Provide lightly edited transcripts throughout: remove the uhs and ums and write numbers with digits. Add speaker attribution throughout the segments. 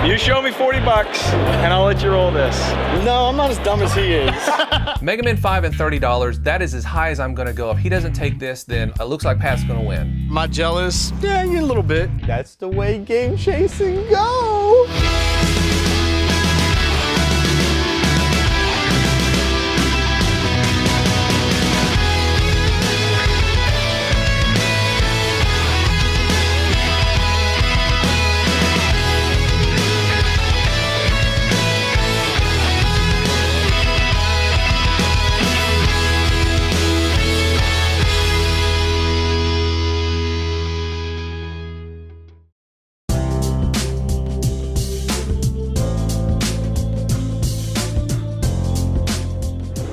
Speaker 1: You show me 40 bucks, and I'll let you roll this.
Speaker 2: No, I'm not as dumb as he is.
Speaker 3: Mega Man 5 and $30, that is as high as I'm gonna go. If he doesn't take this, then it looks like Pat's gonna win.
Speaker 2: Am I jealous? Yeah, a little bit. That's the way game chasing go.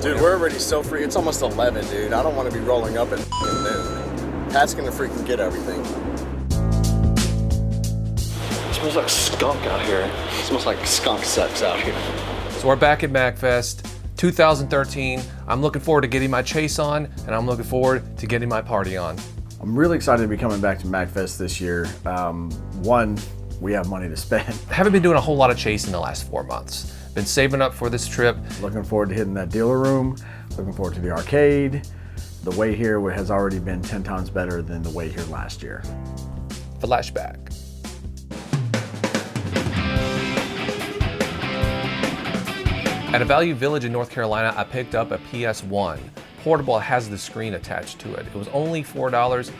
Speaker 2: Dude, we're already so free. It's almost 11, dude. I don't want to be rolling up at noon. Pat's gonna freaking get everything.
Speaker 4: It smells like skunk out here. It smells like skunk sex out here.
Speaker 3: So we're back at Magfest 2013. I'm looking forward to getting my chase on, and I'm looking forward to getting my party on.
Speaker 5: I'm really excited to be coming back to Magfest this year. One, we have money to spend.
Speaker 3: I haven't been doing a whole lot of chasing the last 4 months. Been saving up for this trip.
Speaker 5: Looking forward to hitting that dealer room. Looking forward to the arcade. The wait here has already been 10 times better than the wait here last year.
Speaker 3: Flashback. At a Value Village in North Carolina, I picked up a PS1. Portable, has the screen attached to it. It was only $4.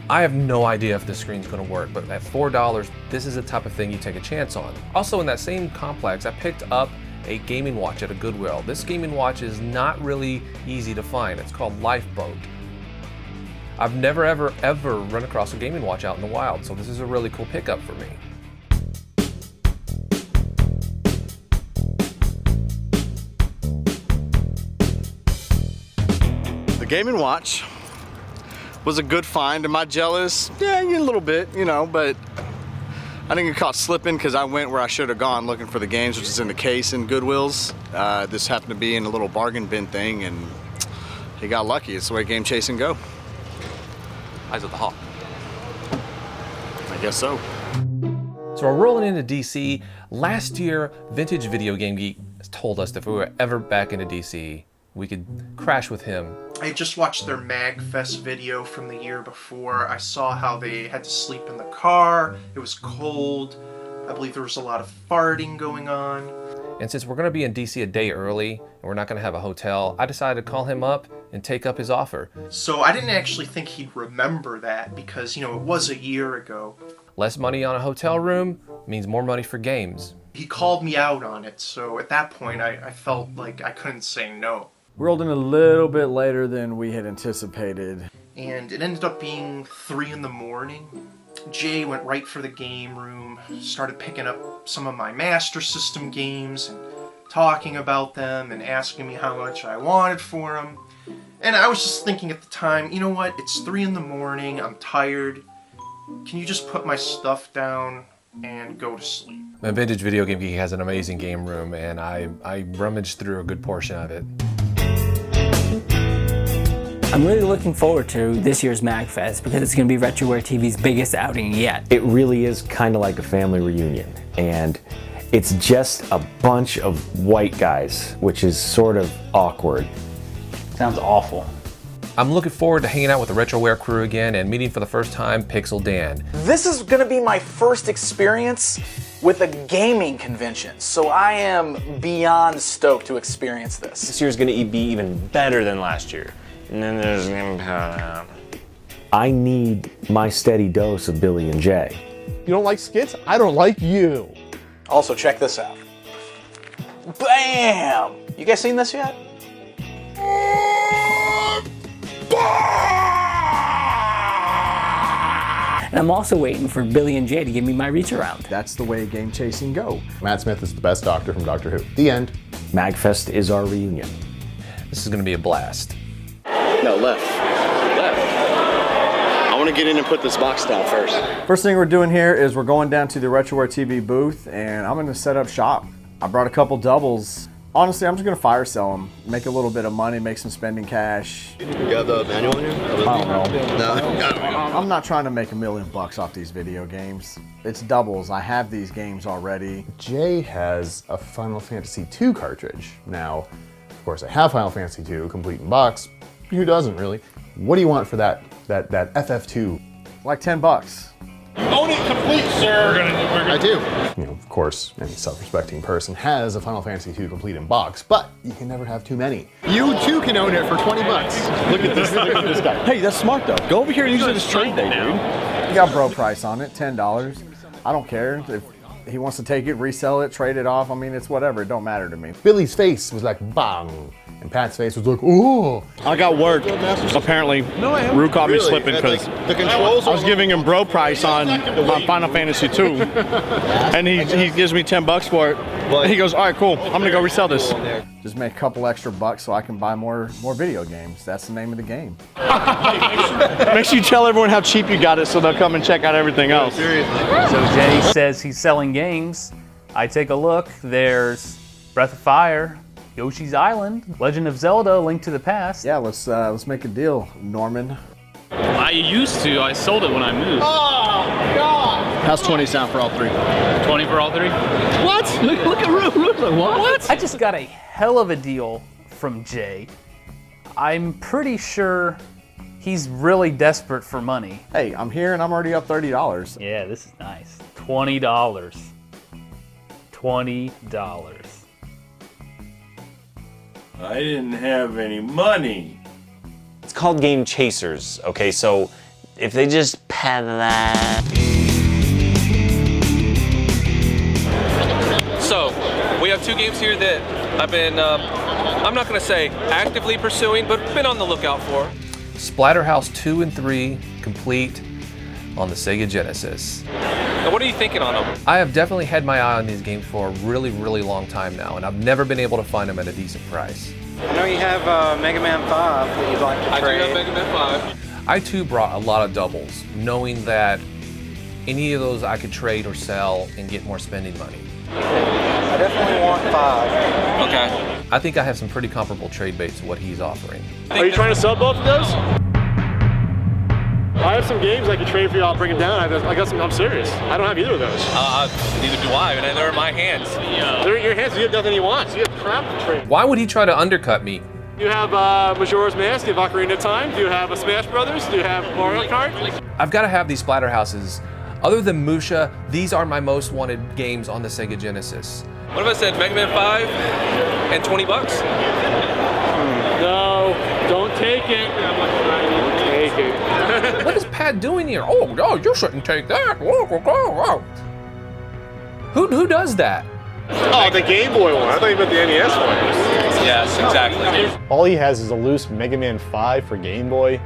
Speaker 3: I have no idea if this screen's gonna work, but at $4, this is the type of thing you take a chance on. Also in that same complex, I picked up a gaming watch at a Goodwill. This gaming watch is not really easy to find. It's called Lifeboat. I've never ever run across a gaming watch out in the wild, so this is a really cool pickup for me.
Speaker 2: The Game & Watch was a good find. Am I jealous? Yeah, a little bit, but I didn't get caught slipping because I went where I should have gone looking for the games, which is in the case in Goodwill's. This happened to be in a little bargain bin thing, and he got lucky. It's the way game chasing go.
Speaker 3: Eyes of the hawk.
Speaker 2: I guess so.
Speaker 3: So we're rolling into DC. Last year, Vintage Video Game Geek told us that if we were ever back into DC, we could crash with him.
Speaker 6: I just watched their Magfest video from the year before. I saw how they had to sleep in the car. It was cold. I believe there was a lot of farting going on.
Speaker 3: And since we're gonna be in DC a day early, and we're not gonna have a hotel, I decided to call him up and take up his offer.
Speaker 6: So I didn't actually think he'd remember that because, it was a year ago.
Speaker 3: Less money on a hotel room means more money for games.
Speaker 6: He called me out on it, so at that point I felt like I couldn't say no.
Speaker 5: We rolled in a little bit later than we had anticipated.
Speaker 6: And it ended up being 3 in the morning. Jay went right for the game room, started picking up some of my Master System games and talking about them and asking me how much I wanted for them. And I was just thinking at the time, you know what, it's 3 in the morning, I'm tired. Can you just put my stuff down and go to sleep?
Speaker 3: My Vintage Video Game Geek has an amazing game room, and I rummaged through a good portion of it.
Speaker 7: I'm really looking forward to this year's Magfest because it's going to be Retroware TV's biggest outing yet.
Speaker 8: It really is kind of like a family reunion, and it's just a bunch of white guys, which is sort of awkward.
Speaker 4: Sounds awful.
Speaker 3: I'm looking forward to hanging out with the Retroware crew again and meeting for the first time Pixel Dan.
Speaker 9: This is going to be my first experience with a gaming convention, so I am beyond stoked to experience this.
Speaker 4: This year's gonna be even better than last year. And then there's
Speaker 8: I need my steady dose of Billy and Jay.
Speaker 10: You don't like skits? I don't like you.
Speaker 9: Also, check this out. Bam! You guys seen this yet?
Speaker 7: And I'm also waiting for Billy and Jay to give me my reach around.
Speaker 5: That's the way game chasing go.
Speaker 10: Matt Smith is the best doctor from Doctor Who. The end.
Speaker 8: Magfest is our reunion.
Speaker 3: This is gonna be a blast.
Speaker 2: No, left. I want to get in and put this box down first.
Speaker 5: First thing we're doing here is we're going down to the Retroware TV booth, and I'm gonna set up shop. I brought a couple doubles. Honestly, I'm just gonna fire sell them, make a little bit of money, make some spending cash.
Speaker 2: You got the manual in here?
Speaker 5: I don't know.
Speaker 2: No.
Speaker 5: I'm not trying to make $1 million off these video games. It's doubles. I have these games already.
Speaker 10: Jay has a Final Fantasy II cartridge. Now, of course, I have Final Fantasy II complete in box. Who doesn't really? What do you want for that FF2?
Speaker 5: Like $10.
Speaker 10: Own it complete, sir. I do. You know, of course, any self-respecting person has a Final Fantasy II complete in box, but you can never have too many. You too can own it for 20 bucks. Look at this. Look at this guy.
Speaker 1: Hey, that's smart though. Go over here and use it as trade day, dude.
Speaker 5: You got bro price on it, $10. I don't care if he wants to take it, resell it, trade it off. I mean, it's whatever. It don't matter to me.
Speaker 10: Billy's face was like bang, and Pat's face was like, ooh.
Speaker 1: I got word. Apparently, Rue caught me slipping because
Speaker 10: the controls
Speaker 1: I was giving him bro price on Final Fantasy II, and he gives me $10 for it. He goes, all right, cool. I'm gonna go resell this.
Speaker 5: Just make a couple extra bucks so I can buy more video games. That's the name of the game.
Speaker 1: Make sure you tell everyone how cheap you got it so they'll come and check out everything else.
Speaker 11: So Jay says he's selling games. I take a look. There's Breath of Fire, Yoshi's Island, Legend of Zelda: Link to the Past.
Speaker 5: Yeah, let's make a deal, Norman.
Speaker 12: I used to. I sold it when I moved.
Speaker 10: Oh, God.
Speaker 1: How's 20 sound for all three?
Speaker 12: 20 for all three?
Speaker 11: What?
Speaker 12: Look at Rue. Rue's like, what?
Speaker 11: I just got a hell of a deal from Jay. I'm pretty sure he's really desperate for money.
Speaker 5: Hey, I'm here and I'm already up $30.
Speaker 11: Yeah, this is nice. $20. $20.
Speaker 13: I didn't have any money.
Speaker 14: It's called Game Chasers, okay? So if they just pad that.
Speaker 3: So, we have two games here that I've been, I'm not going to say actively pursuing, but been on the lookout for. Splatterhouse 2 and 3 complete on the Sega Genesis. Now, what are you thinking on them? I have definitely had my eye on these games for a really, really long time now, and I've never been able to find them at a decent price.
Speaker 15: I know you have Mega Man 5 that you'd like to trade.
Speaker 3: I do have Mega Man 5. I too brought a lot of doubles, knowing that any of those I could trade or sell and get more spending money.
Speaker 15: I definitely want 5.
Speaker 3: Okay. I think I have some pretty comparable trade baits to what he's offering.
Speaker 16: Are you trying to sell both of those? I have some games I can trade for you. I'll bring them down. I got some. I'm serious. I don't have either of those.
Speaker 3: Neither do I, and they're in my hands.
Speaker 16: They're in your hands. You have nothing you want. So you have crap to trade.
Speaker 3: Why would he try to undercut me?
Speaker 16: Do you have Majora's Mask? Do you have Ocarina of Time? Do you have a Smash Brothers? Do you have Mario Kart?
Speaker 3: I've got to have these Splatterhouses. Other than Musha, these are my most wanted games on the Sega Genesis. What if I said Mega Man 5 and $20?
Speaker 16: No, don't take it. Take it.
Speaker 3: What is Pat doing here? Oh, no, you shouldn't take that. Who does that?
Speaker 16: Oh, the Game Boy one. I thought you meant the NES one.
Speaker 3: Yes, exactly.
Speaker 10: All he has is a loose Mega Man 5 for Game Boy.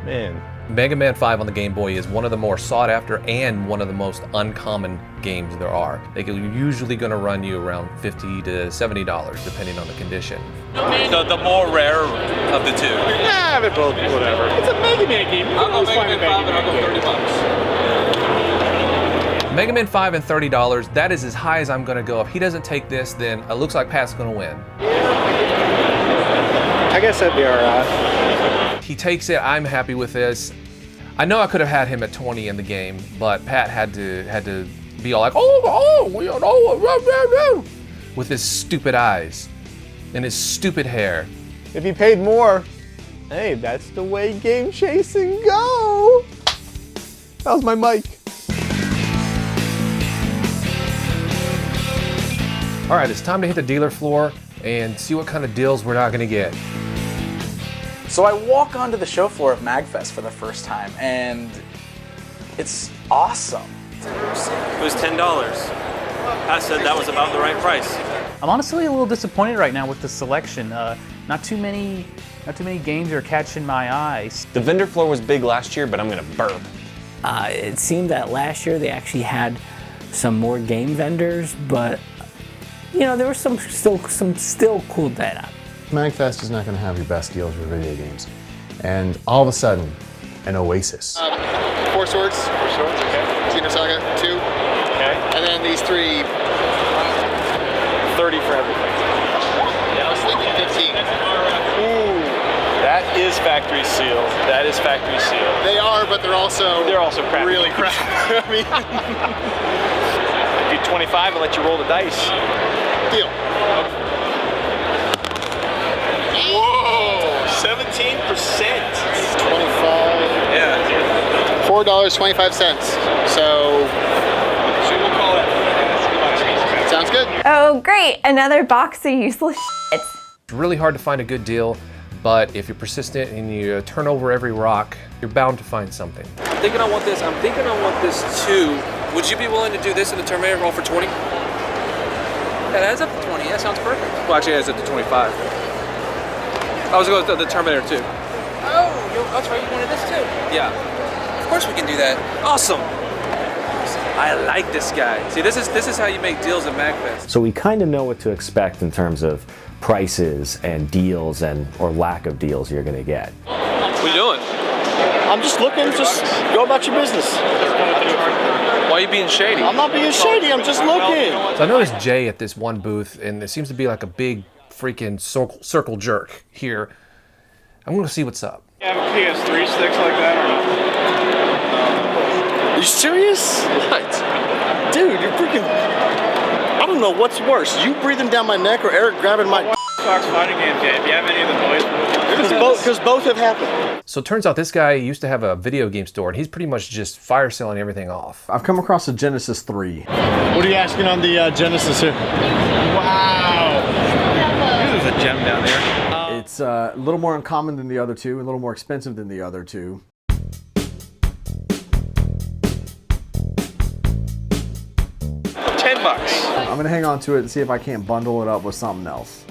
Speaker 10: Man.
Speaker 3: Mega Man 5 on the Game Boy is one of the more sought after and one of the most uncommon games there are. They're usually going to run you around $50 to $70 depending on the condition. The more rare of the two.
Speaker 16: Yeah, they're both whatever. It's a Mega Man game.
Speaker 3: I'll go Mega Man 5 and I'll go $30. Mega Man 5 and $30, that is as high as I'm going to go. If he doesn't take this, then it looks like Pat's going to win.
Speaker 15: I guess that'd be alright.
Speaker 3: He takes it, I'm happy with this. I know I could have had him at 20 in the game, but Pat had to be all like, with his stupid eyes and his stupid hair.
Speaker 10: If he paid more, hey, that's the way game chasing go. That was my mic.
Speaker 3: All right, it's time to hit the dealer floor and see what kind of deals we're not gonna get.
Speaker 9: So I walk onto the show floor of Magfest for the first time, and it's awesome.
Speaker 17: It was $10. Pat said that was about the right price.
Speaker 11: I'm honestly a little disappointed right now with the selection. Not too many games are catching my eyes.
Speaker 14: The vendor floor was big last year, but I'm gonna burp.
Speaker 7: It seemed that last year they actually had some more game vendors, but you know there were some still cool data.
Speaker 10: Magfest is not going to have your best deals for video games. And all of a sudden, an oasis.
Speaker 18: 4 swords, okay. Xenosaga 2, okay. And then these 3, 30 for everything. Yeah, I was thinking 15.
Speaker 1: Ooh, that is
Speaker 16: is factory sealed. That is factory sealed.
Speaker 10: They are, but they're also
Speaker 16: crappy.
Speaker 10: really crappy. I mean,
Speaker 16: do 25 and let you roll the dice.
Speaker 10: Deal.
Speaker 16: Whoa, 17%.
Speaker 10: 25.
Speaker 16: Yeah.
Speaker 10: $4.25. So.
Speaker 16: We'll call it.
Speaker 10: Sounds good.
Speaker 19: Oh, great. Another box of useless shit.
Speaker 3: It's really hard to find a good deal, but if you're persistent and you turn over every rock, you're bound to find something.
Speaker 20: I'm thinking I want this. I'm thinking I want this too. Would you be willing to do this in the Terminator roll for 20? That adds up to 20. That sounds perfect. Well, actually, it adds up to 25. I was going to go with the Terminator 2. Oh, that's right. You wanted this too? Yeah. Of course we can do that. Awesome. I like this guy. See, this is how you make deals at Magfest.
Speaker 8: So we kind of know what to expect in terms of prices and deals or lack of deals you're going to get.
Speaker 20: What are you doing?
Speaker 1: I'm just looking, just go about your business.
Speaker 20: Why are you being shady?
Speaker 1: I'm not being shady, I'm just looking.
Speaker 3: So I noticed Jay at this one booth, and it seems to be like a big freaking circle jerk here. I'm going to see what's up.
Speaker 16: You have a PS3 sticks like that or not?
Speaker 1: Are you serious?
Speaker 20: What?
Speaker 1: Dude, you're freaking... I don't know what's worse, you breathing down my neck or Eric grabbing my...
Speaker 16: Fox fighting game, Jay. If you have any of the boys...
Speaker 1: Because both have happened.
Speaker 3: So it turns out this guy used to have a video game store, and he's pretty much just fire selling everything off.
Speaker 5: I've come across a Genesis 3.
Speaker 1: What are you asking on the Genesis here?
Speaker 16: Wow. There's a gem down there.
Speaker 5: It's a little more uncommon than the other two, a little more expensive than the other two.
Speaker 16: $10.
Speaker 5: I'm gonna hang on to it and see if I can't bundle it up with something else.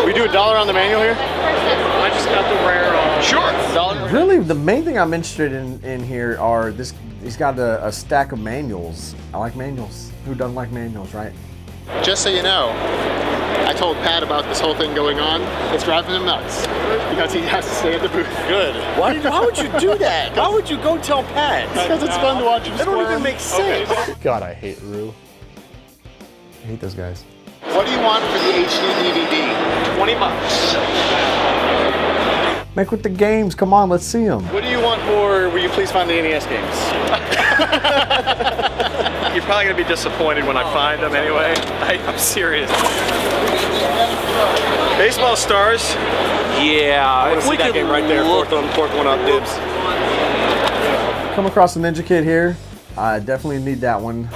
Speaker 1: We do $1 on the manual here?
Speaker 16: I just got the rare on.
Speaker 1: Sure. $1.
Speaker 5: Really, the main thing I'm interested in here are this. He's got a stack of manuals. I like manuals. Who doesn't like manuals, right?
Speaker 10: Just so you know, I told Pat about this whole thing going on. It's driving him nuts because he has to stay at the booth.
Speaker 1: Good. Why would you do that? Why would you go tell Pat?
Speaker 10: Because it's fun to watch him
Speaker 1: That don't
Speaker 10: squirm.
Speaker 1: even make sense.
Speaker 10: God, I hate Rue. I hate those guys. What do you want for the HD DVD?
Speaker 16: $20.
Speaker 5: Make with the games. Come on, let's see them.
Speaker 1: What do you want for Will You Please Find the NES games?
Speaker 16: You're probably going to be disappointed when I find them anyway. I'm serious. Baseball Stars.
Speaker 20: Yeah.
Speaker 1: I want to see that game right there. Fourth one up, dibs.
Speaker 5: Come across a Ninja Kid here. I definitely need that one.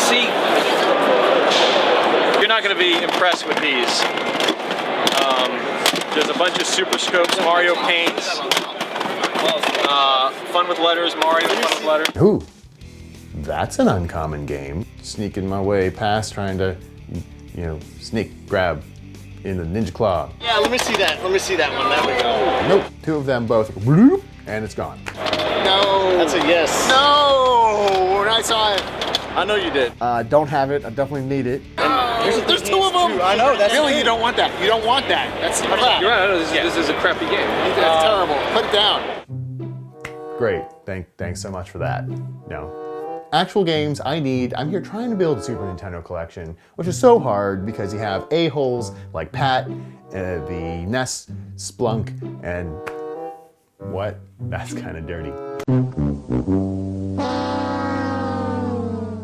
Speaker 16: See, you're not going to be impressed with these. There's a bunch of Super Scopes, Mario Paints, Fun with Letters, Mario Fun with Letters.
Speaker 10: Ooh, that's an uncommon game. Sneaking my way past trying to, sneak grab in the Ninja Claw.
Speaker 1: Yeah, let me see that. Let me see that one. There we go.
Speaker 10: Nope, two of them both, bloop, and it's gone. No.
Speaker 1: That's a yes.
Speaker 10: No, I saw it.
Speaker 1: I know you did.
Speaker 5: Don't have it. I definitely need it.
Speaker 10: There's two of them.
Speaker 1: I know. That's
Speaker 10: really, you don't want that. You don't want that. That's crap.
Speaker 20: You're right. I know this is a crappy game.
Speaker 10: That's terrible. Put it down. Great. Thanks so much for that. No. Actual games I need. I'm here trying to build a Super Nintendo collection, which is so hard because you have a-holes like Pat, the NES Splunk, and what? That's kind of dirty.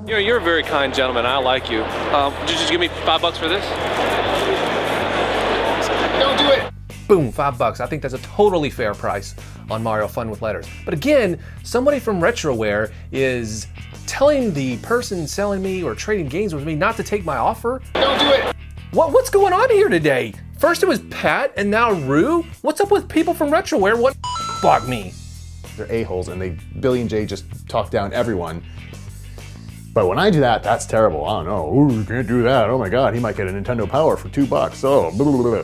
Speaker 20: You're a very kind gentleman. I like you. Would you just give me $5 for this?
Speaker 10: Don't do it.
Speaker 3: Boom, $5. I think that's a totally fair price on Mario Fun with Letters. But again, somebody from Retroware is telling the person selling me or trading games with me not to take my offer.
Speaker 10: Don't do it.
Speaker 3: What's going on here today? First it was Pat and now Rue? What's up with people from Retroware? What block me?
Speaker 10: They're a-holes and Billy and Jay just talk down everyone. But when I do that, that's terrible. I don't know. Ooh, you can't do that. Oh my God, he might get a Nintendo Power for $2. Oh, blah, blah, blah.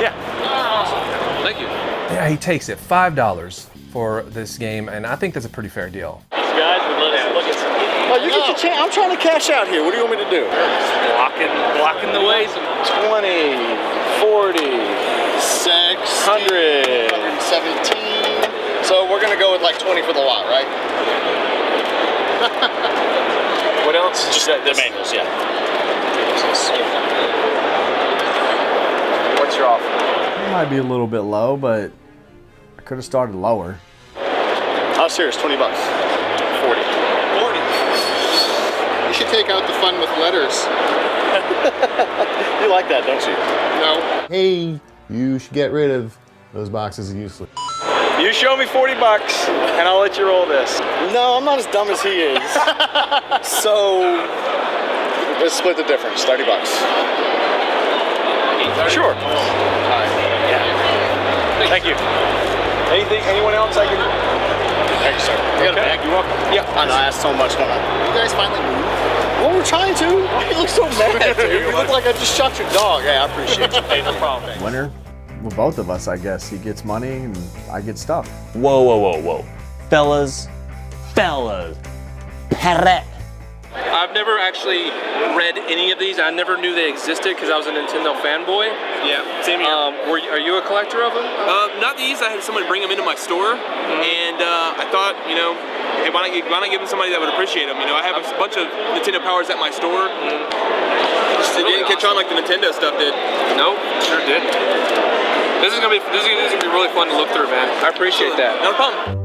Speaker 20: Yeah. Awesome. Thank you.
Speaker 3: Yeah, he takes it. $5 for this game, and I think that's a pretty fair deal.
Speaker 16: These guys would let us look at some.
Speaker 1: Oh, you get your chance. I'm trying to cash out here. What do you want me to do?
Speaker 16: Blocking the way.
Speaker 1: 20, 40, 600, 117. So we're gonna go with like 20 for the lot, right?
Speaker 16: What else?
Speaker 1: Just the manuals, yeah.
Speaker 5: might be a little bit low, but I could have started lower.
Speaker 2: Oh, serious, 20 bucks. 40.
Speaker 18: 40. You should take out the fun with letters.
Speaker 2: You like that, don't you?
Speaker 18: No.
Speaker 10: Hey, you should get rid of those boxes of useless.
Speaker 2: You show me 40 bucks, and I'll let you roll this. No, I'm not as dumb as he is. So, let's split the difference, 30 bucks. Sure. All right. Yeah. Thank you. Anyone else I can? Thank you, sir. You got a bag? You're welcome. Yeah. I know, I asked so much, don't I? You guys finally moved? Well, we're trying to. You look so mad, dude. You look like I just shot your dog. Hey, I appreciate you. Hey, no problem.
Speaker 5: Winner? Well, both of us, I guess. He gets money and I get stuff.
Speaker 14: Whoa, whoa, whoa, whoa. Fellas. Parrot.
Speaker 20: I've never actually read any of these. I never knew they existed because I was a Nintendo fanboy. Yeah, same here. Are you a collector of them?
Speaker 16: Not these. I had someone bring them into my store, and I thought, you know, hey, why not give them somebody that would appreciate them? You know, I have a bunch of Nintendo Powers at my store. Just it didn't catch on like the Nintendo stuff did. Nope, sure didn't. This is gonna be really fun to look through, man. I appreciate that. No problem.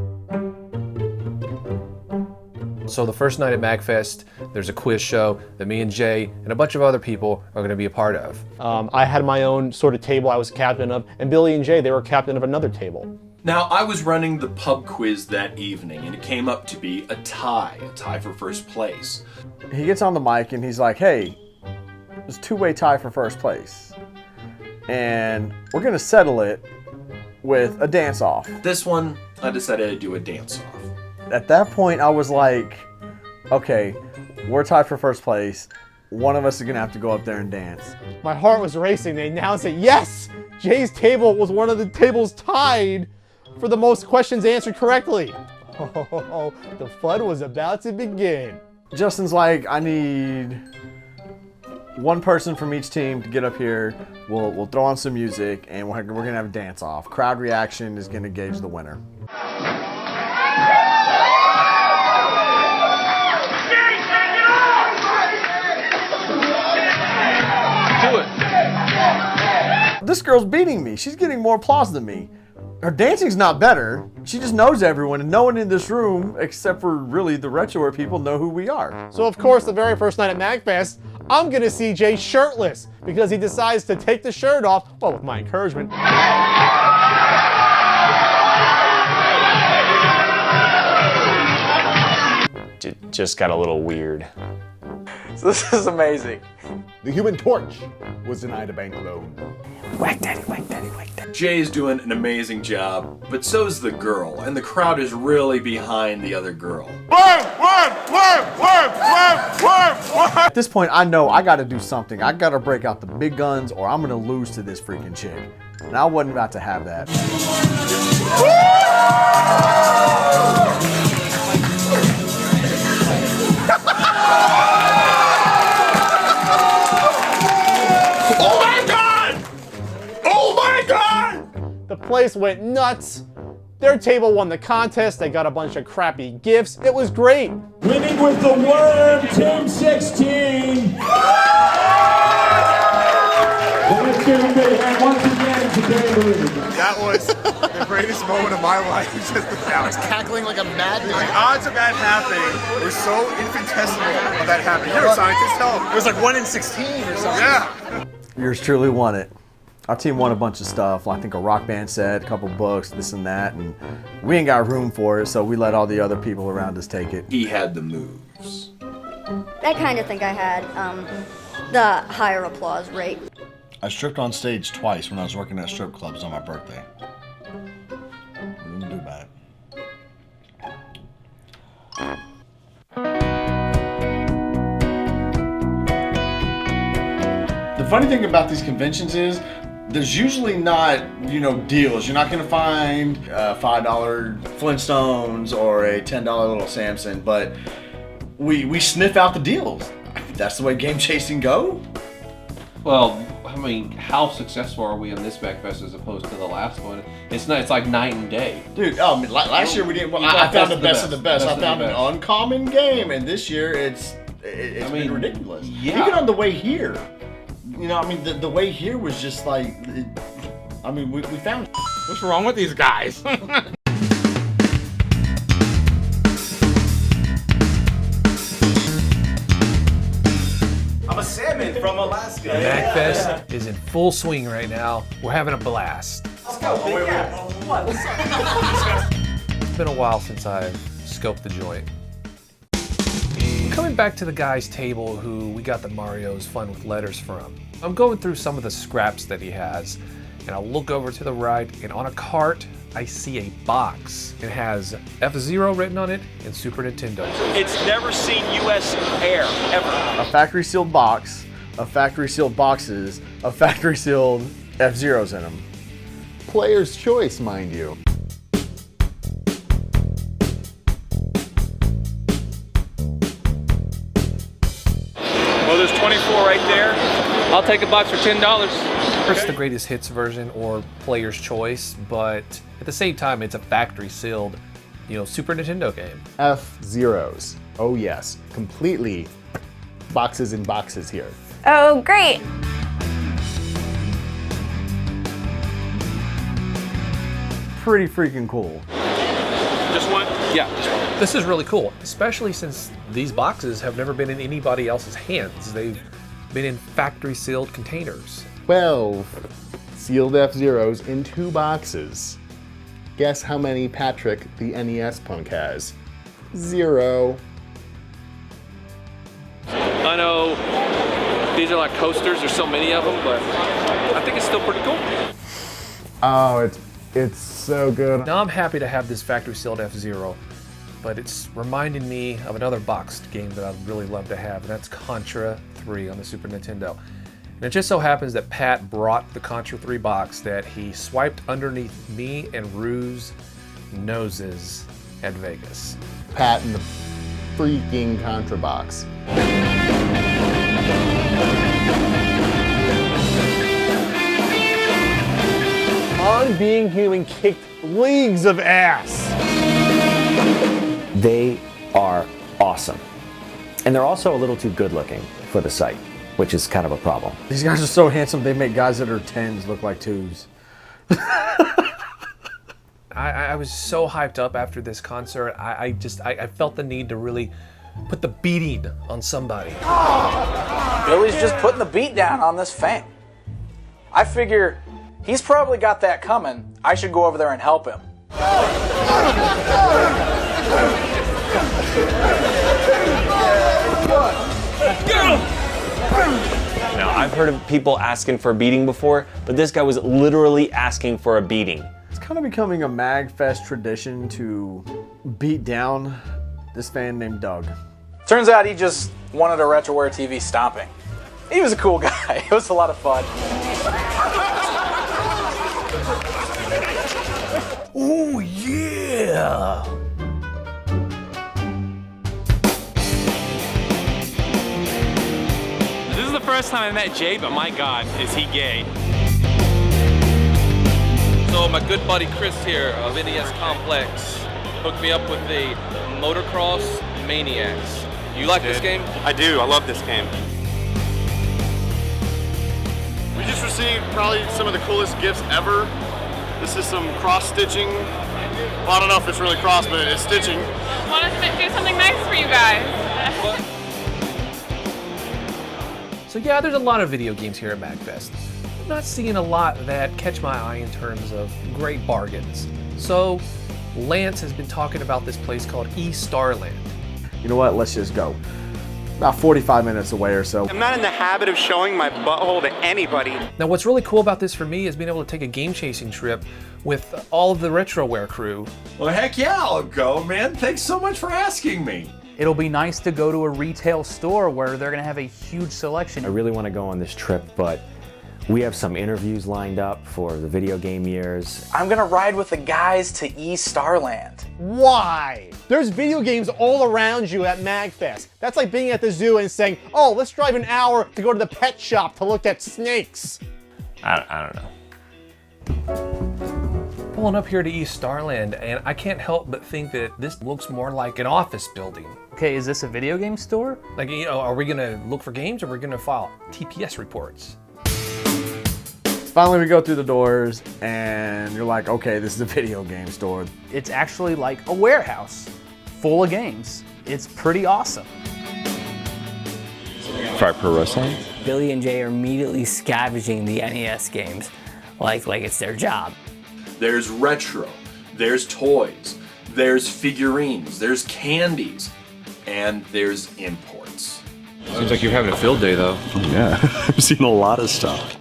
Speaker 3: So the first night at Magfest, there's a quiz show that me and Jay and a bunch of other people are going to be a part of.
Speaker 21: I had my own sort of table I was captain of, and Billy and Jay, they were captain of another table.
Speaker 13: Now, I was running the pub quiz that evening, and it came up to be a tie for first place.
Speaker 5: He gets on the mic and he's like, hey, it's a two-way tie for first place. And we're going to settle it with a dance-off.
Speaker 13: This one, I decided to do a dance-off.
Speaker 5: At that point, I was like, okay, we're tied for first place. One of us is going to have to go up there and dance.
Speaker 21: My heart was racing. They announced it. Yes! Jay's table was one of the tables tied for the most questions answered correctly. Oh, the fun was about to begin.
Speaker 5: Justin's like, I need one person from each team to get up here. We'll throw on some music, and we're going to have a dance-off. Crowd reaction is going to gauge the winner. This girl's beating me. She's getting more applause than me. Her dancing's not better. She just knows everyone, and no one in this room, except for really the Retroware people, know who we are.
Speaker 21: So of course, the very first night at Magfest, I'm gonna see Jay shirtless because he decides to take the shirt off, well, with my encouragement.
Speaker 14: Just got a little weird.
Speaker 9: So this is amazing.
Speaker 10: The Human Torch was denied a bank loan.
Speaker 7: Whack daddy, whack daddy, whack daddy.
Speaker 13: Jay's doing an amazing job, but so's the girl, and the crowd is really behind the other girl.
Speaker 5: At this point, I know I gotta do something. I gotta break out the big guns or I'm gonna lose to this freaking chick. And I wasn't about to have that.
Speaker 21: The place went nuts. Their table won the contest. They got a bunch of crappy gifts. It was great.
Speaker 22: Winning with the Worm, Team 16. Let's give them a big hand once again to Bailey.
Speaker 18: That was the greatest moment of my life. I was cackling like a madman. The odds of that happening were so infinitesimal of that happening. You're a scientist, tell them. It was like 1 in 16 or something. Yeah.
Speaker 5: Yours truly won it. Our team won a bunch of stuff. I think a rock band set, a couple books, this and that, and we ain't got room for it, so we let all the other people around us take it.
Speaker 13: He had the moves.
Speaker 23: I kind of think I had the higher applause rate.
Speaker 2: I stripped on stage twice when I was working at strip clubs on my birthday. What are you gonna do about it? The funny thing about these conventions is there's usually not, deals. You're not gonna find a $5 Flintstones or a $10 little Samson, but we sniff out the deals. That's the way game chasing go.
Speaker 3: Well, I mean, how successful are we in this Magfest as opposed to the last one? It's like night and day.
Speaker 2: Dude, last year we didn't. Well, I found the best of the best. I found an uncommon game, and this year it's been ridiculous.
Speaker 3: Yeah.
Speaker 2: Even on the way here, the way here was just like
Speaker 4: I mean, we found. What's wrong with these guys?
Speaker 6: I'm a salmon from Alaska.
Speaker 3: Magfest is in full swing right now. We're having a blast.
Speaker 6: Let's go.
Speaker 3: It's been a while since I've scoped the joint. Coming back to the guy's table who we got the Mario's Fun with Letters from. I'm going through some of the scraps that he has, and I'll look over to the right, and on a cart, I see a box. It has F-Zero written on it and Super Nintendo.
Speaker 6: It's never seen U.S. air, ever.
Speaker 5: A factory sealed box, a factory sealed boxes, a factory sealed F-Zeros in them.
Speaker 10: Player's choice, mind you.
Speaker 20: Well, there's 24 right there. I'll take a box for $10.
Speaker 3: It's the greatest hits version or player's choice, but at the same time, it's a factory sealed, Super Nintendo game.
Speaker 10: F-Zeros. Oh yes, completely boxes in boxes here.
Speaker 19: Oh, great.
Speaker 5: Pretty freaking cool.
Speaker 20: Just one?
Speaker 3: Yeah, just one. This is really cool, especially since these boxes have never been in anybody else's hands. They've been in factory sealed containers.
Speaker 10: 12 sealed F-Zeros in 2 boxes. Guess how many Patrick the NES punk has? 0.
Speaker 20: I know these are like coasters. There's so many of them, but I think it's still pretty cool.
Speaker 10: Oh, it's so good.
Speaker 3: Now I'm happy to have this factory sealed F-Zero, but it's reminding me of another boxed game that I'd really love to have, and that's Contra 3 on the Super Nintendo. And it just so happens that Pat brought the Contra 3 box that he swiped underneath me and Rue's noses at Vegas.
Speaker 10: Pat in the freaking Contra box.
Speaker 21: On Being Human kicked leagues of ass.
Speaker 8: They are awesome. And they're also a little too good looking for the site, which is kind of a problem.
Speaker 5: These guys are so handsome, they make guys that are 10s look like 2s.
Speaker 3: I was so hyped up after this concert. I felt the need to really put the beating on somebody.
Speaker 9: Billy's just putting the beat down on this fan. I figure he's probably got that coming. I should go over there and help him.
Speaker 14: Now, I've heard of people asking for a beating before, but this guy was literally asking for a beating.
Speaker 5: It's kind of becoming a Magfest tradition to beat down this fan named Doug.
Speaker 9: Turns out he just wanted a Retroware TV stomping. He was a cool guy. It was a lot of fun.
Speaker 6: Oh, yeah!
Speaker 12: This is the first time I met Jay, but my God, is he gay.
Speaker 20: So my good buddy Chris here of NES Complex hooked me up with the Motocross Maniacs. You like this game?
Speaker 18: I do. I love this game. We just received probably some of the coolest gifts ever. This is some cross stitching. Well, I don't know if it's really cross, but it's stitching.
Speaker 24: Wanted to do something nice for you guys.
Speaker 3: So yeah, there's a lot of video games here at Magfest. I'm not seeing a lot that catch my eye in terms of great bargains. So Lance has been talking about this place called Starland.
Speaker 5: You know what? Let's just go. About 45 minutes away or so.
Speaker 15: I'm not in the habit of showing my butthole to anybody.
Speaker 3: Now what's really cool about this for me is being able to take a game chasing trip with all of the Retroware crew.
Speaker 13: Well, heck yeah, I'll go, man. Thanks so much for asking me.
Speaker 11: It'll be nice to go to a retail store where they're gonna have a huge selection.
Speaker 8: I really want to go on this trip, but we have some interviews lined up for the video game years.
Speaker 9: I'm gonna ride with the guys to Starland.
Speaker 21: Why? There's video games all around you at Magfest. That's like being at the zoo and saying, oh, let's drive an hour to go to the pet shop to look at snakes.
Speaker 14: I don't know.
Speaker 3: Pulling up here to Starland, and I can't help but think that this looks more like an office building.
Speaker 11: Okay, is this a video game store?
Speaker 3: Like, are we gonna look for games or are we gonna file TPS reports?
Speaker 5: Finally, we go through the doors, and you're like, okay, this is a video game store.
Speaker 11: It's actually like a warehouse full of games. It's pretty awesome.
Speaker 1: Fire Pro Wrestling?
Speaker 7: Billy and Jay are immediately scavenging the NES games like it's their job.
Speaker 13: There's retro, there's toys, there's figurines, there's candies, and there's imports.
Speaker 1: Seems like you're having a field day, though.
Speaker 16: Yeah, I've seen a lot of stuff.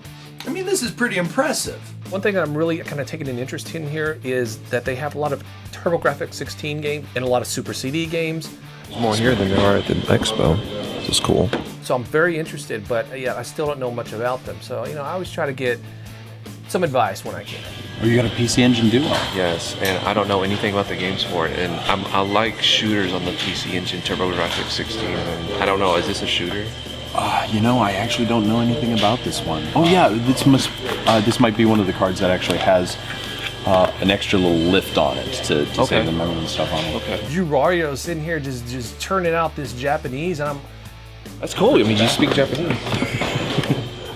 Speaker 13: I mean, this is pretty impressive.
Speaker 3: One thing I'm really kind of taking an interest in here is that they have a lot of TurboGrafx 16 games and a lot of Super CD games.
Speaker 1: There's more here than there are at the expo, which is cool.
Speaker 3: So I'm very interested, but yeah, I still don't know much about them. So, you know, I always try to get some advice when I can.
Speaker 1: Oh, you got a PC Engine Duo? Yes, and I don't know anything about the games for it, and I like shooters on the PC Engine TurboGrafx 16, and I don't know, is this a shooter?
Speaker 16: You know, I actually don't know anything about this one. Oh yeah, this might be one of the cards that actually has an extra little lift on it to save the memory and stuff on it.
Speaker 3: Okay. Drew Wario sitting here just turning out this Japanese, and
Speaker 1: That's cool. I mean, you speak Japanese.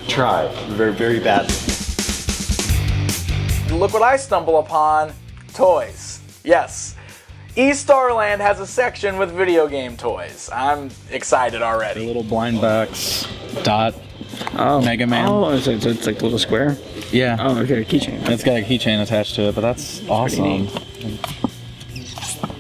Speaker 16: Try very, very badly.
Speaker 9: Look what I stumble upon. Toys. Yes. Starland has a section with video game toys. I'm excited already.
Speaker 17: The little blind box, Dot, Mega Man.
Speaker 7: Oh, it's like the little square?
Speaker 17: Yeah.
Speaker 7: Oh, okay, a keychain.
Speaker 17: It's got a keychain attached to it, but that's awesome.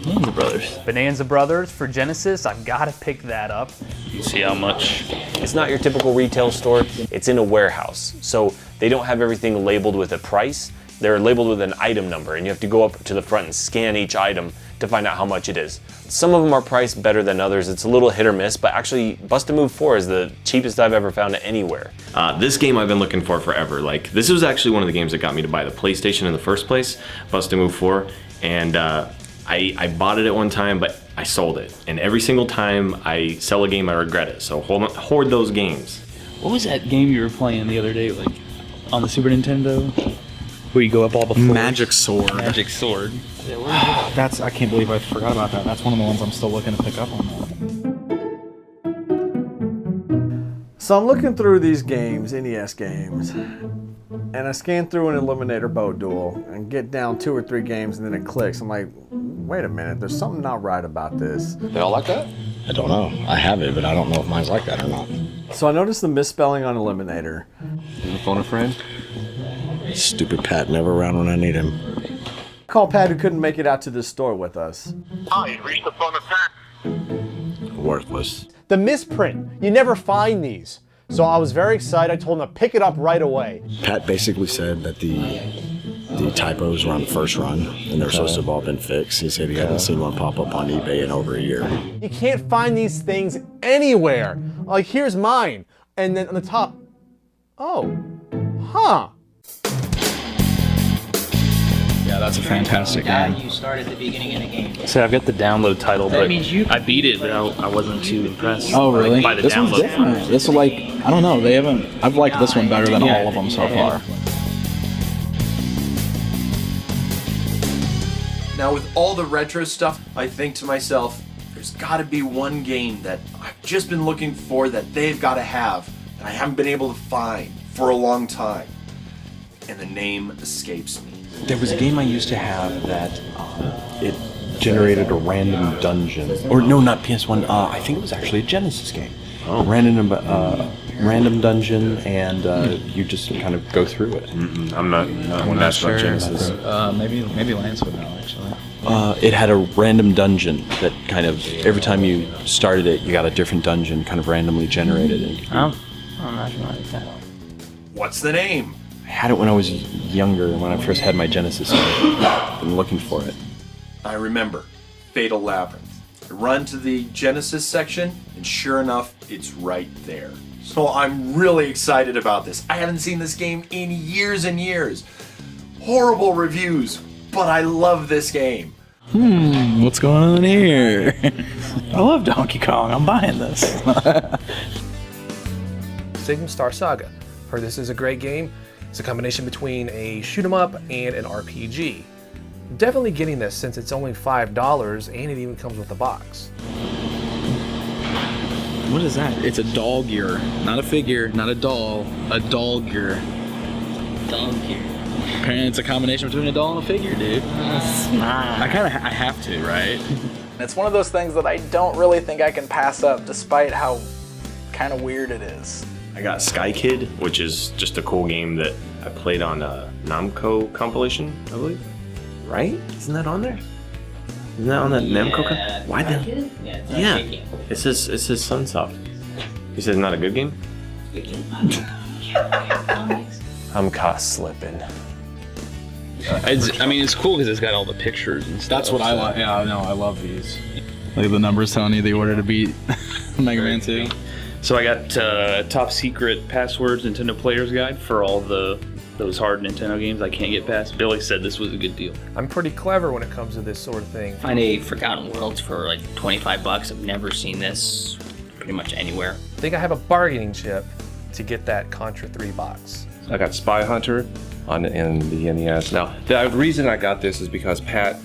Speaker 11: Bonanza Brothers. Bonanza Brothers for Genesis. I've got to pick that up.
Speaker 17: You see how much?
Speaker 14: It's not your typical retail store. It's in a warehouse. So they don't have everything labeled with a price. They're labeled with an item number, and you have to go up to the front and scan each item to find out how much it is. Some of them are priced better than others. It's a little hit or miss, but actually Bust a Move 4 is the cheapest I've ever found anywhere.
Speaker 25: This game I've been looking for forever. Like, this was actually one of the games that got me to buy the PlayStation in the first place, Bust a Move 4, and I bought it at one time, but I sold it. And every single time I sell a game, I regret it. So hoard those games.
Speaker 17: What was that game you were playing the other day, like on the Super Nintendo? Where you go up all the floors?
Speaker 26: Magic Sword.
Speaker 17: Magic Sword.
Speaker 26: That's, I can't believe I forgot about that. That's one of the ones I'm still looking to pick up on.
Speaker 5: So I'm looking through these games, NES games, and I scan through an Eliminator Boat Duel and get down 2 or 3 games and then it clicks. I'm like, wait a minute, there's something not right about this.
Speaker 1: They all like that?
Speaker 27: I don't know. I have it, but I don't know if mine's like that or not.
Speaker 5: So I noticed the misspelling on Eliminator.
Speaker 1: You phone a friend?
Speaker 27: Stupid Pat, never around when I need him.
Speaker 5: Call Pat, who couldn't make it out to this store with us.
Speaker 22: Hi, you reached the phone of Pat.
Speaker 27: Worthless.
Speaker 21: The misprint. You never find these. So I was very excited. I told him to pick it up right away.
Speaker 27: Pat basically said that the typos were on the first run, and they're supposed to have all been fixed. He said he hadn't seen one pop up on eBay in over a year.
Speaker 21: You can't find these things anywhere. Like, here's mine. And then on the top, oh, huh.
Speaker 17: Yeah, that's a fantastic game.
Speaker 7: You start at the beginning of the game.
Speaker 17: So I've got the download title, but I beat it, but I wasn't too impressed. Oh, really? By the
Speaker 26: This
Speaker 17: download.
Speaker 26: one's different. This is like, I don't know, they haven't, I've liked this one better than all of them so far.
Speaker 13: Now with all the retro stuff, I think to myself, there's gotta be one game that I've just been looking for that they've gotta have that I haven't been able to find for a long time. And the name escapes me.
Speaker 16: There was a game I used to have that it generated a random dungeon. Or no, not PS1. I think it was actually a Genesis game.
Speaker 1: Oh.
Speaker 16: Random dungeon, and you just kind of go through it.
Speaker 1: I'm not
Speaker 16: sure.
Speaker 1: Genesis.
Speaker 17: Maybe Lance would know, actually.
Speaker 16: It had a random dungeon that kind of, every time you started it, you got a different dungeon kind of randomly generated.
Speaker 17: I'm not sure like that.
Speaker 13: What's the name?
Speaker 16: I had it when I was younger, when I first had my Genesis game. Been looking for it.
Speaker 13: I remember. Fatal Labyrinth. I run to the Genesis section, and sure enough, it's right there. So I'm really excited about this. I haven't seen this game in years and years. Horrible reviews, but I love this game.
Speaker 26: What's going on here? I love Donkey Kong, I'm buying this.
Speaker 3: Sigma Star Saga. Heard this is a great game. It's a combination between a shoot 'em up and an RPG. Definitely getting this since it's only $5 and it even comes with a box.
Speaker 26: What is that? It's a doll gear. Not a figure, not a doll. A doll gear.
Speaker 7: donkey.
Speaker 26: Apparently it's a combination between a doll and a figure, dude. I have to, right?
Speaker 9: It's one of those things that I don't really think I can pass up, despite how kind of weird it is.
Speaker 25: I got Sky Kid, which is just a cool game that I played on a Namco compilation, I believe. Right? Isn't that on there? Isn't that on that Namco? Why the? Yeah. It says Sunsoft. You said it's not a good game? I'm caught slipping.
Speaker 26: I mean, it's cool because it's got all the pictures and stuff.
Speaker 16: That's what I like. Yeah, no, I love these. Look at the numbers telling you the order to beat Mega Man 2.
Speaker 17: So I got top secret passwords Nintendo Player's Guide for all those hard Nintendo games I can't get past. Billy said this was a good deal.
Speaker 3: I'm pretty clever when it comes to this sort of thing.
Speaker 7: Find a Forgotten Worlds for like 25 bucks. I've never seen this pretty much anywhere.
Speaker 3: I think I have a bargaining chip to get that Contra 3 box.
Speaker 1: I got Spy Hunter in the NES. Now, the reason I got this is because Pat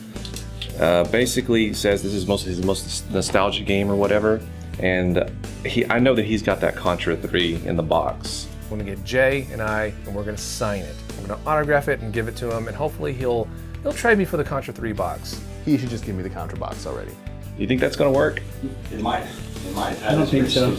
Speaker 1: basically says this is his most nostalgic game or whatever, and I know that he's got that Contra 3 in the box.
Speaker 3: I'm gonna get Jay and we're gonna sign it. I'm gonna autograph it and give it to him, and hopefully he'll trade me for the Contra 3 box.
Speaker 21: He should just give me the Contra box already.
Speaker 1: You think that's gonna work?
Speaker 27: It might.
Speaker 21: I don't think so.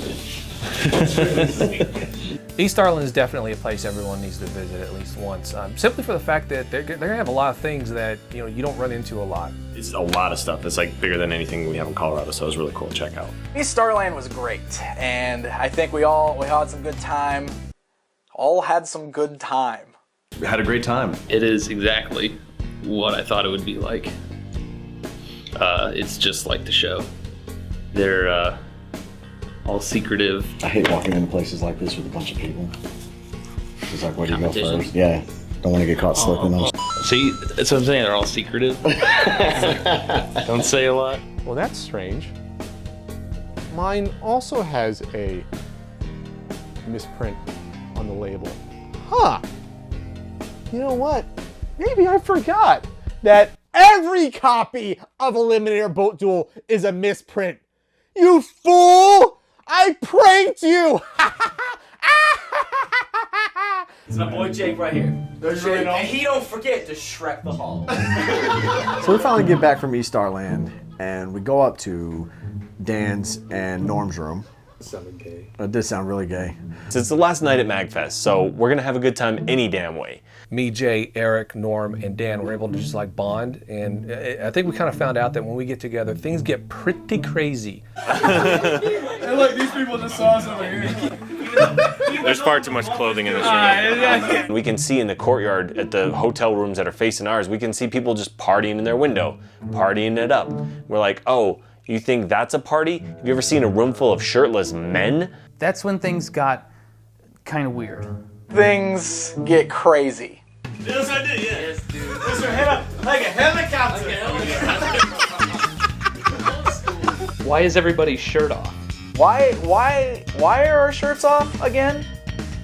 Speaker 3: East Arlen is definitely a place everyone needs to visit at least once, simply for the fact that they're gonna have a lot of things that you don't run into a lot.
Speaker 25: It's a lot of stuff. It's like bigger than anything we have in Colorado, so it was really cool to check out.
Speaker 9: East Starland was great, and I think we all had some good time. All had some good time.
Speaker 16: We had a great time.
Speaker 17: It is exactly what I thought it would be like. It's just like the show. They're all secretive.
Speaker 27: I hate walking into places like this with a bunch of people. It's like, where do you go first? Yeah, don't want to get caught slipping on.
Speaker 17: See, that's what I'm saying. They're all secretive. Don't say a lot.
Speaker 21: Well, that's strange. Mine also has a misprint on the label. Huh. You know what? Maybe I forgot that every copy of Eliminator Boat Duel is a misprint. You fool! I pranked you!
Speaker 2: It's my boy Jake right here. And he don't forget to Shrek the Hall.
Speaker 5: So we finally get back from East Starland, and we go up to Dan's and Norm's room.
Speaker 21: Sounded gay.
Speaker 5: It did sound really gay.
Speaker 14: So it's the last night at Magfest, so we're gonna have a good time any damn way.
Speaker 3: Me, Jay, Eric, Norm, and Dan were able to just like bond, and I think we kind of found out that when we get together, things get pretty crazy.
Speaker 18: Hey, look, these people just saw us over here.
Speaker 25: There's far too much clothing in this room.
Speaker 14: We can see in the courtyard at the hotel rooms that are facing ours, we can see people just partying in their window, partying it up. We're like, oh, you think that's a party? Have you ever seen a room full of shirtless men?
Speaker 11: That's when things got kind of weird.
Speaker 9: Things get crazy.
Speaker 2: Yes, I did, yeah. Yes, dude. Those are head up like a helicopter.
Speaker 11: Why is everybody's shirt off?
Speaker 9: Why are our shirts off again?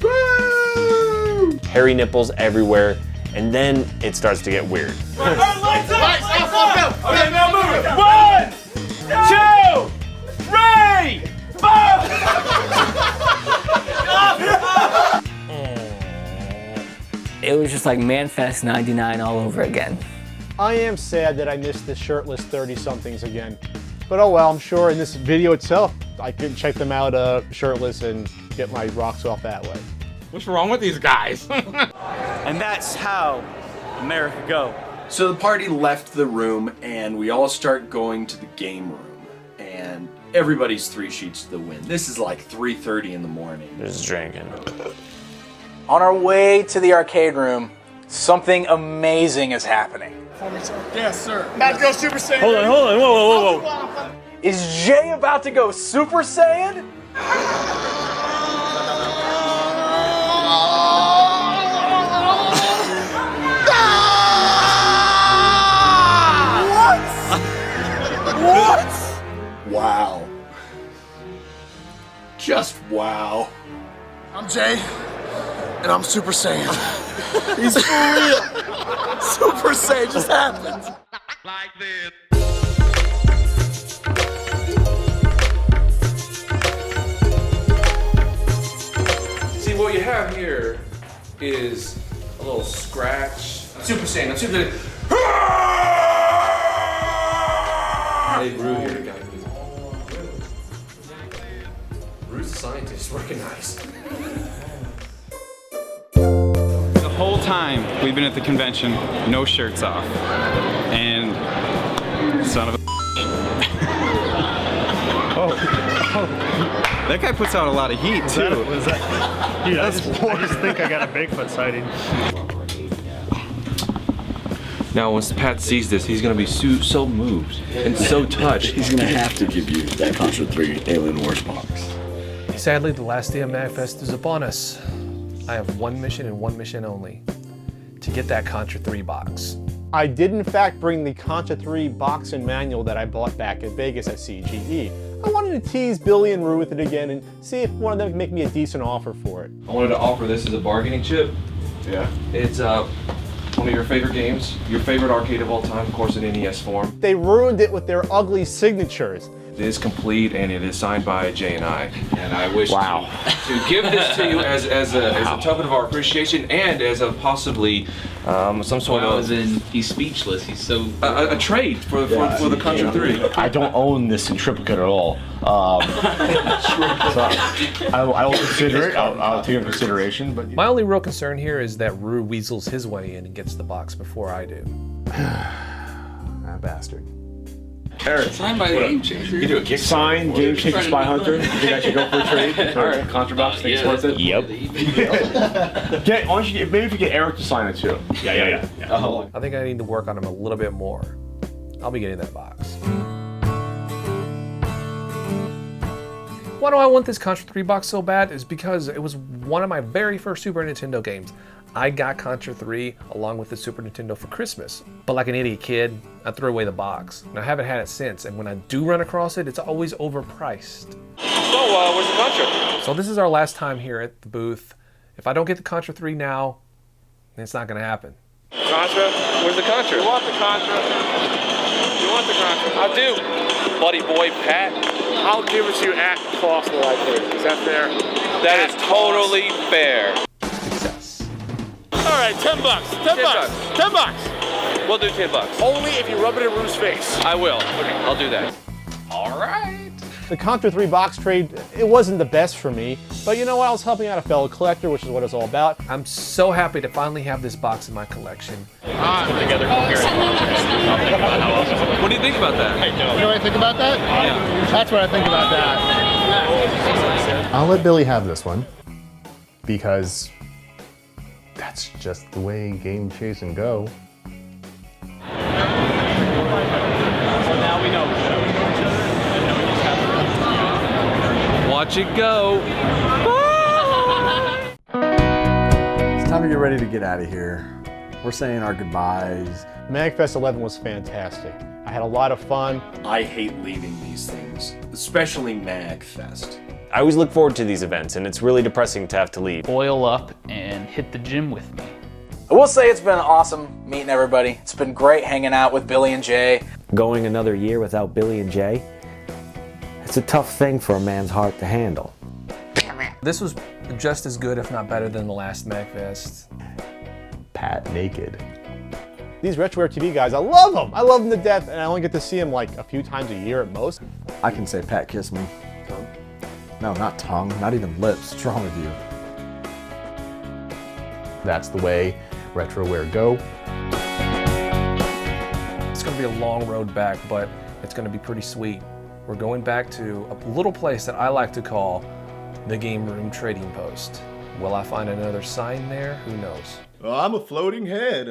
Speaker 14: Woo! Hairy nipples everywhere, and then it starts to get weird.
Speaker 2: Lights up! Okay, now move it. 1, 2, 3, 4!
Speaker 7: It was just like Manfest 99 all over again.
Speaker 21: I am sad that I missed the shirtless 30-somethings again. But oh well, I'm sure in this video itself, I could check them out shirtless and get my rocks off that way.
Speaker 2: What's wrong with these guys? And that's how America go.
Speaker 13: So the party left the room, and we all start going to the game room. And everybody's 3 sheets to the wind. This is like 3:30 in the morning.
Speaker 14: Just drinking.
Speaker 9: On our way to the arcade room, something amazing is happening.
Speaker 18: Yes, sir. About to go Super Saiyan.
Speaker 2: Hold on, whoa.
Speaker 9: Is Jay about to go Super Saiyan?
Speaker 18: What?
Speaker 13: Wow. Just wow.
Speaker 18: I'm Jay, and I'm Super Saiyan. He's for real. Super Saiyan just happened. Like this.
Speaker 3: See, what you have here is a little scratch. I'm Super Saiyan. I'm Super Saiyan. Hey, Rue here, guys. Rue's a scientist. Recognize.
Speaker 4: The whole time we've been at the convention, no shirts off. And son of a that guy puts out a lot of heat too.
Speaker 21: Dude, I just think I got a Bigfoot sighting.
Speaker 1: Now, once Pat sees this, he's gonna be so moved and so touched.
Speaker 27: He's gonna have to give you that Contra 3 Alien Wars box.
Speaker 3: Sadly, the last day of Magfest is upon us. I have one mission and one mission only. To get that Contra 3 box.
Speaker 21: I did in fact bring the Contra 3 box and manual that I bought back at Vegas at CGE. I wanted to tease Billy and Rue with it again and see if one of them could make me a decent offer for it.
Speaker 1: I wanted to offer this as a bargaining chip.
Speaker 21: Yeah.
Speaker 1: It's one of your favorite games, your favorite arcade of all time, of course, in NES form.
Speaker 21: They ruined it with their ugly signatures.
Speaker 1: It is complete and it is signed by Jay and I. And I wish to give this to you as a token of our appreciation and as a possibly some sort of...
Speaker 17: he's speechless. He's so...
Speaker 1: A trade for the Contra 3.
Speaker 16: I don't own this in triplicate at all. So I will consider it. I'll take it into consideration. But
Speaker 3: My only real concern here is that Rue weasels his way in and gets the box before I do.
Speaker 21: That bastard.
Speaker 16: Eric,
Speaker 17: signed by the Game Changer.
Speaker 16: You do a kick sign, Game Changer Spy Hunter. You think I should go for a trade? All right, Contra box. Think it's worth it?
Speaker 14: Yep.
Speaker 16: Maybe if you get Eric to sign it too. Yeah.
Speaker 3: I think I need to work on him a little bit more. I'll be getting that box. Why do I want this Contra 3 box so bad is because it was one of my very first Super Nintendo games. I got Contra 3 along with the Super Nintendo for Christmas. But like an idiot kid, I threw away the box. And I haven't had it since, and when I do run across it, it's always overpriced.
Speaker 1: So, where's the Contra?
Speaker 3: So this is our last time here at the booth. If I don't get the Contra 3 now, then it's not gonna happen.
Speaker 1: Contra? Where's the Contra?
Speaker 2: You want the Contra? You want the Contra? I do.
Speaker 1: Buddy boy Pat.
Speaker 2: I'll give it to you at cost that I paid. Is that fair?
Speaker 1: That is totally fair.
Speaker 3: Success.
Speaker 2: All right, $10. $10.
Speaker 1: We'll do $10.
Speaker 2: Only if you rub it in Rue's face.
Speaker 1: I will. Okay, I'll do that.
Speaker 2: All right.
Speaker 21: The Contra 3 box trade, it wasn't the best for me, but you know what? I was helping out a fellow collector, which is what it's all about.
Speaker 3: I'm so happy to finally have this box in my collection.
Speaker 21: What
Speaker 1: do you think about that?
Speaker 21: You know what I think about that? Yeah. That's what I think about that. I'll let Billy have this one, because that's just the way game chasing go.
Speaker 11: So now we know.
Speaker 1: Watch it go.
Speaker 5: It's time to get ready to get out of here. We're saying our goodbyes.
Speaker 21: Magfest 11 was fantastic. I had a lot of fun.
Speaker 13: I hate leaving these things, especially Magfest.
Speaker 14: I always look forward to these events, and it's really depressing to have to leave.
Speaker 11: Oil up and hit the gym with me.
Speaker 9: I will say it's been awesome meeting everybody. It's been great hanging out with Billy and Jay.
Speaker 8: Going another year without Billy and Jay, it's a tough thing for a man's heart to handle.
Speaker 3: This was just as good, if not better, than the last Magfest.
Speaker 21: Pat naked. These Retroware TV guys, I love them. I love them to death, and I only get to see them like a few times a year at most.
Speaker 5: I can say Pat kissed me. Tongue? No, not tongue, not even lips. What's wrong with you?
Speaker 21: That's the way Retroware go.
Speaker 3: It's gonna be a long road back, but it's gonna be pretty sweet. We're going back to a little place that I like to call the Game Room Trading Post. Will I find another sign there? Who knows?
Speaker 18: Oh, I'm a floating head,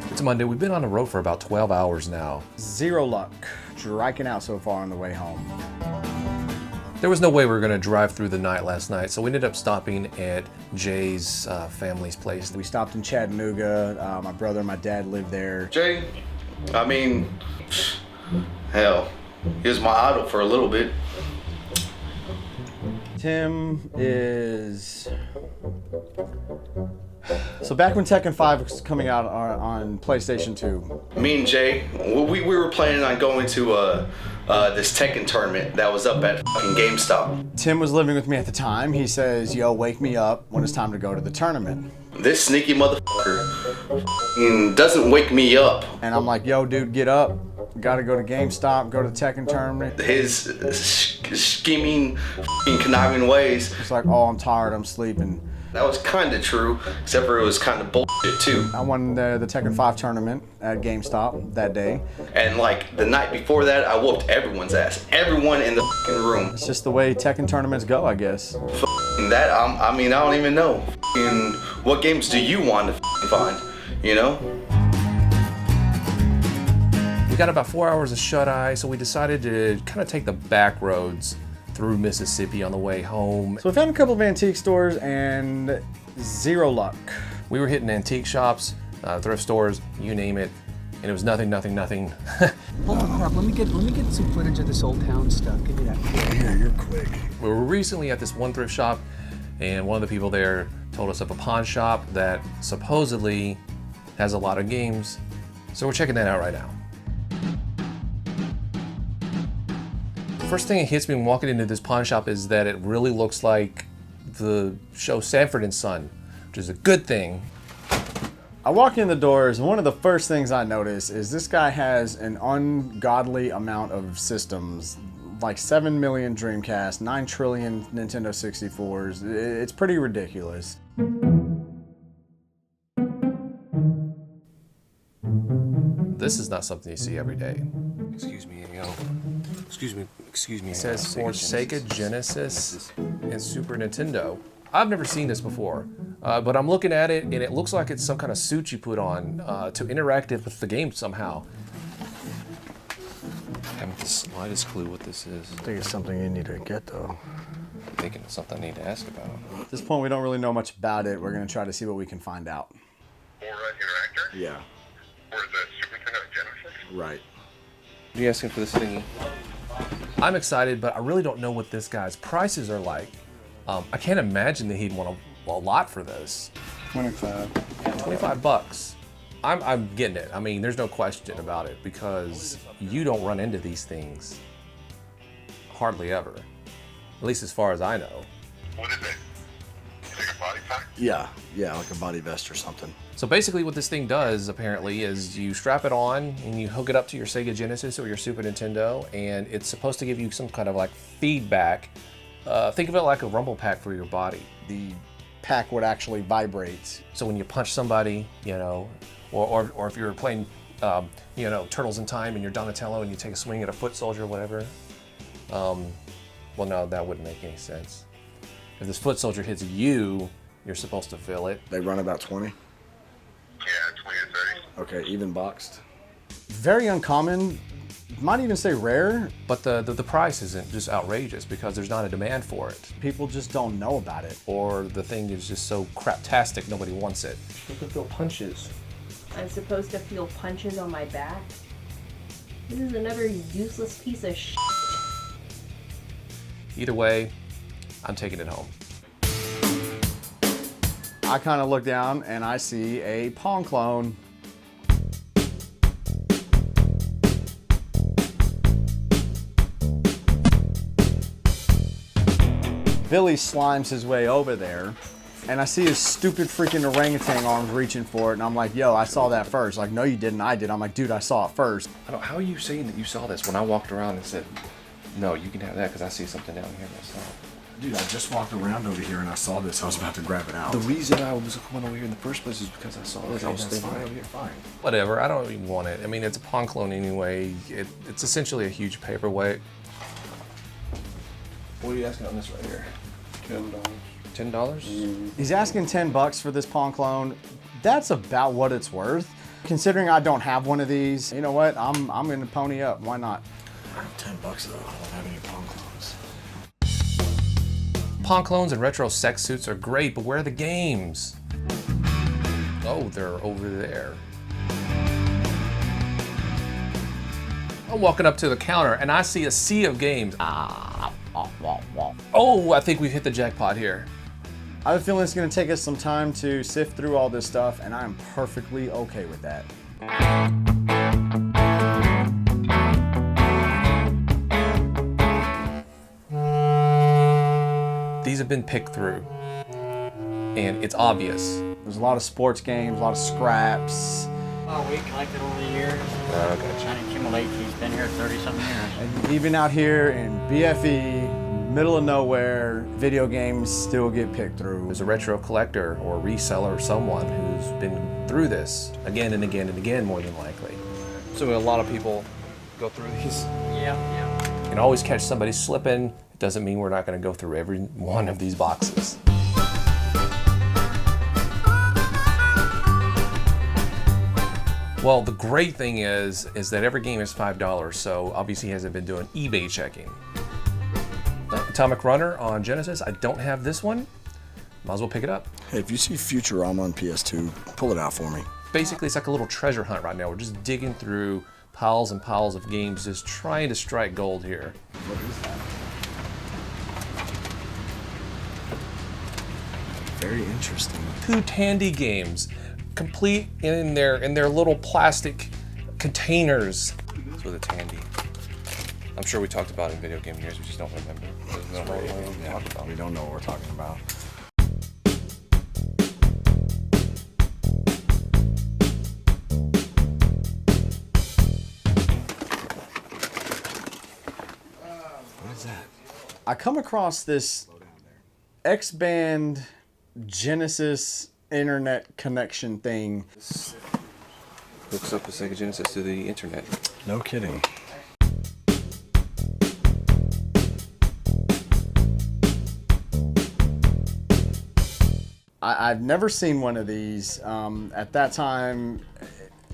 Speaker 3: It's Monday. We've been on the road for about 12 hours now.
Speaker 5: Zero luck. Striking out so far on the way home.
Speaker 3: There was no way we were going to drive through the night last night, so we ended up stopping at Jay's family's place.
Speaker 5: We stopped in Chattanooga. My brother and my dad live there.
Speaker 18: Jay, I mean, hell, he was my idol for a little bit.
Speaker 5: Tim is So back when Tekken 5 was coming out on PlayStation 2.
Speaker 2: Me and Jay, we were planning on going to this Tekken tournament that was up at fucking GameStop.
Speaker 5: Tim was living with me at the time. He says, yo, wake me up when it's time to go to the tournament.
Speaker 2: This sneaky motherfucker doesn't wake me up.
Speaker 5: And I'm like, yo, dude, get up. Gotta go to GameStop, go to the Tekken tournament.
Speaker 2: His scheming, conniving ways.
Speaker 5: It's like, oh, I'm tired, I'm sleeping.
Speaker 2: That was kind of true, except for it was kind of bullshit too.
Speaker 5: I won the Tekken 5 tournament at GameStop that day.
Speaker 2: And like the night before that, I whooped everyone's ass. Everyone in the fucking room.
Speaker 5: It's just the way Tekken tournaments go, I guess.
Speaker 2: That, I mean, I don't even know. What games do you want to find, you know?
Speaker 3: We got about 4 hours of shut-eye, so we decided to kind of take the back roads through Mississippi on the way home.
Speaker 5: So we found a couple of antique stores and zero luck.
Speaker 3: We were hitting antique shops, thrift stores, you name it, and it was nothing.
Speaker 6: Hold on, crap. Let me get some footage of this old town stuff. Give me that.
Speaker 5: Yeah, you're quick.
Speaker 3: We were recently at this one thrift shop, and one of the people there told us of a pawn shop that supposedly has a lot of games. So we're checking that out right now. First thing that hits me when walking into this pawn shop is that it really looks like the show Sanford and Son, which is a good thing.
Speaker 5: I walk in the doors, and one of the first things I notice is this guy has an ungodly amount of systems, like 7 million Dreamcast, 9 trillion Nintendo 64s. It's pretty ridiculous.
Speaker 3: This is not something you see every day.
Speaker 1: Excuse me, yo. Excuse me.
Speaker 3: It says for Sega Genesis and Super Nintendo. I've never seen this before, but I'm looking at it and it looks like it's some kind of suit you put on to interact with the game somehow.
Speaker 1: I haven't the slightest clue what this is.
Speaker 5: I think it's something you need to get though.
Speaker 1: I'm thinking it's something I need to ask about.
Speaker 5: At this point, we don't really know much about it. We're gonna try to see what we can find out.
Speaker 27: Interactor? Yeah.
Speaker 18: Or the Super Nintendo Genesis?
Speaker 27: Right.
Speaker 1: What are you asking for this thingy?
Speaker 3: I'm excited, but I really don't know what this guy's prices are like. I can't imagine that he'd want a lot for this. 25 bucks. I'm getting it. I mean, there's no question about it because you don't run into these things hardly ever. At least as far as I know.
Speaker 18: What is it? Like a body pack?
Speaker 27: Yeah, like a body vest or something.
Speaker 3: So basically what this thing does, apparently, is you strap it on and you hook it up to your Sega Genesis or your Super Nintendo, and it's supposed to give you some kind of like feedback. Think of it like a rumble pack for your body.
Speaker 5: The pack would actually vibrate.
Speaker 3: So when you punch somebody, you know, or if you're playing, you know, Turtles in Time and you're Donatello and you take a swing at a foot soldier or whatever, well, no, that wouldn't make any sense. If this foot soldier hits you, you're supposed to feel it.
Speaker 27: They run about 20?
Speaker 18: Yeah, 20 or 30.
Speaker 27: Okay, even boxed.
Speaker 5: Very uncommon, might even say rare.
Speaker 3: But the price isn't just outrageous because there's not a demand for it.
Speaker 5: People just don't know about it.
Speaker 3: Or the thing is just so craptastic, nobody wants it.
Speaker 1: You can feel punches.
Speaker 10: I'm supposed to feel punches on my back? This is another useless piece of shit.
Speaker 3: Either way, I'm taking it home.
Speaker 5: I kind of look down and I see a Pong clone. Billy slimes his way over there and I see his stupid freaking orangutan arms reaching for it and I'm like, yo, I saw that first. Like, no you didn't, I did. I'm like, dude, I saw it first.
Speaker 1: How are you saying that you saw this when I walked around and said, no, you can have that because I see something down here myself?
Speaker 27: Dude, I just walked around over here and I saw this. I was about to grab it out.
Speaker 1: The reason I was coming over here in the first place is because I saw this. I was thinking
Speaker 27: fine.
Speaker 1: over here.
Speaker 27: Fine.
Speaker 3: Whatever, I don't even want it. I mean, it's a Pong clone anyway. It's essentially a huge paperweight.
Speaker 1: What are you asking on this right here? $10?
Speaker 5: He's asking 10 bucks for this Pong clone. That's about what it's worth. Considering I don't have one of these, you know what? I'm gonna pony up. Why not?
Speaker 27: 10 bucks though. I don't have any Pong clones.
Speaker 3: Pong clones and retro sex suits are great, but where are the games? Oh, they're over there. I'm walking up to the counter and I see a sea of games. Oh, I think we've hit the jackpot here.
Speaker 5: I have a feeling it's going to take us some time to sift through all this stuff, and I'm perfectly okay with that.
Speaker 3: These have been picked through, and it's obvious.
Speaker 5: There's a lot of sports games, a lot of scraps.
Speaker 12: Oh, we collected over the years. Trying to accumulate. He's been here 30-something years.
Speaker 5: And even out here in BFE, middle of nowhere, video games still get picked through.
Speaker 3: There's a retro collector or reseller or someone who's been through this again and again and again, more than likely. So a lot of people go through these.
Speaker 12: Yeah.
Speaker 3: You can always catch somebody slipping. It doesn't mean we're not going to go through every one of these boxes. Well, the great thing is that every game is $5, so obviously he hasn't been doing eBay checking. Atomic Runner on Genesis, I don't have this one. Might as well pick it up.
Speaker 27: Hey, if you see Futurama on PS2, pull it out for me.
Speaker 3: Basically, it's like a little treasure hunt right now. We're just digging through piles and piles of games, just trying to strike gold here.
Speaker 27: What is that? Very interesting.
Speaker 3: 2 Tandy games, complete in their little plastic containers. That's with a Tandy. I'm sure we talked about it in video game years, we just don't remember.
Speaker 27: We don't know what we're talking about. What is that?
Speaker 5: I come across this X-Band Genesis internet connection thing.
Speaker 1: Hooks up a Sega Genesis to the internet.
Speaker 27: No kidding.
Speaker 5: I've never seen one of these. At that time,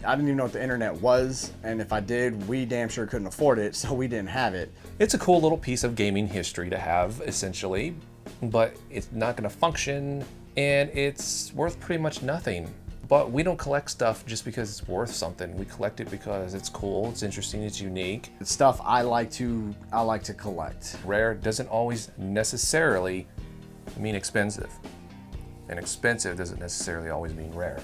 Speaker 5: I didn't even know what the internet was, and if I did, we damn sure couldn't afford it, so we didn't have it.
Speaker 3: It's a cool little piece of gaming history to have, essentially, but it's not going to function, and it's worth pretty much nothing. But we don't collect stuff just because it's worth something. We collect it because it's cool, it's interesting, it's unique.
Speaker 5: It's stuff I like to collect.
Speaker 3: Rare doesn't always necessarily mean expensive. And expensive doesn't necessarily always mean rare.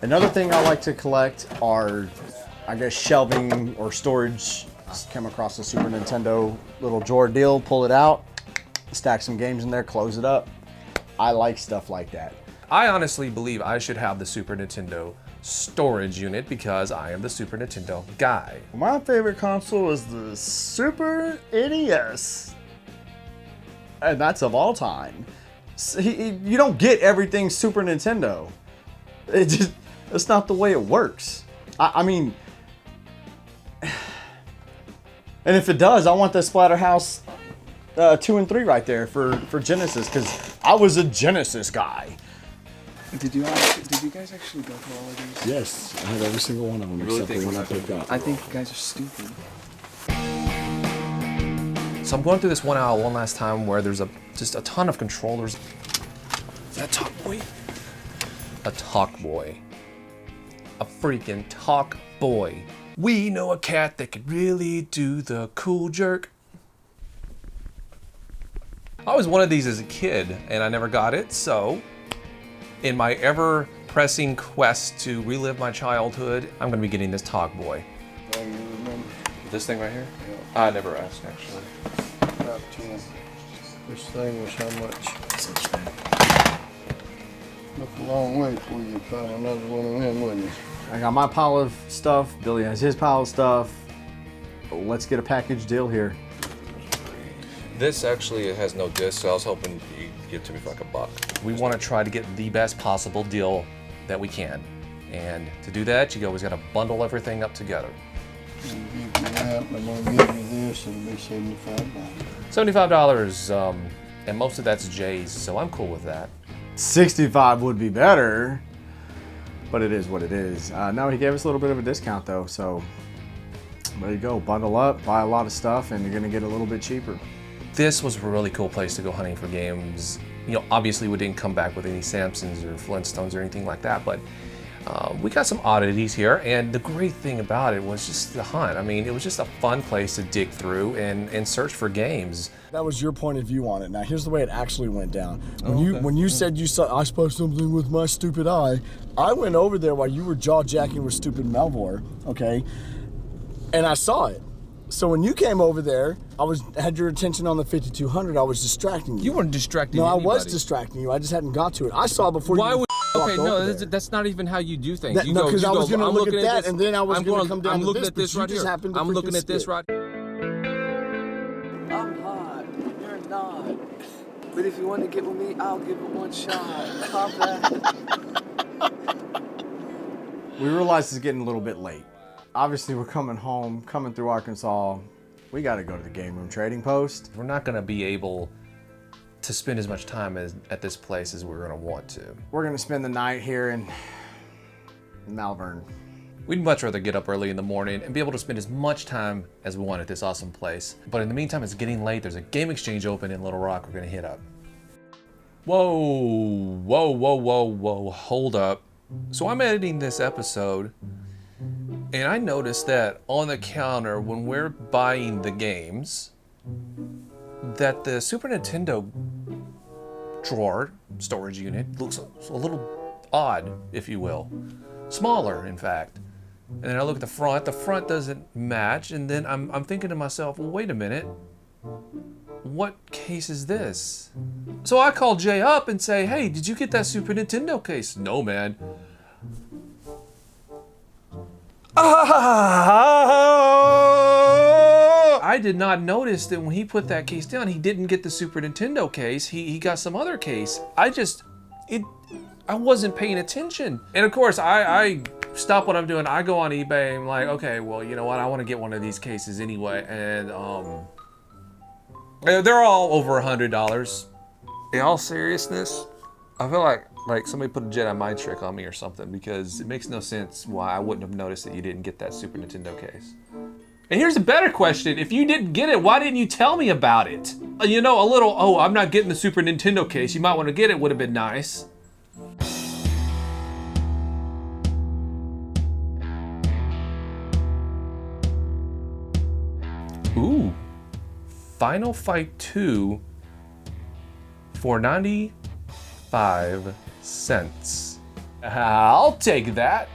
Speaker 5: Another thing I like to collect are, I guess, shelving or storage. Just came across the Super Nintendo little drawer deal, pull it out, stack some games in there, close it up. I like stuff like that.
Speaker 3: I honestly believe I should have the Super Nintendo storage unit because I am the Super Nintendo guy.
Speaker 5: My favorite console is the Super NES. And that's of all time. You don't get everything Super Nintendo. That's not the way it works. I mean, and if it does, I want the Splatterhouse 2 and 3 right there for Genesis, because I was a Genesis guy.
Speaker 15: Did you guys actually go through all of these?
Speaker 27: Yes, I had every single one of them except the one I picked up.
Speaker 15: I think you guys are stupid.
Speaker 3: So I'm going through this one aisle one last time where there's just a ton of controllers. Is that Talk Boy? A Talk Boy. A freaking Talk Boy. We know a cat that could really do the cool jerk. I was one of these as a kid and I never got it, so in my ever-pressing quest to relive my childhood, I'm gonna be getting this Talk Boy.
Speaker 15: Oh, you remember?
Speaker 1: This thing right here?
Speaker 15: Yeah.
Speaker 1: I never asked, actually.
Speaker 15: About 10. This thing was how much? Look a long way before you find another one of them, wouldn't you?
Speaker 5: I got my pile of stuff, Billy has his pile of stuff. Let's get a package deal here.
Speaker 1: This actually has no disc, so I was hoping you'd give it to me for like $1.
Speaker 3: We want to try to get the best possible deal that we can. And to do that, you always got to bundle everything up together.
Speaker 15: I'll give you that, and I'm gonna give you this, it'll be $75.
Speaker 3: $75, and most of that's Jay's, so I'm cool with that.
Speaker 5: 65 would be better, but it is what it is. No, he gave us a little bit of a discount though, so there you go. Bundle up, buy a lot of stuff, and you're gonna get a little bit cheaper.
Speaker 3: This was a really cool place to go hunting for games. You know, obviously we didn't come back with any Samsons or Flintstones or anything like that, but We got some oddities here, and the great thing about it was just the hunt. I mean, it was just a fun place to dig through and search for games.
Speaker 19: That was your point of view on it. Now here's the way it actually went down. When you said you saw I saw something with my stupid eye, I went over there while you were jaw jacking with stupid Melvor, okay, and I saw it. So when you came over there, I had your attention on the 5200. I was distracting you.
Speaker 20: You weren't distracting
Speaker 19: No,
Speaker 20: anybody.
Speaker 19: I was distracting you. I just hadn't got to it. I saw before
Speaker 20: Why
Speaker 19: you.
Speaker 20: would? Okay, no, that's not even how you do things.
Speaker 19: No, because I was going to look at that,
Speaker 20: this,
Speaker 19: and then I was going to come down
Speaker 20: I'm
Speaker 19: to
Speaker 20: looking
Speaker 19: this,
Speaker 20: at this
Speaker 19: but
Speaker 20: right
Speaker 19: you just
Speaker 20: here.
Speaker 19: happened to
Speaker 20: I'm looking
Speaker 19: freaking
Speaker 20: at this
Speaker 19: skip.
Speaker 20: right.
Speaker 22: I'm hot. You're not. But if you want to get with me, I'll give it one shot. Pop that.
Speaker 5: We realized it's getting a little bit late. Obviously, we're coming home, coming through Arkansas. We got to go to the game room trading post.
Speaker 3: We're not going to be able to spend as much time at this place as we're going to want to.
Speaker 5: We're going to spend the night here in Malvern.
Speaker 3: We'd much rather get up early in the morning and be able to spend as much time as we want at this awesome place. But in the meantime, it's getting late. There's a game exchange open in Little Rock we're going to hit up. Whoa, hold up. So I'm editing this episode, and I noticed that on the counter when we're buying the games, that the Super Nintendo drawer, storage unit, looks a little odd, if you will. Smaller, in fact. And then I look at the front doesn't match, and then I'm thinking to myself, well, wait a minute, what case is this? So I call Jay up and say, hey, did you get that Super Nintendo case? No, man. I did not notice that when he put that case down, he didn't get the Super Nintendo case. He got some other case. I wasn't paying attention. And of course, I stop what I'm doing. I go on eBay and I'm like, okay, well, you know what? I want to get one of these cases anyway. And they're all over $100. In all seriousness, I feel like somebody put a Jedi mind trick on me or something, because it makes no sense why I wouldn't have noticed that you didn't get that Super Nintendo case. And here's a better question. If you didn't get it, why didn't you tell me about it? You know, a little, oh, I'm not getting the Super Nintendo case. You might want to get it would have been nice. Ooh. Final Fight 2 for 95 cents. I'll take that.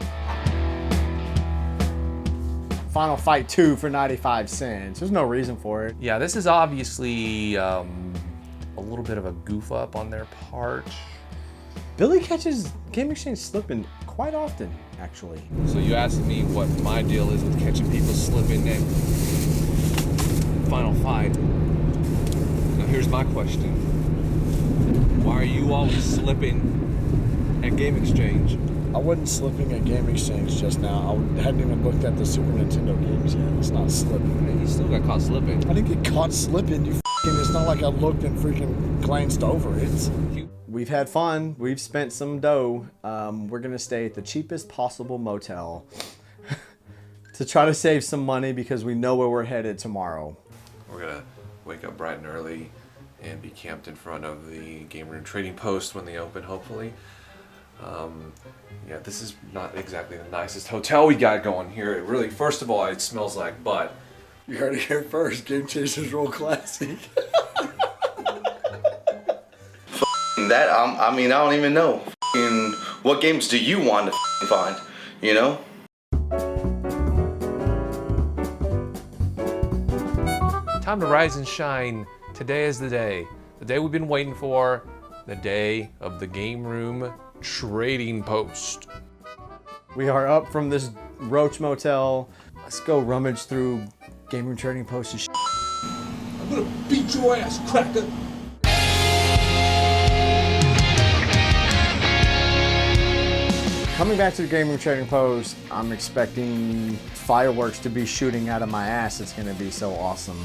Speaker 5: Final Fight 2 for 95 cents. There's no reason for it.
Speaker 3: Yeah, this is obviously a little bit of a goof up on their part.
Speaker 5: Billy catches Game Exchange slipping quite often, actually.
Speaker 3: So you asked me what my deal is with catching people slipping in Final Fight. Now here's my question. Why are you always slipping at Game Exchange?
Speaker 19: I wasn't slipping at Game Exchange just now. I hadn't even looked at the Super Nintendo games yet. It's not slipping.
Speaker 3: You still got caught slipping.
Speaker 19: I didn't get caught slipping. It's not like I looked and freaking glanced over it.
Speaker 5: We've had fun. We've spent some dough. We're gonna stay at the cheapest possible motel to try to save some money because we know where we're headed tomorrow.
Speaker 1: We're gonna wake up bright and early and be camped in front of the game room trading post when they open, hopefully. Yeah, this is not exactly the nicest hotel we got going here. It really, first of all, it smells like butt.
Speaker 19: You heard it here first. Game Chasers Roll Classic.
Speaker 2: That, I mean, I don't even know. What games do you want to find, you know?
Speaker 3: Time to rise and shine. Today is the day. The day we've been waiting for. The day of the game room trading post.
Speaker 5: We are up from this roach motel. Let's go rummage through game room trading post and
Speaker 20: I'm gonna beat your ass, cracker.
Speaker 5: Coming back to the game room trading post, I'm expecting fireworks to be shooting out of my ass. It's gonna be so awesome.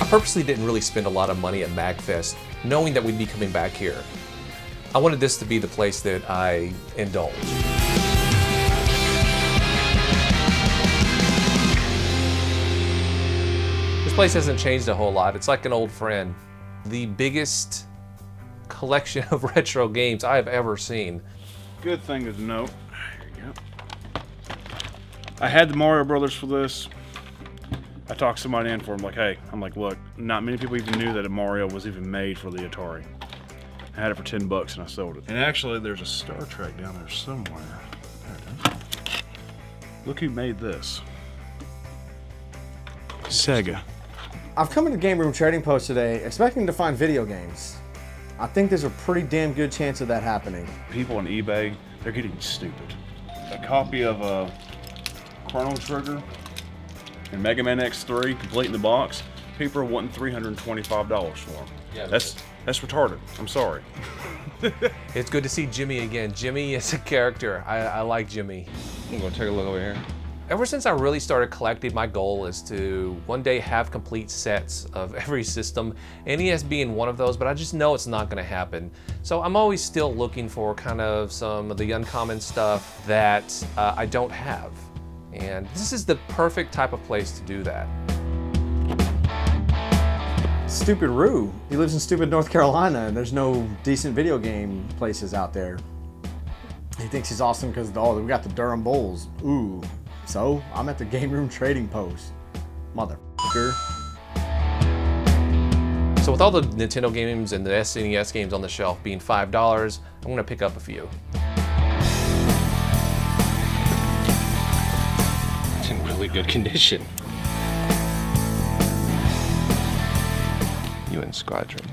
Speaker 3: I purposely didn't really spend a lot of money at Magfest, knowing that we'd be coming back here. I wanted this to be the place that I indulge. place hasn't changed a whole lot. It's like an old friend. The biggest collection of retro games I've ever seen.
Speaker 4: Good thing to note. There you go. I had the Mario Brothers for this. I talked somebody in for him, like, hey, I'm like, look, not many people even knew that a Mario was even made for the Atari. I had it for $10 and I sold it. And actually, there's a Star Trek down there somewhere. There it is. Look who made this. Sega.
Speaker 5: I've come into Game Room Trading Post today expecting to find video games. I think there's a pretty damn good chance of that happening.
Speaker 4: People on eBay, they're getting stupid. A copy of Chrono Trigger and Mega Man X3 complete in the box, people are wanting $325 for them. Yeah, that's retarded. I'm sorry.
Speaker 3: It's good to see Jimmy again. Jimmy is a character. I like Jimmy.
Speaker 1: I'm gonna take a look over here.
Speaker 3: Ever since I really started collecting, my goal is to one day have complete sets of every system, NES being one of those, but I just know it's not gonna happen. So I'm always still looking for kind of some of the uncommon stuff that I don't have. And this is the perfect type of place to do that.
Speaker 5: Stupid Roo. He lives in stupid North Carolina and there's no decent video game places out there. He thinks he's awesome because we got the Durham Bulls. Ooh. So, I'm at the Game Room Trading Post. Motherfucker.
Speaker 3: So with all the Nintendo games and the SNES games on the shelf being $5, I'm gonna pick up a few.
Speaker 1: It's in really good condition. UN Squadron.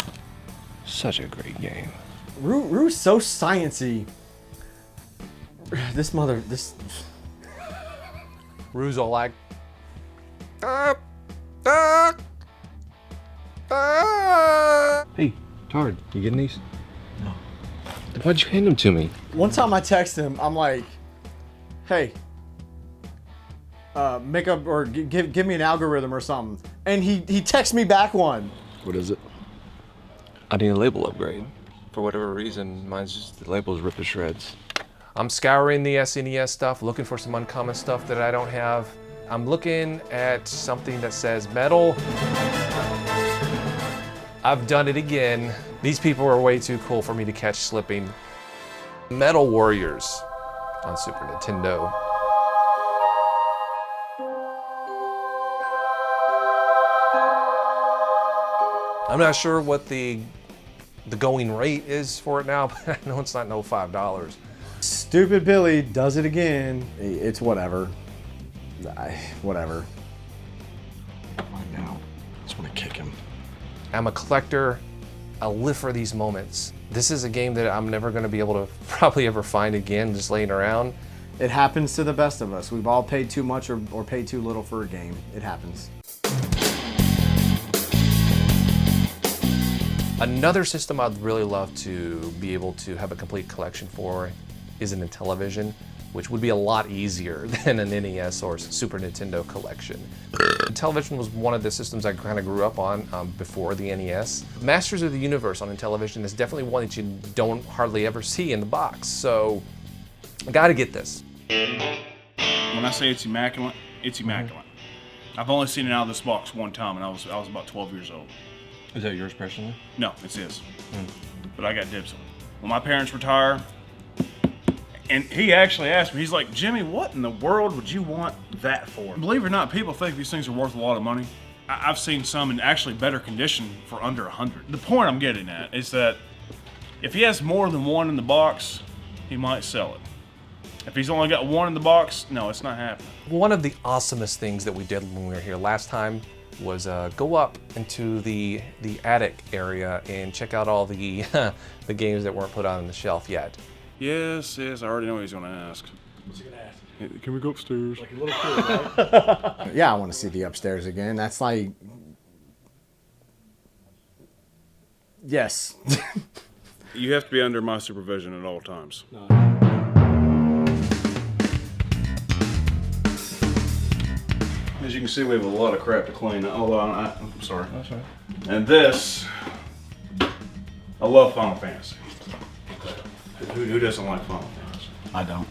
Speaker 1: Such a great game.
Speaker 5: Roo's so sciencey. This
Speaker 3: Roo's all like,
Speaker 1: Hey, Tard, you getting these? No. Why'd you hand them to me?
Speaker 5: One time I text him, I'm like, hey, make up or give me an algorithm or something. And he texts me back one.
Speaker 1: What is it? I need a label upgrade. For whatever reason, mine's just, the label's ripped to shreds.
Speaker 3: I'm scouring the SNES stuff, looking for some uncommon stuff that I don't have. I'm looking at something that says metal. I've done it again. These people are way too cool for me to catch slipping. Metal Warriors on Super Nintendo. I'm not sure what the going rate is for it now, but I know it's not no $5.
Speaker 5: Stupid Billy does it again. It's whatever. Whatever.
Speaker 27: Find out. I just want to kick him.
Speaker 3: I'm a collector. I live for these moments. This is a game that I'm never going to be able to probably ever find again, just laying around.
Speaker 5: It happens to the best of us. We've all paid too much or paid too little for a game. It happens.
Speaker 3: Another system I'd really love to be able to have a complete collection for is an Intellivision, which would be a lot easier than an NES or Super Nintendo collection. Intellivision was one of the systems I kind of grew up on before the NES. Masters of the Universe on Intellivision is definitely one that you don't hardly ever see in the box, so I gotta get this.
Speaker 4: When I say it's immaculate, it's immaculate. I've only seen it out of this box one time, and I was about 12 years old.
Speaker 1: Is that yours personally?
Speaker 4: No, it's his. But I got dibs on it. When my parents retire, and he actually asked me, he's like, Jimmy, what in the world would you want that for? Believe it or not, people think these things are worth a lot of money. I've seen some in actually better condition for under 100. The point I'm getting at is that if he has more than one in the box, he might sell it. If he's only got one in the box, no, it's not happening.
Speaker 3: One of the awesomest things that we did when we were here last time was go up into the attic area and check out all the the games that weren't put on the shelf yet.
Speaker 4: Yes, I already know what he's gonna ask.
Speaker 5: What's he gonna ask?
Speaker 4: Hey, can we go upstairs?
Speaker 5: Like a little kid, right? Yeah, I want to see the upstairs again. That's like, yes.
Speaker 4: You have to be under my supervision at all times.
Speaker 5: No.
Speaker 4: As you can see, we have a lot of crap to clean. Although I'm sorry.
Speaker 1: That's right.
Speaker 4: And this, I love Final Fantasy. Who doesn't like Final Fantasy?
Speaker 19: I don't.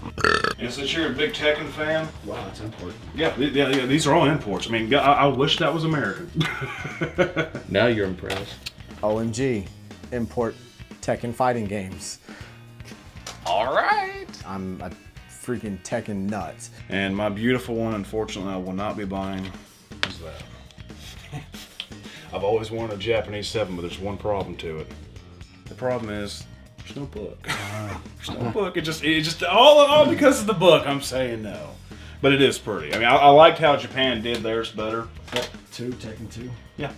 Speaker 4: And since you're a big Tekken fan,
Speaker 19: wow, it's import.
Speaker 4: Yeah, these are all imports. I mean, I wish that was American.
Speaker 1: Now you're impressed.
Speaker 5: OMG, import Tekken fighting games.
Speaker 3: All right.
Speaker 5: I'm a freaking Tekken nut.
Speaker 4: And my beautiful one, unfortunately, I will not be buying. Is that? I've always wanted a Japanese 7, but there's one problem to it. The problem is there's no book. There's no book. It just all because of the book. I'm saying no, but it is pretty. I mean, I liked how Japan did theirs better.
Speaker 19: Yep. Tekken 2.
Speaker 4: Yeah.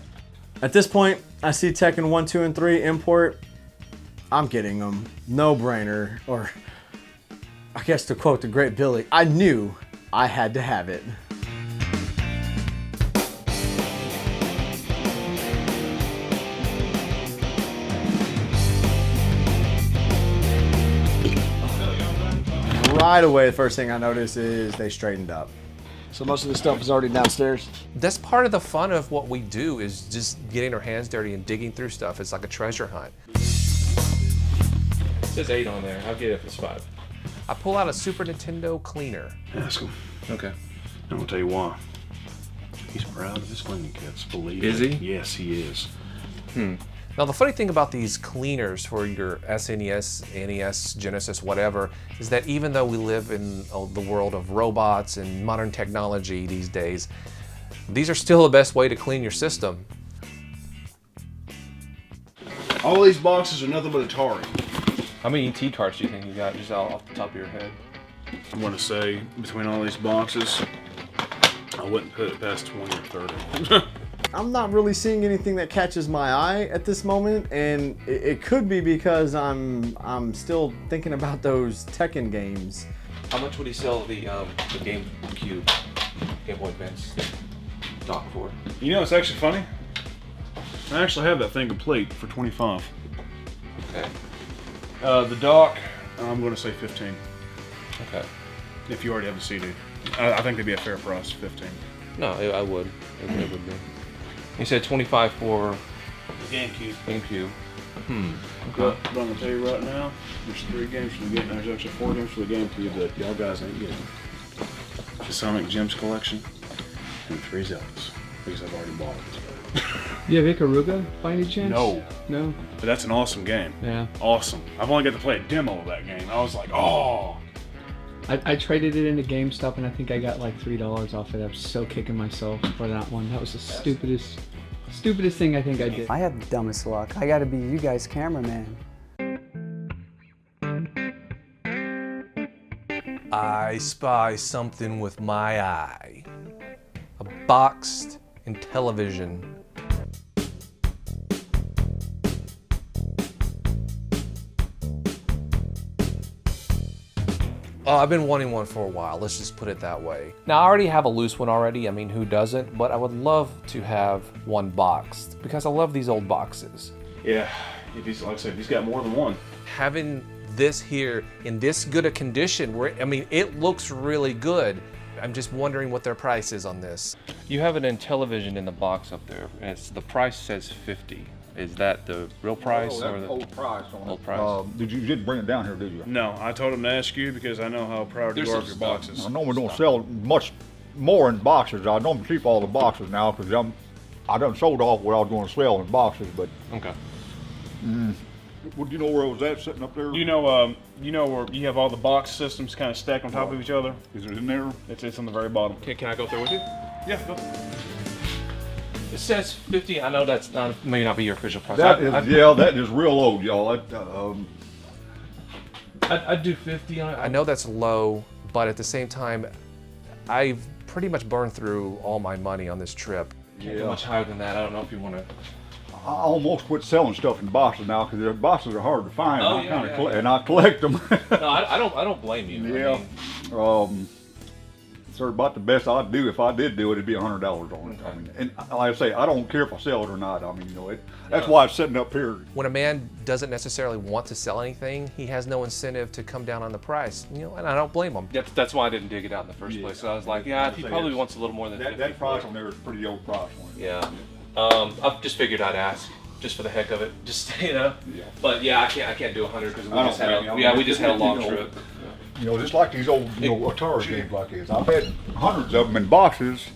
Speaker 5: At this point, I see Tekken 1, 2, and 3 import. I'm getting them. No brainer. Or, I guess to quote the great Billy, I knew I had to have it. Right away, the first thing I notice is they straightened up.
Speaker 19: So most of the stuff is already downstairs?
Speaker 3: That's part of the fun of what we do, is just getting our hands dirty and digging through stuff. It's like a treasure hunt.
Speaker 1: It says 8 on there. I'll get it if it's 5.
Speaker 3: I pull out a Super Nintendo cleaner.
Speaker 4: Ask him.
Speaker 1: Okay.
Speaker 4: I'm gonna tell you why. He's proud of his cleaning kits. Believe
Speaker 1: Is
Speaker 4: me.
Speaker 1: he?
Speaker 4: Yes, he is.
Speaker 3: Now, the funny thing about these cleaners for your SNES, NES, Genesis, whatever, is that even though we live in the world of robots and modern technology these days, these are still the best way to clean your system.
Speaker 4: All these boxes are nothing but Atari.
Speaker 1: How many ET cards do you think you got just off the top of your head?
Speaker 4: I'm gonna say between all these boxes, I wouldn't put it past 20 or 30.
Speaker 5: I'm not really seeing anything that catches my eye at this moment, and it could be because I'm still thinking about those Tekken games.
Speaker 1: How much would he sell the GameCube, Game Boy Advance dock for?
Speaker 4: You know, it's actually funny. I actually have that thing complete for 25.
Speaker 1: Okay.
Speaker 4: The dock, I'm going to say 15.
Speaker 1: Okay.
Speaker 4: If you already have the CD, I think they'd be a fair price, 15.
Speaker 1: No, I would. It would be. You said 25 for
Speaker 4: The GameCube.
Speaker 1: GameCube.
Speaker 4: But I'm going to tell you right now, there's 3 games for the game. There's actually 4 games for the GameCube that y'all guys ain't getting. The Sonic Gems collection and 3 Zeldas, because I've already bought it.
Speaker 6: You have Ikaruga by any chance?
Speaker 4: No.
Speaker 6: No?
Speaker 4: But that's an awesome game.
Speaker 6: Yeah.
Speaker 4: Awesome. I've only got to play a demo of that game. I was like, oh.
Speaker 6: I traded it into GameStop and I think I got like $3 off it. I was so kicking myself for that one. That was the stupidest thing I think I did.
Speaker 7: I had the dumbest luck. I gotta be you guys' cameraman.
Speaker 3: I spy something with my eye. A boxed Intellivision. I've been wanting one for a while, let's just put it that way. Now, I already have a loose one already, I mean, who doesn't? But I would love to have one boxed, because I love these old boxes.
Speaker 4: Yeah, if he's, like I said, he's got more than one.
Speaker 3: Having this here in this good a condition, where, I mean, it looks really good. I'm just wondering what their price is on this.
Speaker 1: You have an Intellivision in the box up there, and the price says 50. Is that the real price
Speaker 16: Oh,
Speaker 1: or the
Speaker 16: old price on
Speaker 1: old
Speaker 16: it.
Speaker 1: price?
Speaker 16: You didn't bring it down here, did you?
Speaker 4: No, I told him to ask you because I know how proud you are of your boxes.
Speaker 16: I normally don't sell much more in boxes. I normally keep all the boxes now because I done sold off what I was going to sell in boxes. But
Speaker 1: okay.
Speaker 16: Well, do you know where it was at, sitting up there?
Speaker 4: You know where you have all the box systems kind of stacked on top of each other? Is it in there? It's on the very bottom.
Speaker 1: Can I go through with you?
Speaker 4: Yeah, go.
Speaker 1: It says 50. I know that's not may not be your official price.
Speaker 16: That is real old, y'all.
Speaker 1: I'd do 50 on it.
Speaker 3: I know that's low, but at the same time, I've pretty much burned through all my money on this trip.
Speaker 1: Can't go much higher than that. I don't know if you want to.
Speaker 16: I almost quit selling stuff in boxes now because the boxes are hard to find.
Speaker 1: Oh,
Speaker 16: And I collect them.
Speaker 1: No, I don't blame you.
Speaker 16: Yeah.
Speaker 1: I mean,
Speaker 16: so about the best I'd do if I did do it, it'd be $100 on it. I mean, and like I say, I don't care if I sell it or not. I mean, that's why it's sitting up here.
Speaker 3: When a man doesn't necessarily want to sell anything, he has no incentive to come down on the price. And I don't blame him.
Speaker 1: That's why I didn't dig it out in the first place. So I was like, yeah, he probably wants a little more than 50.
Speaker 16: That price on there is a pretty old price on it.
Speaker 1: Yeah. I just figured I'd ask, just for the heck of it, just Yeah. But yeah, I can't do 100 because we just had a long trip.
Speaker 16: You know, just like these old, Atari games like this. I've had hundreds of them in boxes,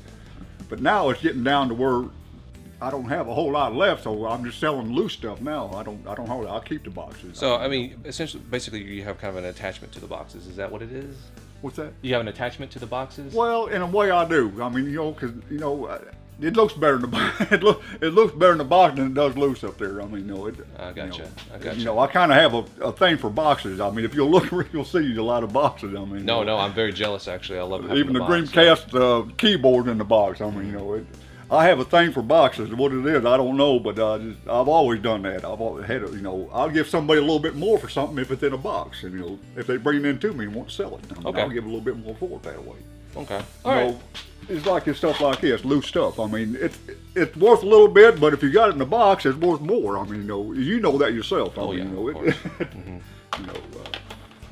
Speaker 16: but now it's getting down to where I don't have a whole lot left, so I'm just selling loose stuff now. I don't hold it. I'll keep the boxes.
Speaker 3: So, I mean, basically, you have kind of an attachment to the boxes. Is that what it is?
Speaker 16: What's that?
Speaker 3: You have an attachment to the boxes?
Speaker 16: Well, in a way I do. I mean, because, it looks better in the it looks better in the box than it does loose up there. I mean,
Speaker 3: I gotcha.
Speaker 16: I kind of have a thing for boxes. I mean, if you'll look, you'll see a lot of boxes. I mean,
Speaker 3: No, I'm very jealous actually. I love having
Speaker 16: even the
Speaker 3: box.
Speaker 16: Dreamcast keyboard in the box. I mean, I have a thing for boxes. What it is, I don't know, but I've always done that. I've always had it. I'll give somebody a little bit more for something if it's in a box, and if they bring it in to me and want to sell it,
Speaker 3: Okay.
Speaker 16: I'll give a little bit more for it that way.
Speaker 3: Okay.
Speaker 16: All right. It's like this stuff like this, loose stuff. I mean, it's worth a little bit, but if you got it in the box, it's worth more. I mean, you know that yourself. I mean,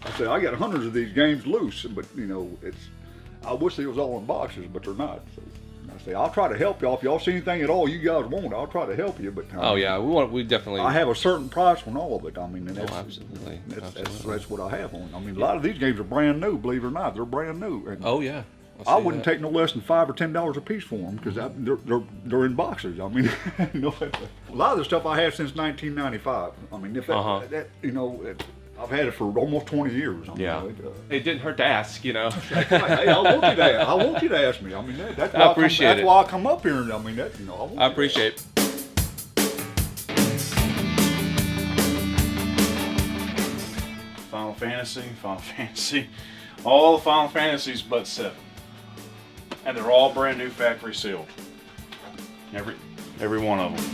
Speaker 16: I say I got hundreds of these games loose, but I wish they was all in boxes, but they're not. So I say I'll try to help y'all. If y'all see anything at all you guys want, I'll try to help you. But
Speaker 3: we definitely.
Speaker 16: I have a certain price on all of it. I mean, and
Speaker 3: absolutely.
Speaker 16: That's what I have on. I mean, a lot of these games are brand new. Believe it or not, they're brand new. And
Speaker 3: I
Speaker 16: wouldn't take no less than $5 or $10 a piece for them because they're in boxes. I mean, a lot of the stuff I have since 1995. I mean, I've had it for almost 20 years. I mean,
Speaker 3: it didn't hurt to ask, Hey,
Speaker 16: I want you to ask me. I mean, that's why
Speaker 3: I appreciate
Speaker 16: that's why I come up here and I mean
Speaker 3: I appreciate it.
Speaker 4: Final Fantasy, all the Final Fantasies but 7. And they're all brand new factory sealed. Every one of them.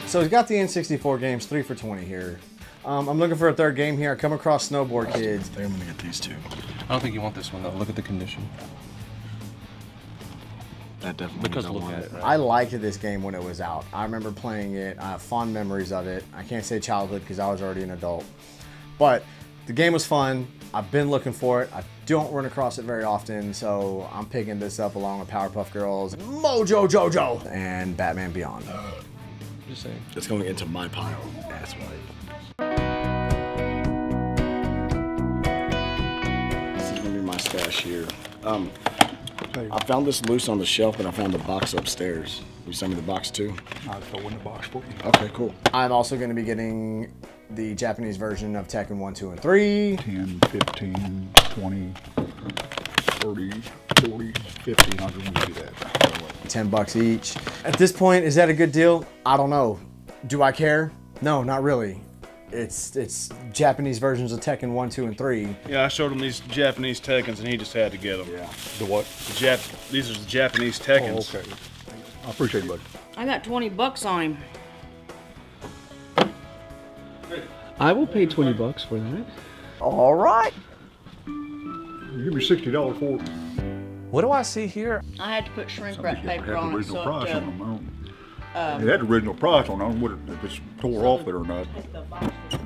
Speaker 5: So he's got the N64 games, 3 for $20 here. I'm looking for a third game here. I come across Snowboard Kids.
Speaker 19: I think I'm gonna get these two.
Speaker 3: I don't think you want this one though. Look at the condition.
Speaker 19: That definitely
Speaker 3: because look at it.
Speaker 5: Right? I liked this game when it was out. I remember playing it. I have fond memories of it. I can't say childhood because I was already an adult. But the game was fun. I've been looking for it. I don't run across it very often, so I'm picking this up along with Powerpuff Girls, Mojo Jojo, and Batman Beyond.
Speaker 3: Just saying.
Speaker 19: It's going into my pile. That's right. This is gonna be my stash here. I found this loose on the shelf, and I found the box upstairs. Will you send me the box too?
Speaker 16: I'll throw in the box for you.
Speaker 19: Okay, cool.
Speaker 5: I'm also going to be getting the Japanese version of Tekken 1, 2, and 3.
Speaker 16: 10, 15, 20, 30, 40, 50. I just want to do that.
Speaker 5: $10 each. At this point, is that a good deal? I don't know. Do I care? No, not really. It's Japanese versions of Tekken 1, 2, and 3.
Speaker 4: Yeah, I showed him these Japanese Tekkens and he just had to get them.
Speaker 16: Yeah. The what?
Speaker 4: These are the Japanese Tekkens.
Speaker 16: Oh, okay. I appreciate it, buddy.
Speaker 13: I got $20 on him.
Speaker 6: I will pay $20 for that.
Speaker 13: All right.
Speaker 16: You give me $60 for it.
Speaker 3: What do I see here?
Speaker 13: I had to put shrink wrap
Speaker 16: Had
Speaker 13: paper
Speaker 16: the
Speaker 13: on it
Speaker 16: original
Speaker 13: so
Speaker 16: price
Speaker 13: it,
Speaker 16: on them. It had the original price on them. If it's tore off it or not.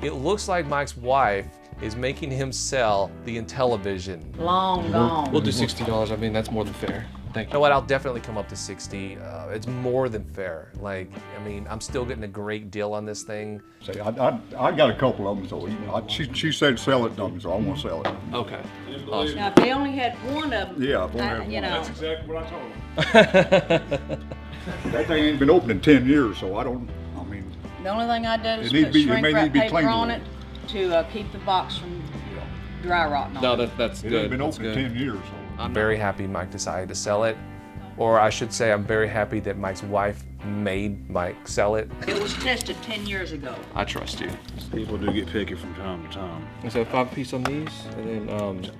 Speaker 3: It looks like Mike's wife is making him sell the Intellivision.
Speaker 13: long gone.
Speaker 3: We'll do $60. I mean, that's more than fair. Thank you. You know what? I'll definitely come up to 60. It's more than fair. Like, I mean, I'm still getting a great deal on this thing.
Speaker 16: Say, I got a couple of them, so she said sell it to me, so I want to sell it.
Speaker 3: Okay. Awesome.
Speaker 13: Now, if they only had one of them,
Speaker 16: Yeah, if only had one.
Speaker 4: That's exactly what I told him.
Speaker 16: That thing ain't been open in 10 years, so I mean.
Speaker 13: the only thing I did is
Speaker 16: It
Speaker 13: put
Speaker 16: may
Speaker 13: shrink
Speaker 16: need
Speaker 13: wrap
Speaker 16: to be
Speaker 13: paper
Speaker 16: cleaned
Speaker 13: on
Speaker 16: a
Speaker 13: it to keep the box from dry rotting on
Speaker 3: No,
Speaker 13: it.
Speaker 3: that's
Speaker 16: It
Speaker 3: good.
Speaker 16: ain't been
Speaker 3: That's
Speaker 16: open in
Speaker 3: good.
Speaker 16: 10 years, so.
Speaker 3: I'm very happy Mike decided to sell it. Or I should say I'm very happy that Mike's wife made Mike sell it.
Speaker 13: It was tested 10 years ago.
Speaker 3: I trust you.
Speaker 4: People do get picky from time to time.
Speaker 3: So 5 piece on these, and then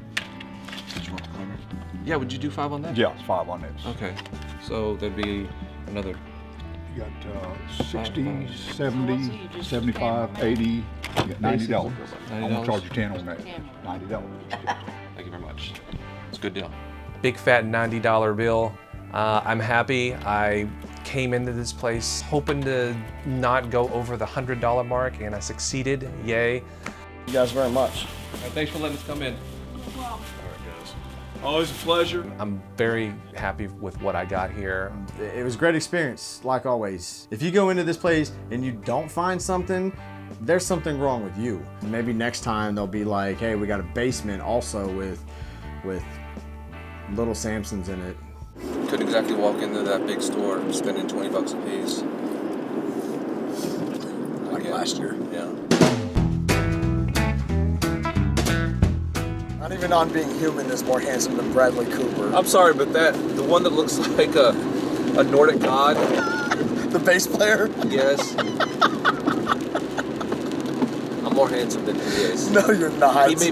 Speaker 3: yeah, would you do 5 on that?
Speaker 16: Yeah, it's 5 on this.
Speaker 3: Okay, so there'd be another.
Speaker 16: You got 60, 70, 75, 80, you got $90. I'm gonna charge you 10 on that. $90.
Speaker 3: Thank you very much. It's a good deal. Big fat $90 bill. I'm happy. I came into this place hoping to not go over the $100 mark, and I succeeded. Yay.
Speaker 19: You guys very much.
Speaker 3: Thanks for letting us come in.
Speaker 4: All right, guys. Always a pleasure.
Speaker 3: I'm very happy with what I got here.
Speaker 5: It was a great experience, like always. If you go into this place and you don't find something, there's something wrong with you. Maybe next time they'll be like, hey, we got a basement also with little Samsons in it.
Speaker 3: Couldn't exactly walk into that big store spending 20 bucks a piece.
Speaker 19: Like last year.
Speaker 3: Yeah.
Speaker 19: Not even on Being Human is more handsome than Bradley Cooper.
Speaker 3: I'm sorry, but the one that looks like a Nordic god.
Speaker 19: The bass player?
Speaker 3: Yes. I'm more handsome than he is.
Speaker 19: No, you're not.
Speaker 3: He may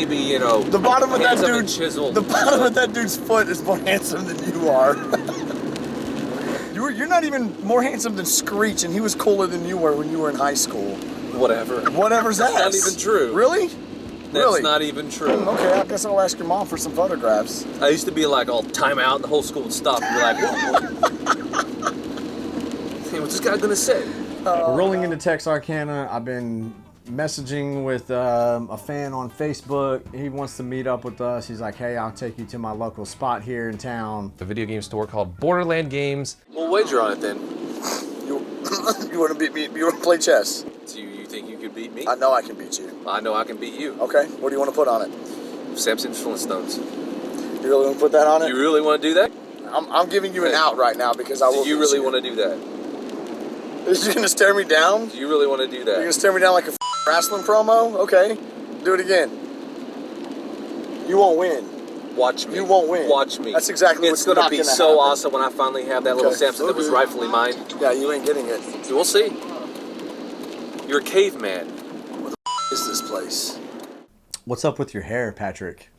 Speaker 3: be, you know,
Speaker 19: the bottom of that
Speaker 3: handsome
Speaker 19: dude,
Speaker 3: and chiseled.
Speaker 19: the bottom of that dude's foot is more handsome than you are. You're not even more handsome than Screech, and he was cooler than you were when you were in high school.
Speaker 3: Whatever.
Speaker 19: Whatever's that?
Speaker 3: That's not even true.
Speaker 19: Really?
Speaker 3: That's not even true.
Speaker 19: Okay, I guess I'll ask your mom for some photographs.
Speaker 3: I used to be like, all time out, and the whole school would stop and be like, what? Hey, what's this guy gonna say?
Speaker 5: We're rolling into Texarkana. I've been messaging with a fan on Facebook. He wants to meet up with us. He's like, hey, I'll take you to my local spot here in town.
Speaker 3: A video game store called Borderland Games. We'll wager on it then.
Speaker 19: You want to beat me? You want to play chess?
Speaker 3: Do you think you could beat me?
Speaker 19: I know I can beat you.
Speaker 3: I know I can beat you.
Speaker 19: Okay, what do you want to put on it?
Speaker 3: Samson Flintstones.
Speaker 19: You really want to put that on it?
Speaker 3: You really want to do that?
Speaker 19: I'm giving you an out right now because I will.
Speaker 3: Do you really want to do that?
Speaker 19: Are you gonna stare me down?
Speaker 3: Do you really want to do that?
Speaker 19: You're gonna stare me down like a wrestling promo? Okay, do it again. You won't win.
Speaker 3: Watch me.
Speaker 19: You won't win.
Speaker 3: Watch me.
Speaker 19: That's exactly
Speaker 3: it's
Speaker 19: what's
Speaker 3: gonna
Speaker 19: not
Speaker 3: be
Speaker 19: gonna
Speaker 3: so
Speaker 19: happen.
Speaker 3: awesome when I finally have that little Samson that was rightfully mine.
Speaker 19: Yeah, you ain't getting it.
Speaker 3: We'll see. You're a caveman.
Speaker 19: What the is this place?
Speaker 5: What's up with your hair, Patrick?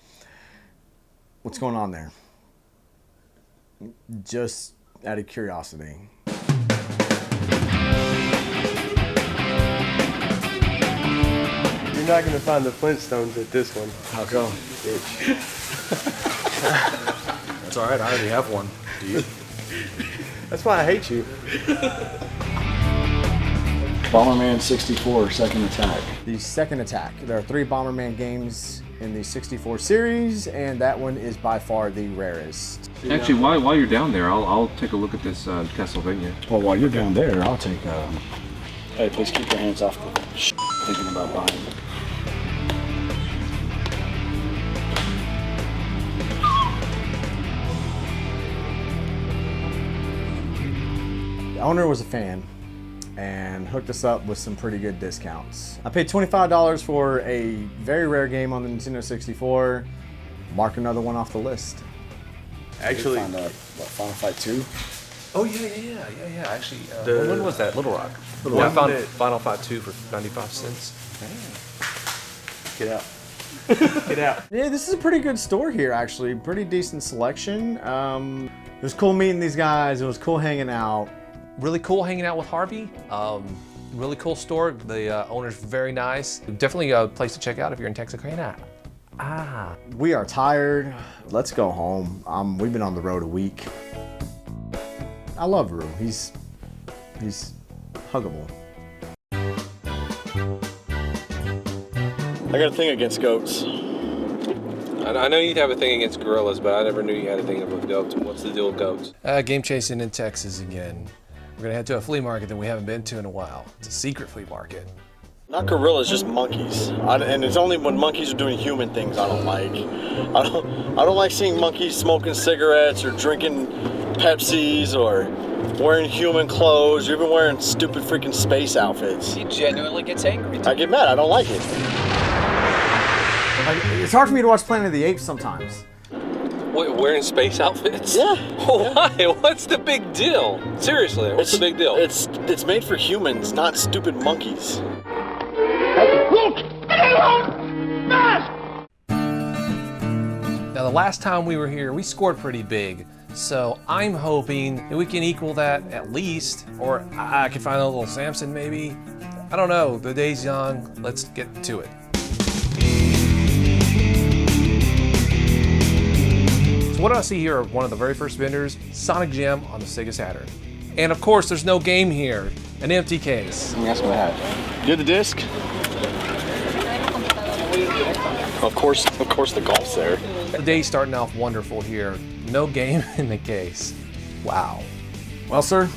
Speaker 5: What's going on there? Just out of curiosity.
Speaker 11: You're not gonna find the Flintstones at this one.
Speaker 5: How come?
Speaker 11: Bitch.
Speaker 5: That's all right. I already have one. Do you?
Speaker 11: That's why I hate you.
Speaker 19: Bomberman 64, Second Attack.
Speaker 5: The Second Attack. There are 3 Bomberman games in the 64 series, and that one is by far the rarest.
Speaker 14: Actually, while you're down there, I'll take a look at this Castlevania.
Speaker 19: Well, while you're down there, I'll take. Hey, please keep your hands off the thinking about buying.
Speaker 5: The owner was a fan and hooked us up with some pretty good discounts. I paid $25 for a very rare game on the Nintendo 64. Mark another one off the list.
Speaker 11: Actually,
Speaker 19: Final Fight 2?
Speaker 3: Oh yeah. Actually,
Speaker 11: when was that? Little Rock.
Speaker 3: I found Final Fight 2 for 95 cents.
Speaker 11: Get out. Get out.
Speaker 5: Yeah, this is a pretty good store here, actually. Pretty decent selection. It was cool meeting these guys. It was cool hanging out.
Speaker 3: Really cool hanging out with Harvey. Really cool store. The owner's very nice. Definitely a place to check out if you're in Texarkana.
Speaker 5: We are tired. Let's go home. We've been on the road a week. I love Rue. He's huggable.
Speaker 19: I got a thing against goats.
Speaker 3: I know you'd have a thing against gorillas, but I never knew you had a thing with goats. What's the deal with goats? Game chasing in Texas again. We're gonna head to a flea market that we haven't been to in a while. It's a secret flea market.
Speaker 19: Not gorillas, just monkeys. And it's only when monkeys are doing human things I don't like. I don't like seeing monkeys smoking cigarettes or drinking Pepsis or wearing human clothes or even wearing stupid freaking space outfits.
Speaker 9: He genuinely gets angry.
Speaker 19: I get mad. I don't like it.
Speaker 5: It's hard for me to watch Planet of the Apes sometimes.
Speaker 3: What, wearing space outfits?
Speaker 19: Yeah.
Speaker 3: Why? What's the big deal? Seriously, what's the big deal?
Speaker 19: It's made for humans, not stupid monkeys.
Speaker 3: Now, the last time we were here, we scored pretty big. So I'm hoping that we can equal that at least, or I can find a little Samson maybe. I don't know, the day's young. Let's get to it. So what I see here are one of the very first vendors, Sonic Gem on the Sega Saturn. And of course, there's no game here, an empty case.
Speaker 19: Let me ask what I had. You had the disc?
Speaker 27: Of course the golf's there.
Speaker 3: The day's starting off wonderful here. No game in the case. Wow.
Speaker 5: Well, sir,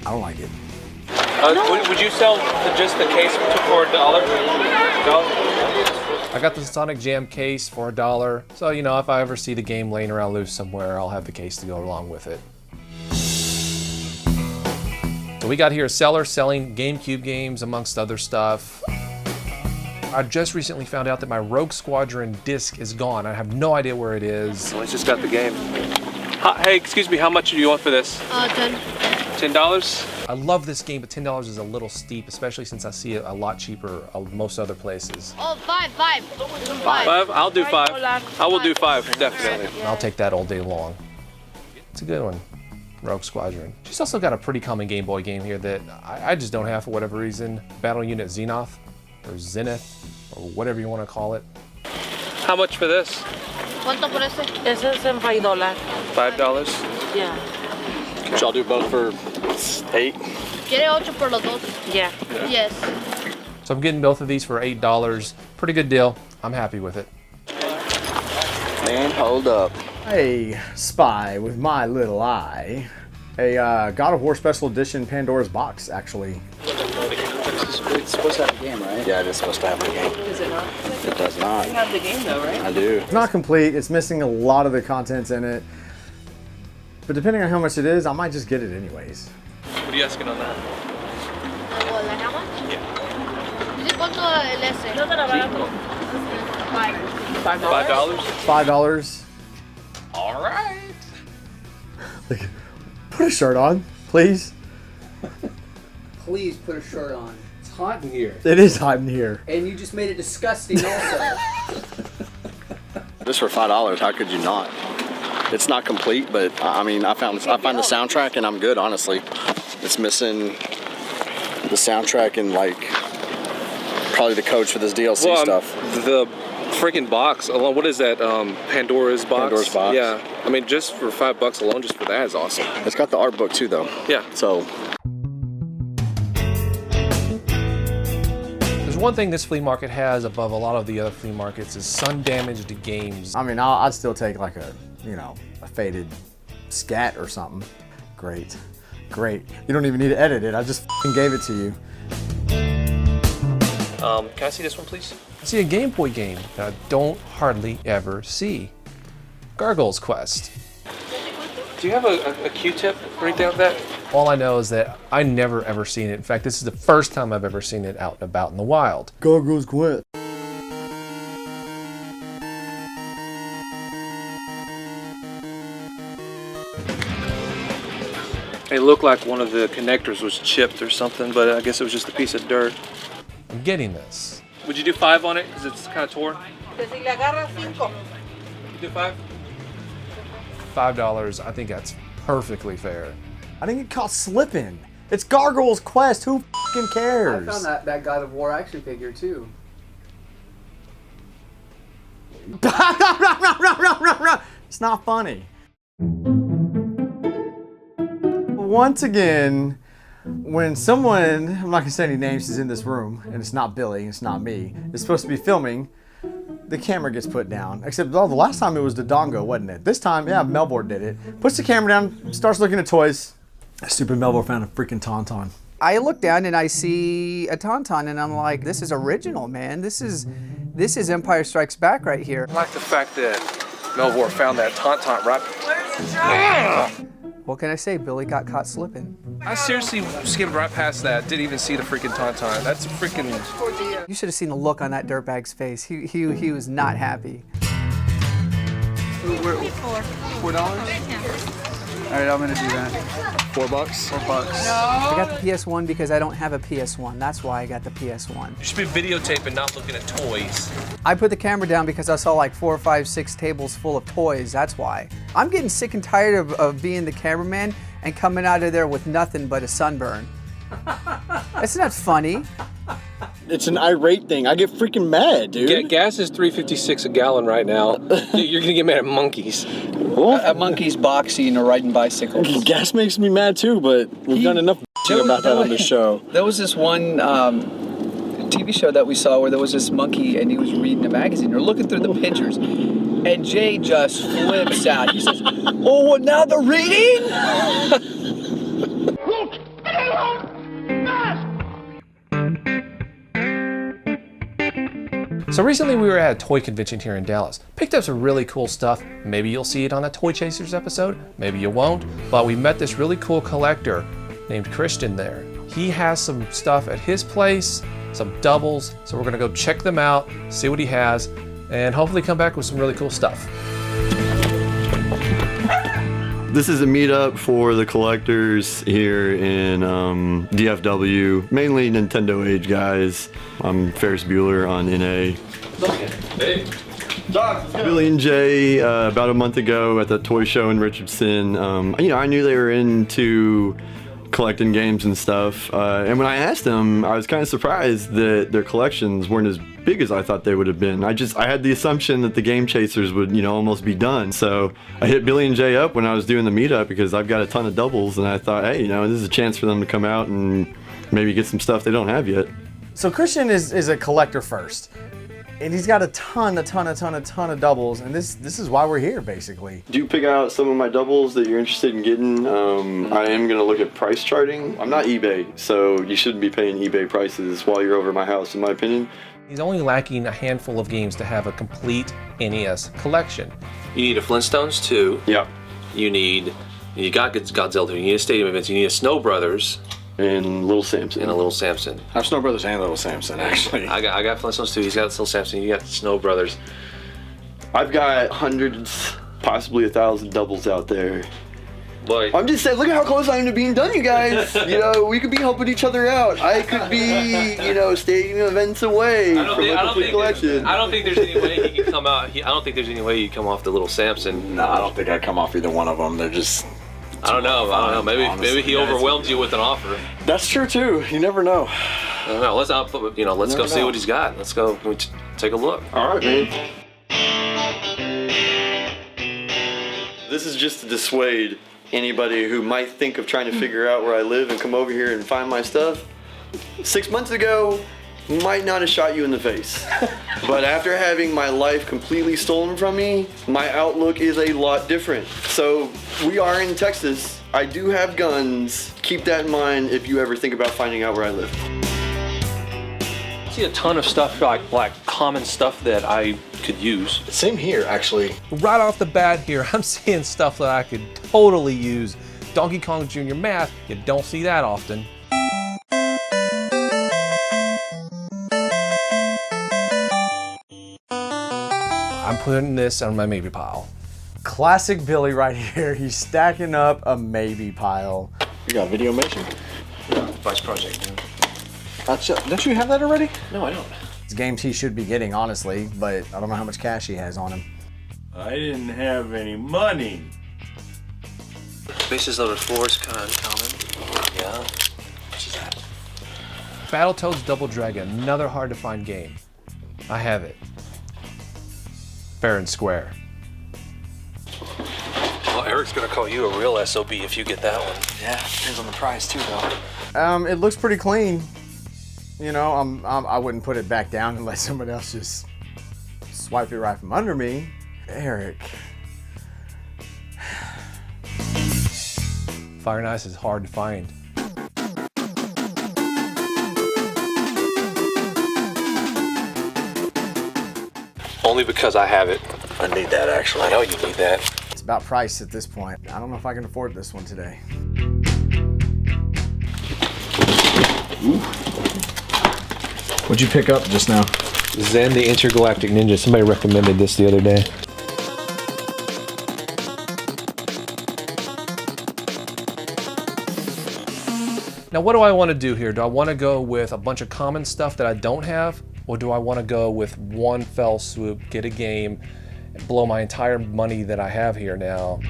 Speaker 5: I don't like it.
Speaker 3: Would you sell just the case for $1? I got the Sonic Jam case for $1. So, you know, if I ever see the game laying around loose somewhere, I'll have the case to go along with it. So we got here a seller selling GameCube games amongst other stuff. I just recently found out that my Rogue Squadron disc is gone. I have no idea where it is.
Speaker 1: Well, I just got the game.
Speaker 3: Hey, excuse me, how much do you want for this?
Speaker 13: 10.
Speaker 3: $10? I love this game, but $10 is a little steep, especially since I see it a lot cheaper at most other places.
Speaker 13: Oh, 5.
Speaker 3: 5? I'll do 5. I will do 5, definitely. I'll take that all day long. It's a good one, Rogue Squadron. She's also got a pretty common Game Boy game here that I just don't have for whatever reason. Battle Unit Xenoth, or Zenith, or whatever you want to call it. How much for this?
Speaker 13: ¿Cuánto por ese?
Speaker 8: Ese es en $5.
Speaker 3: $5?
Speaker 8: Yeah.
Speaker 27: Which I'll do both for 8.
Speaker 13: ¿Quiere 8 por los dos?
Speaker 8: Yeah.
Speaker 13: Yes.
Speaker 3: So I'm getting both of these for $8. Pretty good deal. I'm happy with it.
Speaker 27: Man, hold up.
Speaker 5: A spy with my little eye. A God of War Special Edition Pandora's Box, actually.
Speaker 7: It's supposed to have a game, right?
Speaker 27: Yeah, it is supposed to have a game.
Speaker 8: Is it not?
Speaker 27: It does not.
Speaker 8: You have the game though, right?
Speaker 27: I do.
Speaker 5: It's not complete. It's missing a lot of the contents in it. But depending on how much it is, I might just get it anyways.
Speaker 3: What are you asking on that?
Speaker 13: How much? Yeah. Dice cuánto el ese.
Speaker 8: No te la barato.
Speaker 3: $5?
Speaker 5: $5.
Speaker 3: All right.
Speaker 5: Like, put a shirt on, please.
Speaker 7: Please put a shirt on. It's hot in here.
Speaker 5: It is hot in here.
Speaker 7: And you just made it disgusting also.
Speaker 27: This for $5, how could you not? It's not complete, but I mean, I find the soundtrack and I'm good, honestly. It's missing the soundtrack and like probably the codes for this DLC stuff.
Speaker 3: The freaking box alone, what is that? Pandora's box?
Speaker 27: Pandora's box.
Speaker 3: Yeah. I mean, just for $5 alone, just for that is awesome.
Speaker 27: It's got the art book too, though.
Speaker 3: Yeah.
Speaker 27: So.
Speaker 3: There's one thing this flea market has above a lot of the other flea markets is sun-damaged games.
Speaker 5: I mean, I'd still take like a, you know, a faded scat or something. Great. Great. You don't even need to edit it. I just gave it to you.
Speaker 3: Can I see this one, please? I see a Game Boy game that I don't hardly ever see. Gargoyle's Quest. Do you have a Q-tip right down that? All I know is that I never ever seen it. In fact, this is the first time I've ever seen it out and about in the wild.
Speaker 5: Gargoyle's Quest.
Speaker 3: It looked like one of the connectors was chipped or something, but I guess it was just a piece of dirt. I'm getting this. Would you do 5 on it? Because it's kind of torn. You do 5? $5. I think that's perfectly fair.
Speaker 5: I think it caught slipping. It's Gargoyle's Quest. Who f***ing cares?
Speaker 7: I found that God of War action figure too.
Speaker 5: It's not funny. Once again, when someone, I'm not gonna say any names, is in this room, and it's not Billy, it's not me, it's supposed to be filming, the camera gets put down. Except the last time it was Dodongo, wasn't it? This time, yeah, Melbourne did it. Puts the camera down, starts looking at toys. Stupid Melbourne found a freaking Tauntaun.
Speaker 7: I look down and I see a Tauntaun and I'm like, this is original, man. This is Empire Strikes Back right here.
Speaker 3: I like the fact that Melbourne found that Tauntaun right.
Speaker 7: What can I say? Billy got caught slipping.
Speaker 3: I seriously skimmed right past that. Didn't even see the freaking Tauntaun. That's freaking.
Speaker 7: You should have seen the look on that dirtbag's face. He was not happy. $4? All right, I'm gonna do that.
Speaker 27: $4?
Speaker 7: $4. I got the PS1 because I don't have a PS1. That's why I got the PS1.
Speaker 3: You should be videotaping, not looking at toys.
Speaker 7: I put the camera down because I saw like 4, 5, 6 tables full of toys. That's why. I'm getting sick and tired of being the cameraman and coming out of there with nothing but a sunburn. It's not funny.
Speaker 27: It's an irate thing. I get freaking mad, dude.
Speaker 3: Gas is $3.56 a gallon right now. You're gonna get mad at monkeys.
Speaker 7: At monkeys boxing or riding bicycles.
Speaker 27: Gas makes me mad too, but we've done enough about that on the show.
Speaker 7: There was this one TV show that we saw where there was this monkey and he was reading a magazine or looking through the pictures, and Jay just flips out. He says, "Oh, what, now they're reading?"
Speaker 3: So recently we were at a toy convention here in Dallas. Picked up some really cool stuff. Maybe you'll see it on a Toy Chasers episode, maybe you won't. But we met this really cool collector named Christian there. He has some stuff at his place, some doubles, so we're gonna go check them out, see what he has, and hopefully come back with some really cool stuff.
Speaker 17: This is a meetup for the collectors here in DFW, mainly Nintendo age guys. I'm Ferris Bueller on NA.
Speaker 1: Hey.
Speaker 17: Billy and Jay, about a month ago at the toy show in Richardson, I knew they were into collecting games and stuff, and when I asked them, I was kind of surprised that their collections weren't as big as I thought they would have been. I had the assumption that the Game Chasers would, almost be done. So I hit Billy and Jay up when I was doing the meetup because I've got a ton of doubles, and I thought, hey, this is a chance for them to come out and maybe get some stuff they don't have yet.
Speaker 5: So Christian is a collector first, and he's got a ton of doubles, and this is why we're here, basically.
Speaker 17: Do you pick out some of my doubles that you're interested in getting? I am going to look at price charting. I'm not eBay, so you shouldn't be paying eBay prices while you're over at my house, in my opinion.
Speaker 3: He's only lacking a handful of games to have a complete NES collection.
Speaker 18: You need a Flintstones 2.
Speaker 17: Yeah.
Speaker 18: You got Godzilla 2. You need a Stadium Events. You need a Snow Brothers.
Speaker 17: And Little Samson.
Speaker 18: And a Little Samson.
Speaker 27: I have Snow Brothers and Little Samson, actually.
Speaker 18: I got Flintstones 2. He's got Little Samson. You got Snow Brothers.
Speaker 17: I've got hundreds, possibly 1,000 doubles out there.
Speaker 18: Boy.
Speaker 17: I'm just saying, look at how close I am to being done, you guys. We could be helping each other out. I could be, stadium events away from a complete collection.
Speaker 18: I don't think there's any way he can come out. I don't think there's any way you come off the Little Samson.
Speaker 27: No, I don't think I'd come off either one of them. They're just...
Speaker 18: I don't know. Maybe he overwhelmed you with an offer.
Speaker 27: That's true too. You never know.
Speaker 18: I don't know. Let's go see what he's got. Let's go take a look.
Speaker 17: All right, man. This is just to dissuade anybody who might think of trying to figure out where I live and come over here and find my stuff. 6 months ago, might not have shot you in the face. But after having my life completely stolen from me, my outlook is a lot different. So we are in Texas. I do have guns. Keep that in mind if you ever think about finding out where I live.
Speaker 18: I see a ton of stuff, like common stuff that I could use.
Speaker 27: Same here, actually.
Speaker 3: Right off the bat here, I'm seeing stuff that I could totally use. Donkey Kong Jr. Math, you don't see that often. I'm putting this on my maybe pile.
Speaker 5: Classic Billy right here. He's stacking up a maybe pile.
Speaker 27: You got Videomation.
Speaker 18: Yeah, Vice Project.
Speaker 27: Don't you have that already?
Speaker 18: No, I don't.
Speaker 5: It's games he should be getting, honestly, but I don't know how much cash he has on him.
Speaker 4: I didn't have any money.
Speaker 18: Bases Loaded 4 is kind of common. Yeah. What's that?
Speaker 3: Battletoads Double Dragon, another hard to find game. I have it. Fair and square.
Speaker 18: Well, Eric's gonna call you a real SOB if you get that one.
Speaker 27: Yeah, depends on the price too, though.
Speaker 5: It looks pretty clean. I wouldn't put it back down and let somebody else just swipe it right from under me. Eric.
Speaker 3: Fire and Ice is hard to find.
Speaker 18: Only because I have it.
Speaker 27: I need that, actually.
Speaker 18: I know you need that.
Speaker 5: It's about price at this point. I don't know if I can afford this one today.
Speaker 27: Ooh. What'd you pick up just now?
Speaker 3: Zen the Intergalactic Ninja. Somebody recommended this the other day. Now what do I want to do here? Do I want to go with a bunch of common stuff that I don't have? Or do I want to go with one fell swoop, get a game, and blow my entire money that I have here now?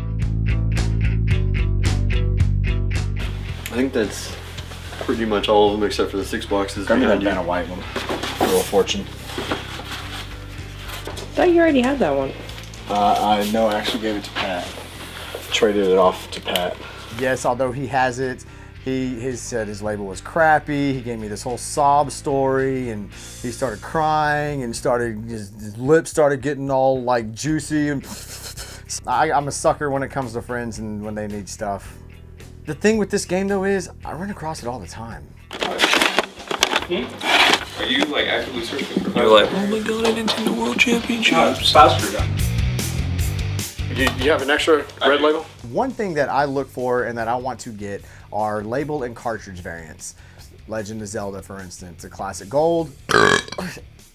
Speaker 17: I think that's pretty much all of them except for the 6 boxes.
Speaker 27: Grab me that Vanna White one. Royal Fortune.
Speaker 8: I thought you already had that one.
Speaker 27: I actually gave it to Pat. Traded it off to Pat.
Speaker 5: Yes, although he has it, He said his label was crappy. He gave me this whole sob story, and he started crying and his lips started getting all like juicy. And I'm a sucker when it comes to friends and when they need stuff. The thing with this game though is I run across it all the time.
Speaker 1: Are you like actively searching for?
Speaker 18: You're like, oh my god, I Nintendo World Championships.
Speaker 17: You have an extra red label?
Speaker 5: One thing that I look for and that I want to get are label and cartridge variants. Legend of Zelda, for instance, the classic gold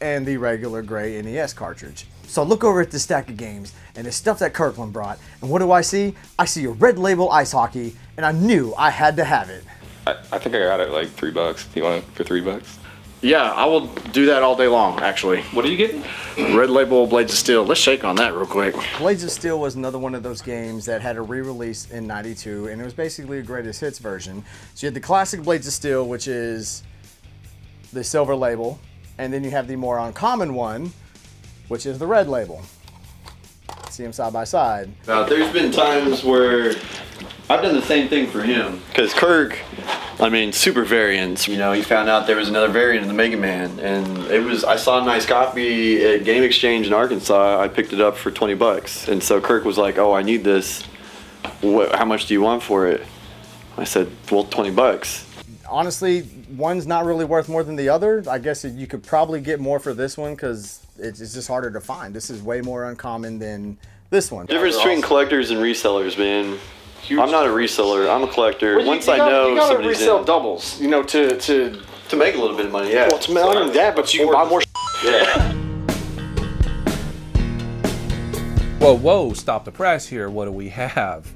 Speaker 5: and the regular gray NES cartridge. So I look over at this stack of games and the stuff that Kirkland brought, and what do I see? I see a red label ice hockey, and I knew I had to have it.
Speaker 1: I think I got it like $3. Do you want it for $3?
Speaker 9: Yeah, I will do that all day long, actually.
Speaker 1: What are you getting?
Speaker 9: Red Label Blades of Steel. Let's shake on that real quick.
Speaker 5: Blades of Steel was another one of those games that had a re-release in '92, and it was basically a greatest hits version. So you had the classic Blades of Steel, which is the silver label, and then you have the more uncommon one, which is the red label. See them side by side.
Speaker 17: Now, there's been times where I've done the same thing for him. Because Kirk, I mean, super variants. You know, he found out there was another variant of the Mega Man, and I saw a nice copy at Game Exchange in Arkansas. I picked it up for $20, and so Kirk was like, "Oh, I need this. How much do you want for it?" I said, "Well, $20."
Speaker 5: Honestly, one's not really worth more than the other. I guess you could probably get more for this one because it's just harder to find. This is way more uncommon than this one.
Speaker 17: Difference between collectors and resellers, man. I'm not a reseller. I'm a collector.
Speaker 9: Well,
Speaker 17: Once I know
Speaker 9: you gotta
Speaker 17: somebody's
Speaker 9: resell
Speaker 17: in,
Speaker 9: doubles, you know, to
Speaker 17: make a little bit of money. Yeah.
Speaker 9: Well, it's not only that, but you can buy more.
Speaker 17: Yeah.
Speaker 3: Whoa, stop the press here. What do we have?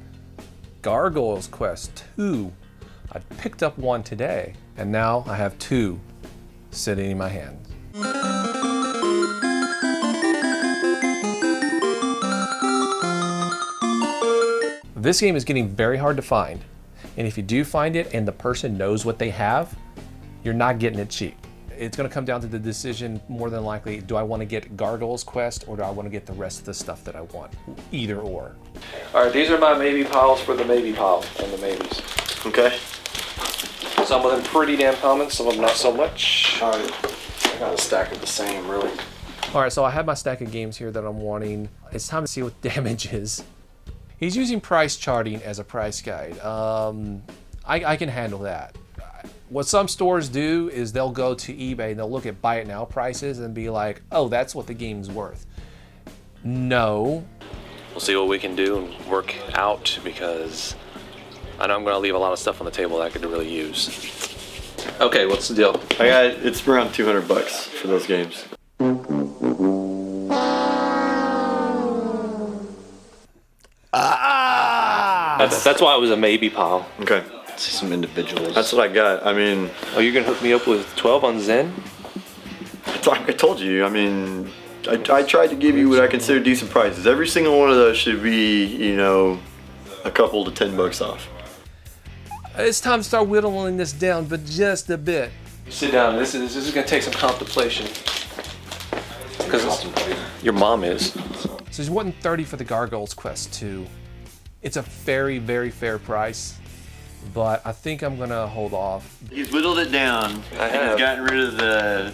Speaker 3: Gargoyles Quest 2. I picked up one today, and now I have two sitting in my hand. This game is getting very hard to find, and if you do find it and the person knows what they have, you're not getting it cheap. It's going to come down to the decision, more than likely, do I want to get Gargoyles Quest or do I want to get the rest of the stuff that I want? Either or.
Speaker 18: All right, these are my maybe piles for the maybe pile and the maybes.
Speaker 17: Okay.
Speaker 18: Some of them pretty damn common, some of them not so much.
Speaker 9: All right, I got a stack of the same, really.
Speaker 3: All right, so I have my stack of games here that I'm wanting. It's time to see what damage is. He's using price charting as a price guide. I can handle that. What some stores do is they'll go to eBay and they'll look at buy it now prices and be like, oh, that's what the game's worth. No.
Speaker 18: We'll see what we can do and work out, because I know I'm going to leave a lot of stuff on the table that I could really use. Okay, what's the deal?
Speaker 17: It's around $200 for those games.
Speaker 18: That's why it was a maybe pile.
Speaker 17: Okay.
Speaker 9: Some individuals.
Speaker 17: That's what I got. I mean,
Speaker 18: oh, you're gonna hook me up with 12 on Zen?
Speaker 17: I told you. I mean, I tried to give you what I consider decent prices. Every single one of those should be, you know, a couple to $10 off.
Speaker 3: It's time to start whittling this down, but just a bit.
Speaker 18: Sit down. This is gonna take some contemplation. Because your mom is.
Speaker 3: So he's wanting $30 for the Gargoyles Quest 2. It's a very, very fair price, but I think I'm gonna hold off.
Speaker 17: He's whittled it down.
Speaker 18: I have.
Speaker 17: He's gotten rid of the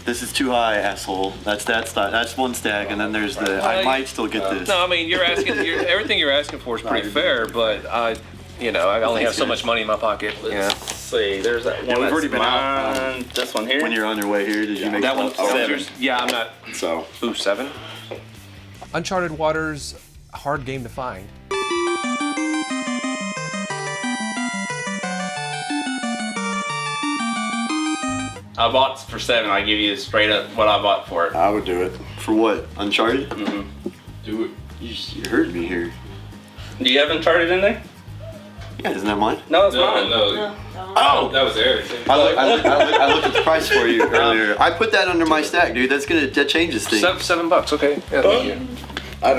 Speaker 17: "this is too high" asshole. That's one stack, and then there's the "I might still get this."
Speaker 18: No, I mean you're asking. Everything you're asking for is pretty fair, but I only have so much money in my pocket.
Speaker 2: Let's see. There's that one.
Speaker 17: We've already been out.
Speaker 2: This one here.
Speaker 17: When you're on your way here, did you make
Speaker 2: that one? 7.
Speaker 18: Yeah, I'm not.
Speaker 2: So.
Speaker 18: Ooh, 7.
Speaker 3: Uncharted Waters, a hard game to find.
Speaker 2: I bought for 7. I give you straight up what I bought for it.
Speaker 17: I would do it. For what? Uncharted?
Speaker 2: Mm-hmm.
Speaker 17: Do it. You heard me here.
Speaker 2: Do you have Uncharted in there?
Speaker 17: Yeah, isn't that mine?
Speaker 2: No, it's mine.
Speaker 1: No.
Speaker 2: Oh!
Speaker 1: That was Eric.
Speaker 17: I looked at the price for you earlier. I put that under my stack, dude. That changes things.
Speaker 18: $7. Okay. Yeah, thank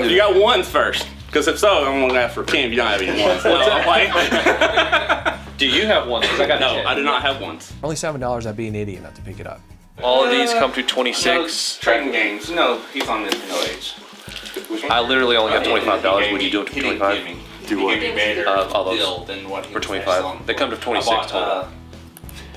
Speaker 18: you.
Speaker 2: You got ones first. Because if so, I'm gonna ask for 10 if you don't have any ones. No, I'm like,
Speaker 18: do you have ones? I got
Speaker 2: no, I do not have ones.
Speaker 3: Only $7, I'd be an idiot not to pick it up.
Speaker 18: All of these come to 26.
Speaker 2: Trading games. No, he's on this no age.
Speaker 18: I literally only have $25. Would you do it for 25?
Speaker 17: Do what?
Speaker 18: All those for 25. They come to 26 total.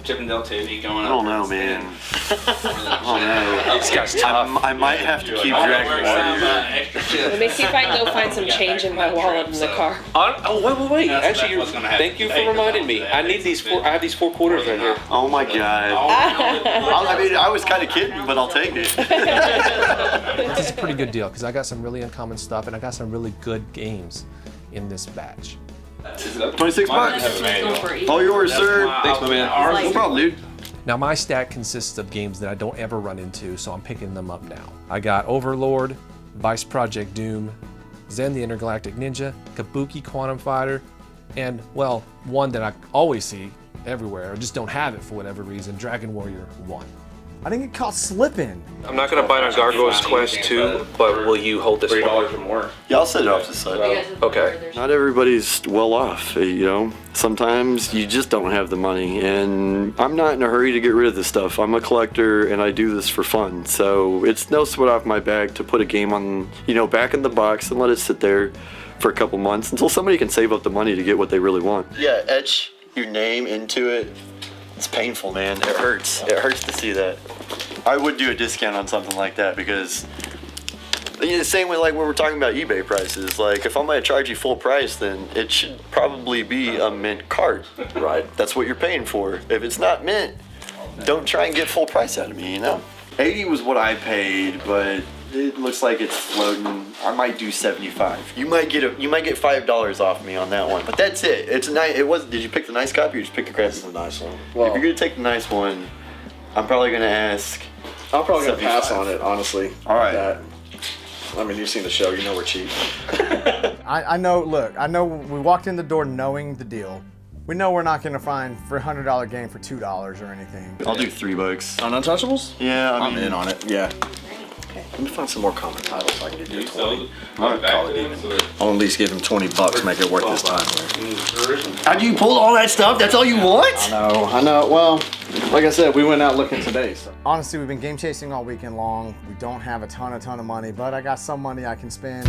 Speaker 10: Chippendale TV going
Speaker 17: I don't know, man. I don't know.
Speaker 18: This guy's tough.
Speaker 17: I might have to keep Dragon Warrior.
Speaker 8: Let me see if I can go find some change in my wallet in the car.
Speaker 18: Oh, wait. Actually, thank you for reminding me. I need these four. I have these 4 quarters right here.
Speaker 17: Oh my god. I mean, I was kind of kidding, but I'll take it.
Speaker 3: This is a pretty good deal because I got some really uncommon stuff and I got some really good games in this batch.
Speaker 17: 26 bucks. All yours, sir.
Speaker 18: Thanks, my man.
Speaker 17: No problem, dude.
Speaker 3: Now my stack consists of games that I don't ever run into, so I'm picking them up now. I got Overlord, Vice Project Doom, Zen the Intergalactic Ninja, Kabuki Quantum Fighter, and, well, one that I always see everywhere, I just don't have it for whatever reason, Dragon Warrior 1.
Speaker 5: I didn't get caught slipping.
Speaker 18: I'm not gonna bite on Gargoyle's Quest 2, but will you hold this $3 or more?
Speaker 17: Yeah, I'll set it off to the side.
Speaker 18: Okay.
Speaker 17: Not everybody's well off, you know. Sometimes you just don't have the money, and I'm not in a hurry to get rid of this stuff. I'm a collector, and I do this for fun. So it's no sweat off my back to put a game on, you know, back in the box and let it sit there for a couple months until somebody can save up the money to get what they really want. Yeah, etch your name into it. It's painful, man. It hurts. It hurts to see that. I would do a discount on something like that because the same way like when we're talking about eBay prices, like if I'm gonna charge you full price, then it should probably be a mint card, right? That's what you're paying for. If it's not mint, don't try and get full price out of me, you know? 80 was what I paid, but it looks like it's floating. I might do 75. You might get $5 off me on that one, but that's it. It's a nice. It was. Did you pick the nice copy or just pick the crap? It's a nice one. Well, if you're gonna take the nice one, I'm probably gonna ask.
Speaker 27: I'm probably gonna
Speaker 17: 75.
Speaker 27: pass on it, honestly.
Speaker 17: All right.
Speaker 27: I mean, you've seen the show. You know we're cheap.
Speaker 5: I know, look, I know we walked in the door knowing the deal. We know we're not gonna find for a $100 game for $2 or anything.
Speaker 17: I'll do $3.
Speaker 27: On Untouchables?
Speaker 17: Yeah,
Speaker 27: I'm in on it. Yeah. Let me find some more common titles so I can get to 20.
Speaker 17: All right.
Speaker 27: Call it even. I'll at least give him $20, make it worth his time.
Speaker 17: How'd you pull all that stuff? That's all you want?
Speaker 5: I know. Well, like I said, we went out looking today. So. Honestly, we've been game chasing all weekend long. We don't have a ton of money, but I got some money I can spend.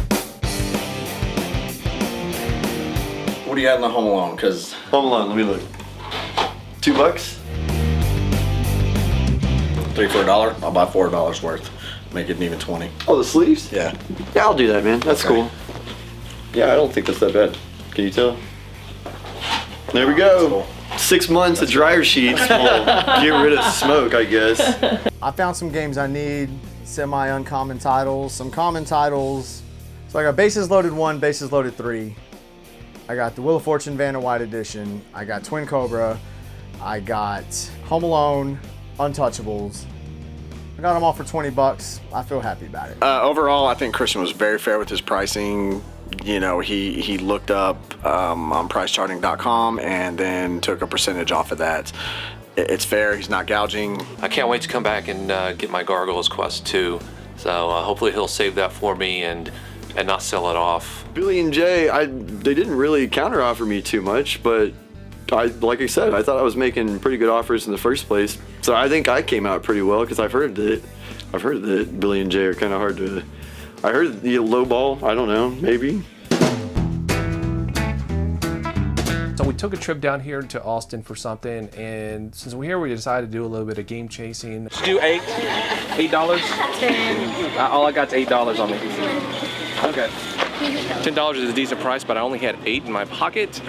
Speaker 27: What do you got in the Home Alone? Because
Speaker 17: Home Alone, let me look. $2?
Speaker 27: 3 for $1. I'll buy $4 worth. Make it an even 20.
Speaker 17: Oh, the sleeves?
Speaker 27: Yeah.
Speaker 17: Yeah, I'll do that, man. That's cool. Yeah, I don't think that's that bad. Can you tell? There we go. Cool. 6 months of dryer sheets will get rid of smoke, I guess.
Speaker 5: I found some games I need, semi-uncommon titles, some common titles. So I got Bases Loaded 1, Bases Loaded 3. I got the Wheel of Fortune Vanna White Edition. I got Twin Cobra. I got Home Alone, Untouchables. I got them all for $20. I feel happy about it.
Speaker 27: Overall, I think Christian was very fair with his pricing. You know, he looked up on pricecharting.com and then took a percentage off of that. It's fair. He's not gouging.
Speaker 18: I can't wait to come back and get my Gargoyle's Quest 2. So hopefully he'll save that for me and not sell it off.
Speaker 17: Billy and Jay, they didn't really counteroffer me too much, but like I said, I thought I was making pretty good offers in the first place. So I think I came out pretty well because I've heard that Billy and Jay are kind of hard to. I heard the low ball. I don't know, maybe.
Speaker 3: So we took a trip down here to Austin for something, and since we're here, we decided to do a little bit of game chasing.
Speaker 18: Did you do $8? All I got's $8 on me. Okay. $10 is a decent price, but I only had 8 in my pocket.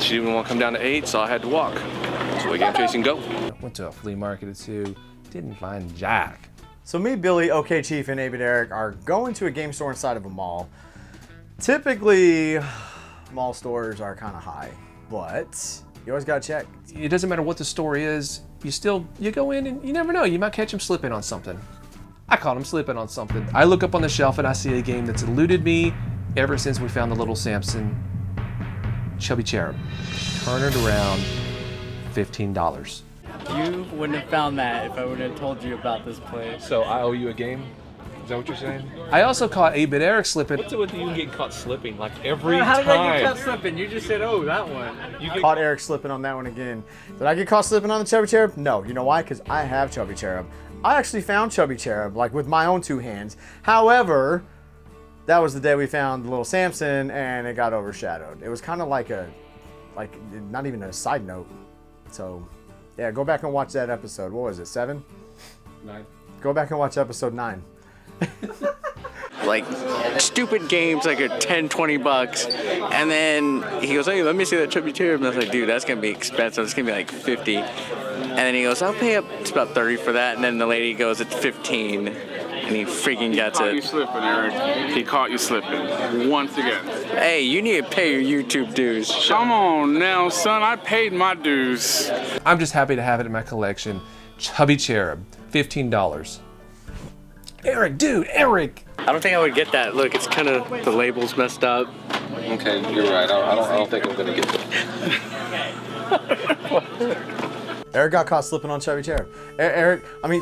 Speaker 18: She didn't want to come down to 8, so I had to walk. So we game chasing go.
Speaker 3: Went to a flea market or two, didn't find jack.
Speaker 5: So me, Billy, OK Chief, and Abe and Eric are going to a game store inside of a mall. Typically, mall stores are kind of high, but you always gotta check.
Speaker 3: It doesn't matter what the store is, you go in and you never know, you might catch them slipping on something. I caught him slipping on something. I look up on the shelf and I see a game that's eluded me ever since we found the little Samson Chubby Cherub. Turn it around, $15.
Speaker 12: You wouldn't have found that if I would have told you about this place.
Speaker 3: So I owe you a game? Is that what you're saying? I also caught Abe and Eric slipping.
Speaker 18: What's it with you getting caught slipping like every time?
Speaker 12: How did I get caught slipping? You just said, oh, that one.
Speaker 5: Caught Eric slipping on that one again. Did I get caught slipping on the Chubby Cherub? No. You know why? Because I have Chubby Cherub. I actually found Chubby Cherub, like with my own 2 hands. However, that was the day we found the little Samson, and it got overshadowed. It was kind of like not even a side note. So, yeah, go back and watch that episode. What was it, 7?
Speaker 14: 9.
Speaker 5: Go back and watch episode 9.
Speaker 12: Like stupid games like a 10, 20 bucks. And then he goes, hey, let me see that chubby cherub. And I was like, dude, that's going to be expensive. It's going to be like 50. And then he goes, I'll pay up, it's about 30 for that. And then the lady goes, it's 15. And he freaking gets
Speaker 15: He caught
Speaker 12: it.
Speaker 15: you slipping, Eric. He caught you slipping. Once again.
Speaker 12: Hey, you need to pay your YouTube dues.
Speaker 15: Come on now, son. I paid my dues.
Speaker 3: I'm just happy to have it in my collection. Chubby Cherub, $15. Eric, dude, Eric!
Speaker 12: I don't think I would get that. Look, it's kind of, the label's messed up.
Speaker 18: Okay, you're right. I don't think I'm gonna get that.
Speaker 5: Eric got caught slipping on Chubby Cherub. Eric, I mean,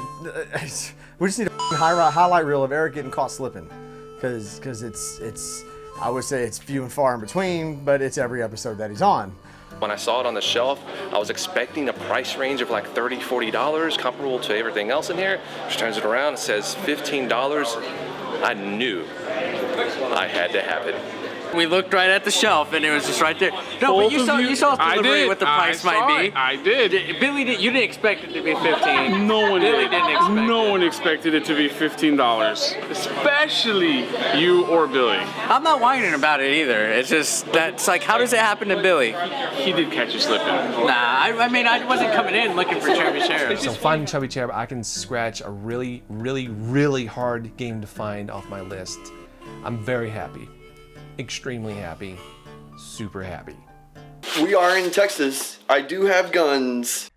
Speaker 5: we just need a highlight reel of Eric getting caught slipping, because it's I would say it's few and far in between, but it's every episode that he's on.
Speaker 1: When I saw it on the shelf, I was expecting a price range of like $30, $40, comparable to everything else in here. She turns it around, it says $15. I knew I had to have it.
Speaker 12: We looked right at the shelf, and it was just right there. No, but you saw us deliberate what the price might be.
Speaker 15: I did.
Speaker 12: Billy, you didn't expect it to be 15.
Speaker 15: No one
Speaker 12: Billy
Speaker 15: did.
Speaker 12: didn't expect
Speaker 15: No one expected it to be $15, especially you or Billy.
Speaker 12: I'm not whining about it either. It's just that's like, how does it happen to Billy?
Speaker 15: He did catch you slipping.
Speaker 12: Nah, I mean, I wasn't coming in looking for Chubby Cherub.
Speaker 3: So finding Chubby Cherub, I can scratch a really, really, really hard game to find off my list. I'm very happy. Extremely happy. Super happy.
Speaker 17: We are in Texas. I do have guns.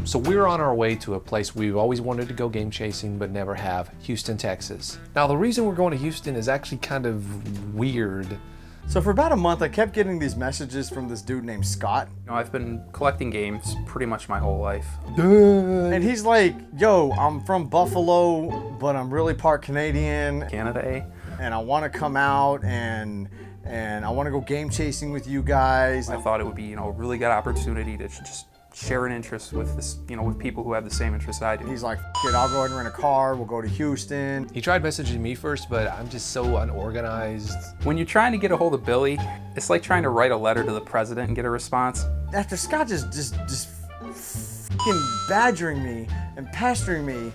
Speaker 3: So we're on our way to a place we've always wanted to go game chasing but never have, Houston, Texas. Now the reason we're going to Houston is actually kind of weird.
Speaker 5: So for about a month, I kept getting these messages from this dude named Scott.
Speaker 21: You know, I've been collecting games pretty much my whole life.
Speaker 5: And he's like, yo, I'm from Buffalo, but I'm really part Canadian.
Speaker 21: Canada, eh?
Speaker 5: And I want to come out and I want to go game chasing with you guys.
Speaker 21: I thought it would be, you know, a really good opportunity to just share an interest with this, you know, with people who have the same interests I do.
Speaker 5: He's like, "Kid, I'll go ahead and rent a car. We'll go to Houston."
Speaker 3: He tried messaging me first, but I'm just so unorganized.
Speaker 21: When you're trying to get a hold of Billy, it's like trying to write a letter to the president and get a response.
Speaker 5: After Scott just fucking badgering me and pestering me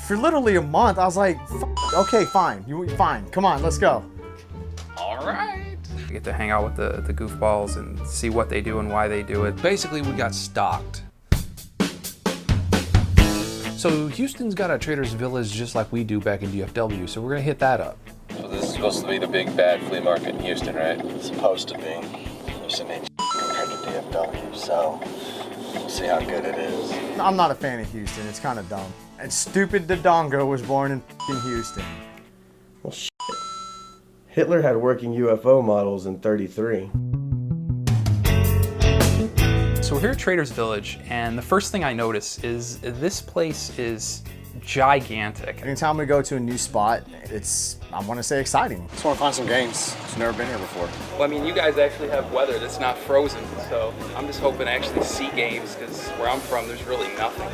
Speaker 5: for literally a month, I was like, okay, fine, fine, come on, let's go.
Speaker 21: All right. You get to hang out with the goofballs and see what they do and why they do it.
Speaker 3: Basically, we got stalked. So Houston's got a Trader's Village just like we do back in DFW, so we're gonna hit that up.
Speaker 1: So this is supposed to be the big bad flea market in Houston, right?
Speaker 27: It's supposed to be. Houston ain't compared to DFW, so we'll see how good it is.
Speaker 5: I'm not a fan of Houston, it's kind of dumb. And stupid Dodongo was born in Houston.
Speaker 11: Well, shit. Hitler had working UFO models in '33.
Speaker 21: So we're here at Trader's Village, and the first thing I notice is this place is gigantic.
Speaker 5: Anytime we go to a new spot, it's, I want to say, exciting.
Speaker 27: Just want to find some games. I've never been here before.
Speaker 12: Well, I mean, you guys actually have weather that's not frozen, so I'm just hoping to actually see games, because where I'm from, there's really nothing.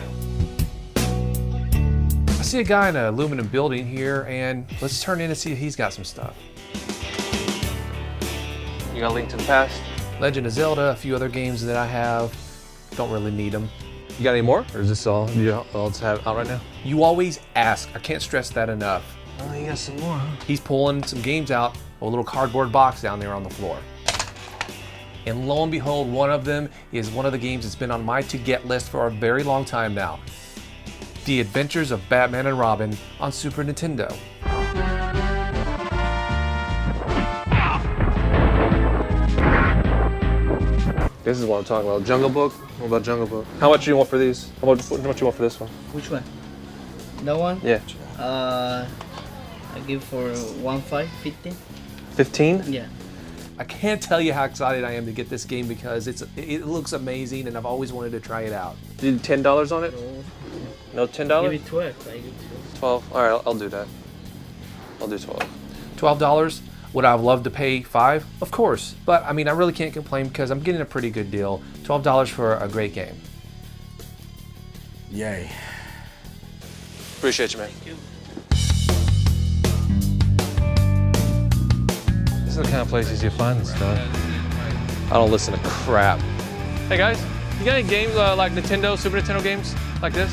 Speaker 3: I see a guy in an aluminum building here, and let's turn in and see if he's got some stuff.
Speaker 18: You got a Link to the Past?
Speaker 3: Legend of Zelda, a few other games that I have. Don't really need them.
Speaker 18: You got any more? Or is this all you all just have out right now?
Speaker 3: You always ask. I can't stress that enough.
Speaker 11: Oh, you got some more, huh?
Speaker 3: He's pulling some games out of a little cardboard box down there on the floor. And lo and behold, one of them is one of the games that's been on my to-get list for a very long time now. The Adventures of Batman and Robin on Super Nintendo.
Speaker 18: This is what I'm talking about. Jungle Book? What about Jungle Book? How much do you want for these? How much you want for this one?
Speaker 22: Which one? That one?
Speaker 18: Yeah.
Speaker 22: I give for 15.
Speaker 18: 15?
Speaker 22: Yeah.
Speaker 3: I can't tell you how excited I am to get this game because it looks amazing and I've always wanted to try it out.
Speaker 18: Did $10 on it? No $10?
Speaker 22: Give it 12. I give
Speaker 18: 12. All right, I'll do that. I'll do 12.
Speaker 3: $12? Would I have loved to pay $5? Of course, but I mean, I really can't complain because I'm getting a pretty good deal. $12 for a great game.
Speaker 5: Yay.
Speaker 18: Appreciate you, man.
Speaker 22: Thank you.
Speaker 3: This is the kind of places you find this stuff. I don't listen to crap. Hey guys, you got any games like Nintendo, Super Nintendo games like this?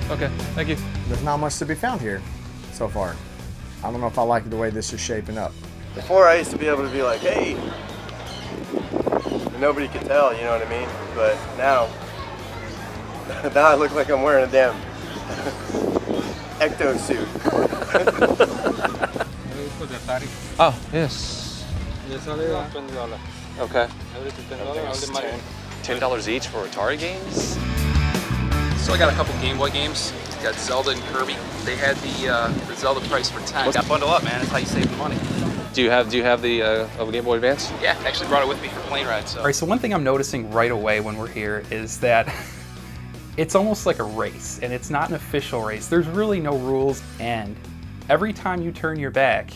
Speaker 3: Okay, thank you.
Speaker 5: There's not much to be found here so far. I don't know if I like the way this is shaping up.
Speaker 11: Before I used to be able to be like, hey, and nobody could tell, you know what I mean? But now I look like I'm wearing a damn ecto suit.
Speaker 3: Oh, yes. Okay. $10 each for Atari games?
Speaker 21: So I got a couple Game Boy games. Got Zelda and Kirby. They had the Zelda price for 10. Got bundle up, man. That's how you save the money.
Speaker 3: Do you have the Game Boy Advance?
Speaker 21: Yeah, actually brought it with me for plane ride. So. All right. So one thing I'm noticing right away when we're here is that it's almost like a race, and it's not an official race. There's really no rules, and every time you turn your back,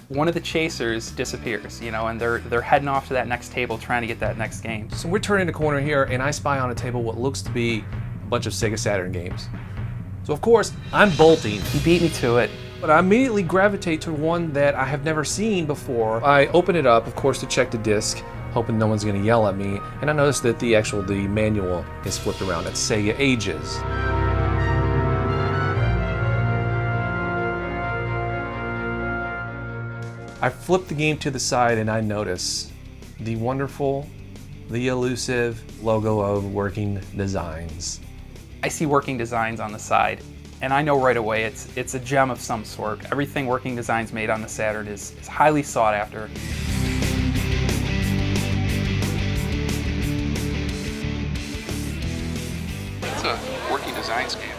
Speaker 21: one of the chasers disappears, you know, and they're heading off to that next table trying to get that next game.
Speaker 3: So we're turning the corner here, and I spy on a table what looks to be a bunch of Sega Saturn games. So of course, I'm bolting.
Speaker 21: He beat me to it.
Speaker 3: But I immediately gravitate to one that I have never seen before. I open it up, of course, to check the disc, hoping no one's gonna yell at me, and I notice that the manual is flipped around. It's Sega Ages. I flip the game to the side and I notice the wonderful, the elusive logo of Working Designs.
Speaker 21: I see Working Designs on the side, and I know right away it's a gem of some sort. Everything Working Designs made on the Saturn is highly sought after. It's a Working Designs game.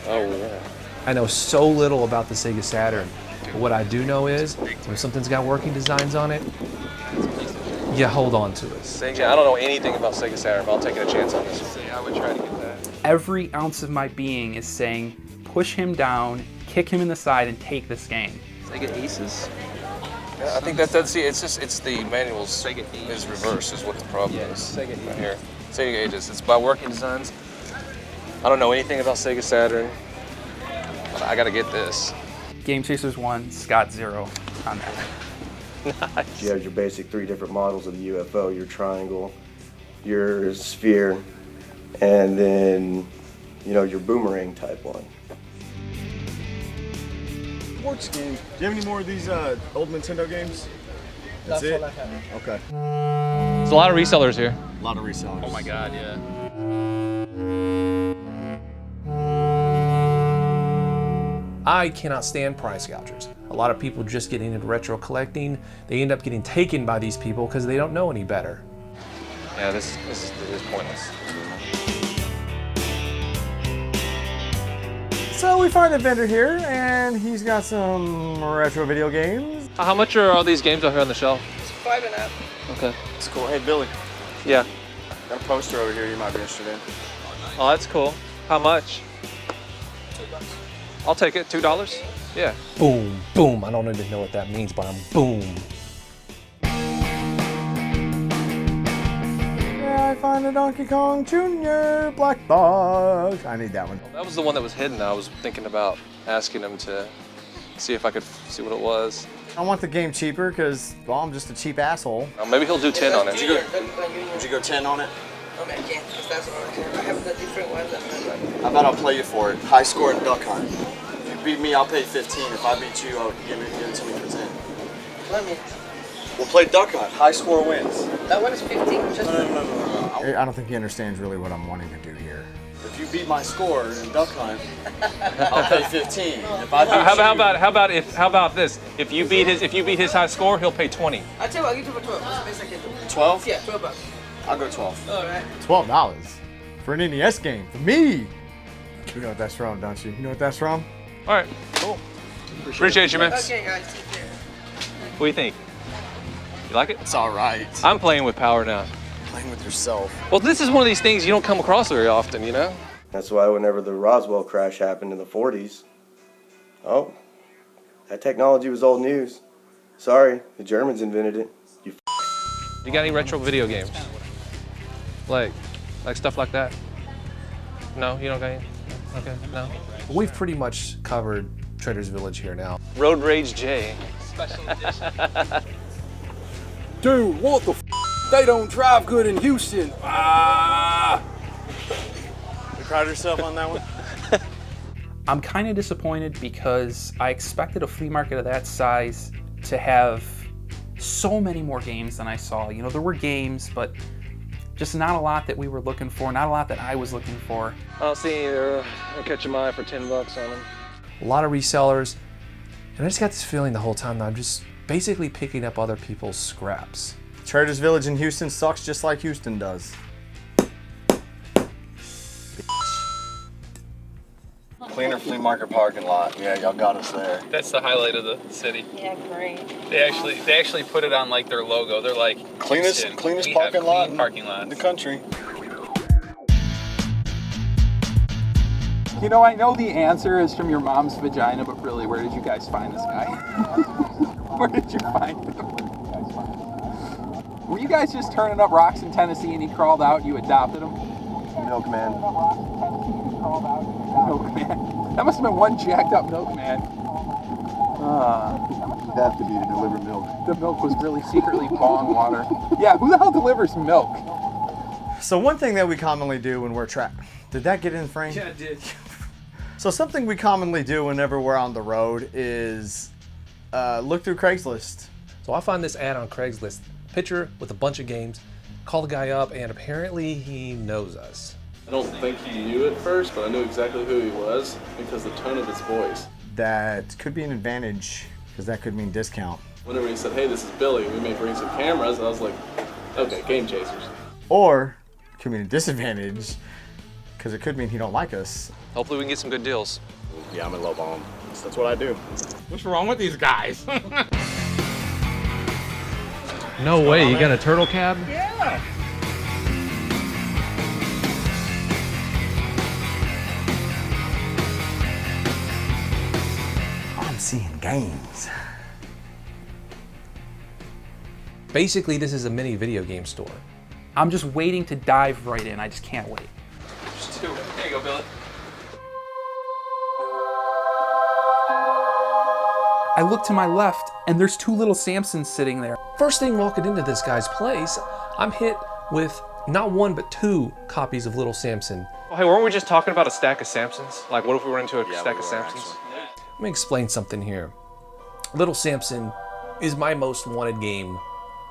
Speaker 3: Oh yeah. I know so little about the Sega Saturn. But what I do know is, when something's got Working Designs on it, you hold on to it. Sega, I don't know anything about Sega Saturn, but I'll take a chance on this one. I would try to get that.
Speaker 21: Every ounce of my being is saying, push him down, kick him in the side, and take this game. Sega Aces?
Speaker 3: Yeah, I think that's it's the manuals Sega is reverse is what the problem is. Sega right here. Sega Ages. It's by Working Designs. I don't know anything about Sega Saturn, but I gotta get this.
Speaker 21: Game Chasers 1, Scott 0 on that.
Speaker 3: Nice.
Speaker 11: You have your basic 3 different models of the UFO, your triangle, your sphere, and then, you know, your boomerang type one.
Speaker 19: Sports games. Do you have any more of these old Nintendo games? That's it? Okay.
Speaker 3: There's a lot of resellers here.
Speaker 19: A lot of resellers.
Speaker 21: Oh my god, yeah.
Speaker 3: I cannot stand price gougers. A lot of people just get into retro collecting. They end up getting taken by these people because they don't know any better. Yeah, this is pointless.
Speaker 5: So we find a vendor here, and he's got some retro video games.
Speaker 3: How much are all these games out here on the shelf?
Speaker 22: It's $5.5.
Speaker 3: Okay.
Speaker 19: It's cool. Hey, Billy.
Speaker 3: Yeah.
Speaker 19: Got a poster over here you might be interested in.
Speaker 3: Oh, that's cool. How much?
Speaker 22: $2.
Speaker 3: I'll take it. $2? Yeah. Boom, boom. I don't even know what that means, but I'm boom.
Speaker 5: Yeah, I find a Donkey Kong Jr. black box. I need that one.
Speaker 3: That was the one that was hidden. I was thinking about asking him to see if I could see what it was.
Speaker 5: I want the game cheaper because, well, I'm just a cheap asshole.
Speaker 3: Maybe he'll do 10 on it.
Speaker 19: Would you go 10 on it?
Speaker 22: No, man, I can't, because that's all I have the different ones.
Speaker 19: How about I'll play you for it? High score and duck hunt. If you beat me, I'll pay 15. If I beat you, I'll give it to me for 10.
Speaker 22: Let me.
Speaker 19: We'll play duck hunt. High score wins.
Speaker 22: That one is 15. Just
Speaker 5: I don't think he understands really what I'm wanting to do here.
Speaker 19: If you beat my score in duck hunt, I'll pay 15. If I beat
Speaker 3: how about this? If you beat his high score, he'll pay 20.
Speaker 22: I tell you what, I'll give you for 12. That's the best I can do.
Speaker 19: 12?
Speaker 22: Yeah, $12.
Speaker 19: I'll go 12.
Speaker 22: All right.
Speaker 5: $12 for an NES game for me. You know what that's from, don't you? You know what that's from?
Speaker 3: All right, cool. Appreciate you, man.
Speaker 22: Okay, guys, take care.
Speaker 3: What do you think? You like it?
Speaker 19: It's all right.
Speaker 3: I'm playing with power now.
Speaker 19: Playing with yourself.
Speaker 3: Well, this is one of these things you don't come across very often, you know?
Speaker 11: That's why whenever the Roswell crash happened in the 40s, oh, that technology was old news. Sorry, the Germans invented it.
Speaker 3: You got any retro video games? Like stuff like that? No, you don't got any? Okay, no. We've pretty much covered Trader's Village here now. Road Rage J.
Speaker 10: Special edition.
Speaker 6: Dude, what the f? They don't drive good in Houston. Ah!
Speaker 5: You proud of yourself on that one?
Speaker 21: I'm kind of disappointed because I expected a flea market of that size to have so many more games than I saw. You know, there were games, but just not a lot that we were looking for, not a lot that I was looking for.
Speaker 18: I don't see any there. I'll catch my eye for 10 bucks on them.
Speaker 3: A lot of resellers, and I just got this feeling the whole time that I'm just basically picking up other people's scraps.
Speaker 5: Traders Village in Houston sucks just like Houston does.
Speaker 27: Cleaner flea market parking lot. Yeah, y'all got us there.
Speaker 10: That's the highlight of the city.
Speaker 8: Yeah, great.
Speaker 10: They actually put it on like their logo. They're like
Speaker 27: Cleanest parking lot in the country.
Speaker 21: You know, I know the answer is from your mom's vagina, but really, where did you guys find this guy? Where did you find him? Were you guys just turning up rocks in Tennessee and he crawled out and you adopted him?
Speaker 27: Milkman.
Speaker 21: Milkman. That must have been one jacked up milkman.
Speaker 27: You'd have to be to deliver milk.
Speaker 21: The milk was really secretly bong water. Yeah, who the hell delivers milk?
Speaker 5: So one thing that we commonly do when we're trapped. Did that get in frame?
Speaker 10: Yeah, it did.
Speaker 5: So something we commonly do whenever we're on the road is look through Craigslist.
Speaker 3: So I find this ad on Craigslist, picture with a bunch of games, call the guy up, and apparently he knows us.
Speaker 15: I don't think he knew at first, but I knew exactly who he was because of the tone of his voice.
Speaker 5: That could be an advantage because that could mean discount.
Speaker 15: Whenever he said, "Hey, this is Billy, we may bring some cameras," I was like, okay, game chasers.
Speaker 5: Or it could mean a disadvantage because it could mean he don't like us.
Speaker 18: Hopefully we can get some good deals.
Speaker 27: Yeah, I'm in low bomb. That's what I do.
Speaker 10: What's wrong with these guys?
Speaker 3: No way, you got a turtle cab?
Speaker 10: Yeah.
Speaker 5: I'm seeing games.
Speaker 3: Basically, this is a mini video game store.
Speaker 21: I'm just waiting to dive right in. I just can't wait.
Speaker 10: Just two. There you go, Billy.
Speaker 21: I look to my left and there's two little Samsons sitting there.
Speaker 3: First thing walking into this guy's place, I'm hit with not one but two copies of Little Samson.
Speaker 18: Oh, hey, weren't we just talking about a stack of Samsons? Like, what if we run into a stack of Samsons?
Speaker 3: Let me explain something here. Little Samson is my most wanted game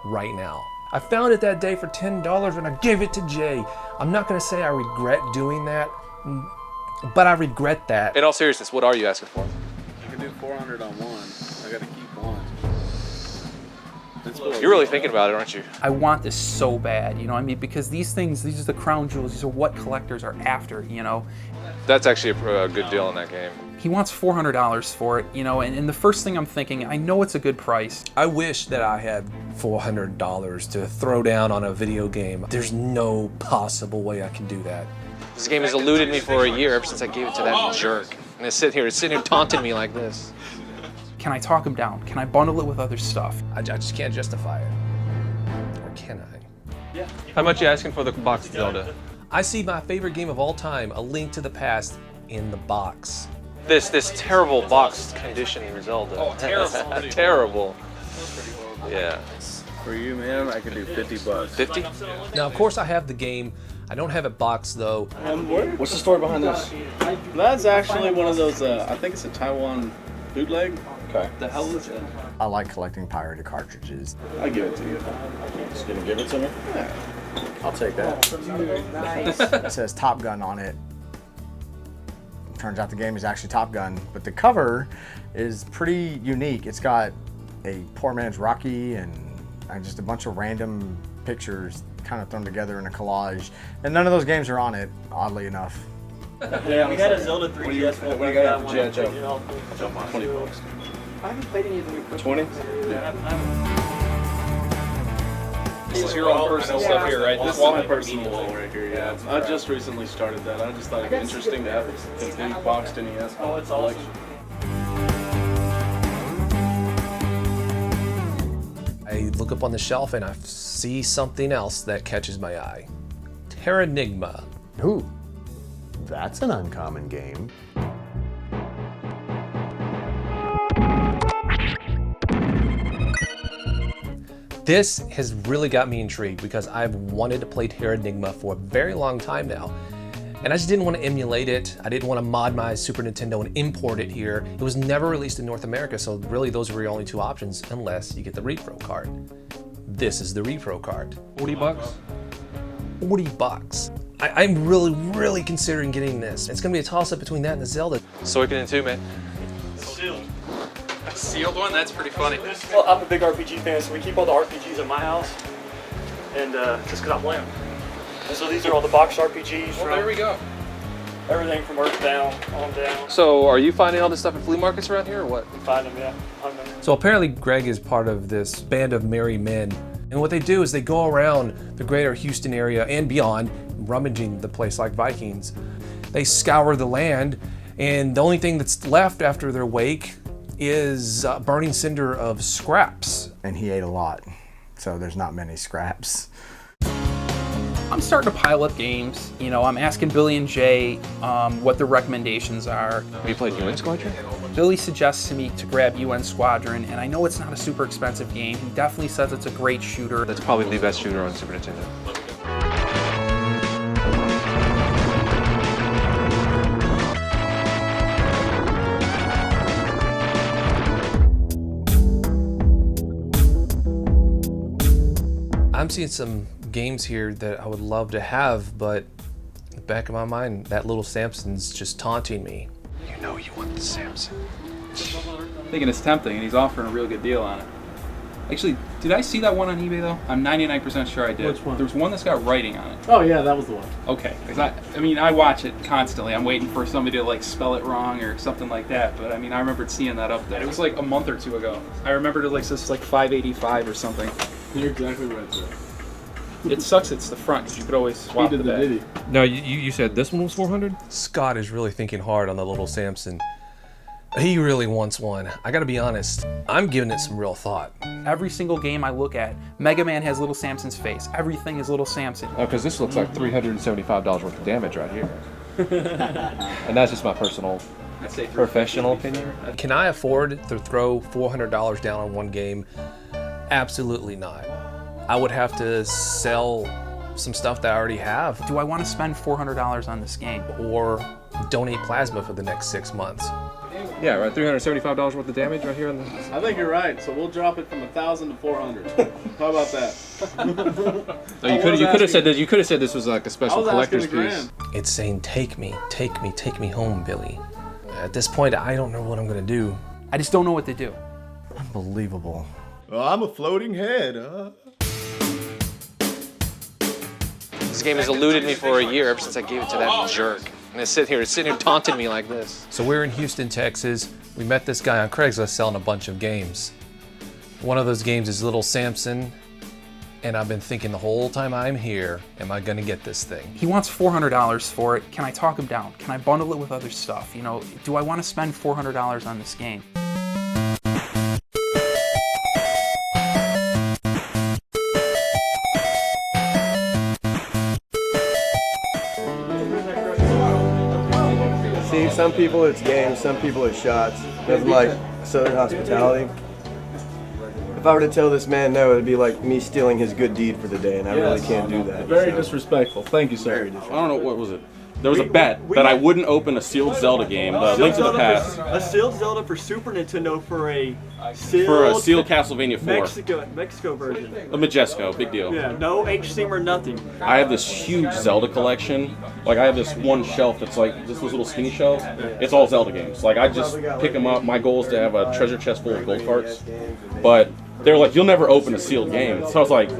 Speaker 3: right now. I found it that day for $10 and I gave it to Jay. I'm not gonna say I regret doing that, but I regret that.
Speaker 18: In all seriousness, what are you asking for?
Speaker 15: I can do 400 on one. I gotta keep one.
Speaker 18: You're really thinking about it, aren't you?
Speaker 21: I want this so bad, you know what I mean? Because these things, these are the crown jewels, these are what collectors are after, you know?
Speaker 18: That's actually a good deal in that game.
Speaker 21: He wants $400 for it, you know, and the first thing I'm thinking, I know it's a good price.
Speaker 3: I wish that I had $400 to throw down on a video game. There's no possible way I can do that.
Speaker 18: This game has eluded me for a year ever since I gave it to that jerk. And it's sitting here taunting me like this.
Speaker 21: Can I talk him down? Can I bundle it with other stuff?
Speaker 3: I just can't justify it. Or can I?
Speaker 18: Yeah. How much you asking for the box of Zelda?
Speaker 3: I see my favorite game of all time, A Link to the Past, in the box.
Speaker 18: This terrible box condition Zelda.
Speaker 10: Oh, terrible.
Speaker 18: Terrible. Yeah.
Speaker 15: For you, man, I could do 50 bucks.
Speaker 18: 50?
Speaker 3: Now, of course, I have the game. I don't have it boxed, though.
Speaker 27: What's the story behind this?
Speaker 15: That's actually one of those, I think it's a Taiwan bootleg.
Speaker 27: Okay.
Speaker 15: The hell is it?
Speaker 5: I like collecting pirated cartridges.
Speaker 15: I give it to you.
Speaker 27: Just gonna give it to me?
Speaker 15: Yeah.
Speaker 5: I'll take that. It says Top Gun on it. Turns out the game is actually Top Gun, but the cover is pretty unique. It's got a poor man's Rocky and just a bunch of random pictures kind of thrown together in a collage. And none of those games are on it, oddly enough.
Speaker 10: Yeah, we had a Zelda 3DS.
Speaker 27: What do you got for G.I. Joe? 20 bucks.
Speaker 10: I haven't played any of them.
Speaker 27: 20?
Speaker 10: Yeah. This is your own personal stuff here, right?
Speaker 15: This is my personal wall right here, yeah. I just recently started that. I just thought it'd be interesting to have a complete boxed NES collection.
Speaker 3: I look up on the shelf and I see something else that catches my eye. Terranigma.
Speaker 5: Ooh, that's an uncommon game.
Speaker 3: This has really got me intrigued because I've wanted to play Terra Enigma for a very long time now. And I just didn't want to emulate it. I didn't want to mod my Super Nintendo and import it here. It was never released in North America, so really those were your only two options unless you get the repro card. This is the repro card.
Speaker 18: 40 bucks?
Speaker 3: 40 bucks. I'm really considering getting this. It's gonna be a toss-up between that and the Zelda.
Speaker 18: Suikoden 2, man.
Speaker 10: Sealed.
Speaker 21: A sealed one? That's pretty funny.
Speaker 10: Well, I'm a big RPG fan, so we keep all the RPGs in my house, and just because I play them. And so these are all the box RPGs.
Speaker 21: Well, there we go.
Speaker 10: Everything from Earthbound on down.
Speaker 18: So, are you finding all this stuff at flea markets around here, or what?
Speaker 10: Find them, yeah. Find them.
Speaker 3: So apparently Greg is part of this band of merry men. And what they do is they go around the greater Houston area and beyond, rummaging the place like Vikings. They scour the land, and the only thing that's left after their wake is a burning cinder of scraps.
Speaker 5: And he ate a lot, so there's not many scraps.
Speaker 21: I'm starting to pile up games. You know, I'm asking Billy and Jay what their recommendations are.
Speaker 18: Have you played UN Squadron?
Speaker 21: Billy suggests to me to grab UN Squadron, and I know it's not a super expensive game. He definitely says it's a great shooter.
Speaker 18: That's probably the best shooter on Super Nintendo.
Speaker 3: I'm seeing some games here that I would love to have, but in the back of my mind, that little Samson's just taunting me.
Speaker 18: You know you want the Samson.
Speaker 21: Thinking it's tempting, and he's offering a real good deal on it. Actually, did I see that one on eBay though? I'm 99% sure I did.
Speaker 10: Which one?
Speaker 21: There's one that's got writing on it.
Speaker 10: Oh yeah, that was the one.
Speaker 21: Okay, because I mean, I watch it constantly. I'm waiting for somebody to like spell it wrong or something like that. But I mean, I remembered seeing that up there. It was like a month or two ago. I remembered it like this like 585 or something.
Speaker 15: You're exactly right, sir.
Speaker 21: It sucks it's the front because you could always swap the back.
Speaker 18: No, you said this one was 400?
Speaker 3: Scott is really thinking hard on the little Samson. He really wants one. I gotta be honest, I'm giving it some real thought.
Speaker 21: Every single game I look at, Mega Man has little Samson's face. Everything is little Samson.
Speaker 18: Oh, because this looks like $375 worth of damage right here. And that's just my personal, professional opinion.
Speaker 3: Can I afford to throw $400 down on one game? Absolutely not. I would have to sell some stuff that I already have.
Speaker 21: Do I want to spend $400 on this game?
Speaker 3: Or donate plasma for the next 6 months.
Speaker 18: Yeah, right. $375 worth of damage right here on the.
Speaker 15: I think you're right. So we'll drop it from 1,000 to 400. How about that?
Speaker 18: No, you could have said that. You could have said this was like a special collector's piece.
Speaker 3: It's saying, take me home, Billy. At this point, I don't know what I'm gonna do.
Speaker 21: I just don't know what to do.
Speaker 5: Unbelievable.
Speaker 13: Well, I'm a floating head, huh?
Speaker 18: This game has eluded me for a year ever since I gave it to that jerk. And it's sitting here taunting me like this.
Speaker 3: So we're in Houston, Texas. We met this guy on Craigslist selling a bunch of games. One of those games is Little Samson, and I've been thinking the whole time I'm here, am I gonna get this thing?
Speaker 21: He wants $400 for it. Can I talk him down? Can I bundle it with other stuff? You know, do I want to spend $400 on this game?
Speaker 11: See, some people it's games, some people it's shots. Doesn't like Southern hospitality. If I were to tell this man no, it'd be like me stealing his good deed for the day, and I really can't do that.
Speaker 15: Very
Speaker 11: so.
Speaker 15: disrespectful. Thank you, sir. I don't know, what was it? There was a bet that I wouldn't open a sealed Zelda game, Link to the Past.
Speaker 10: A sealed Zelda for Super Nintendo for a sealed...
Speaker 15: For a sealed Castlevania 4.
Speaker 10: Mexico version.
Speaker 15: A Majesco, big deal.
Speaker 10: Yeah, no H-seam or nothing.
Speaker 15: I have this huge Zelda collection. Like, I have this one shelf that's like, this little skinny shelf. It's all Zelda games. Like, I just pick them up. My goal is to have a treasure chest full of gold carts. But they're like, you'll never open a sealed game. So I was like,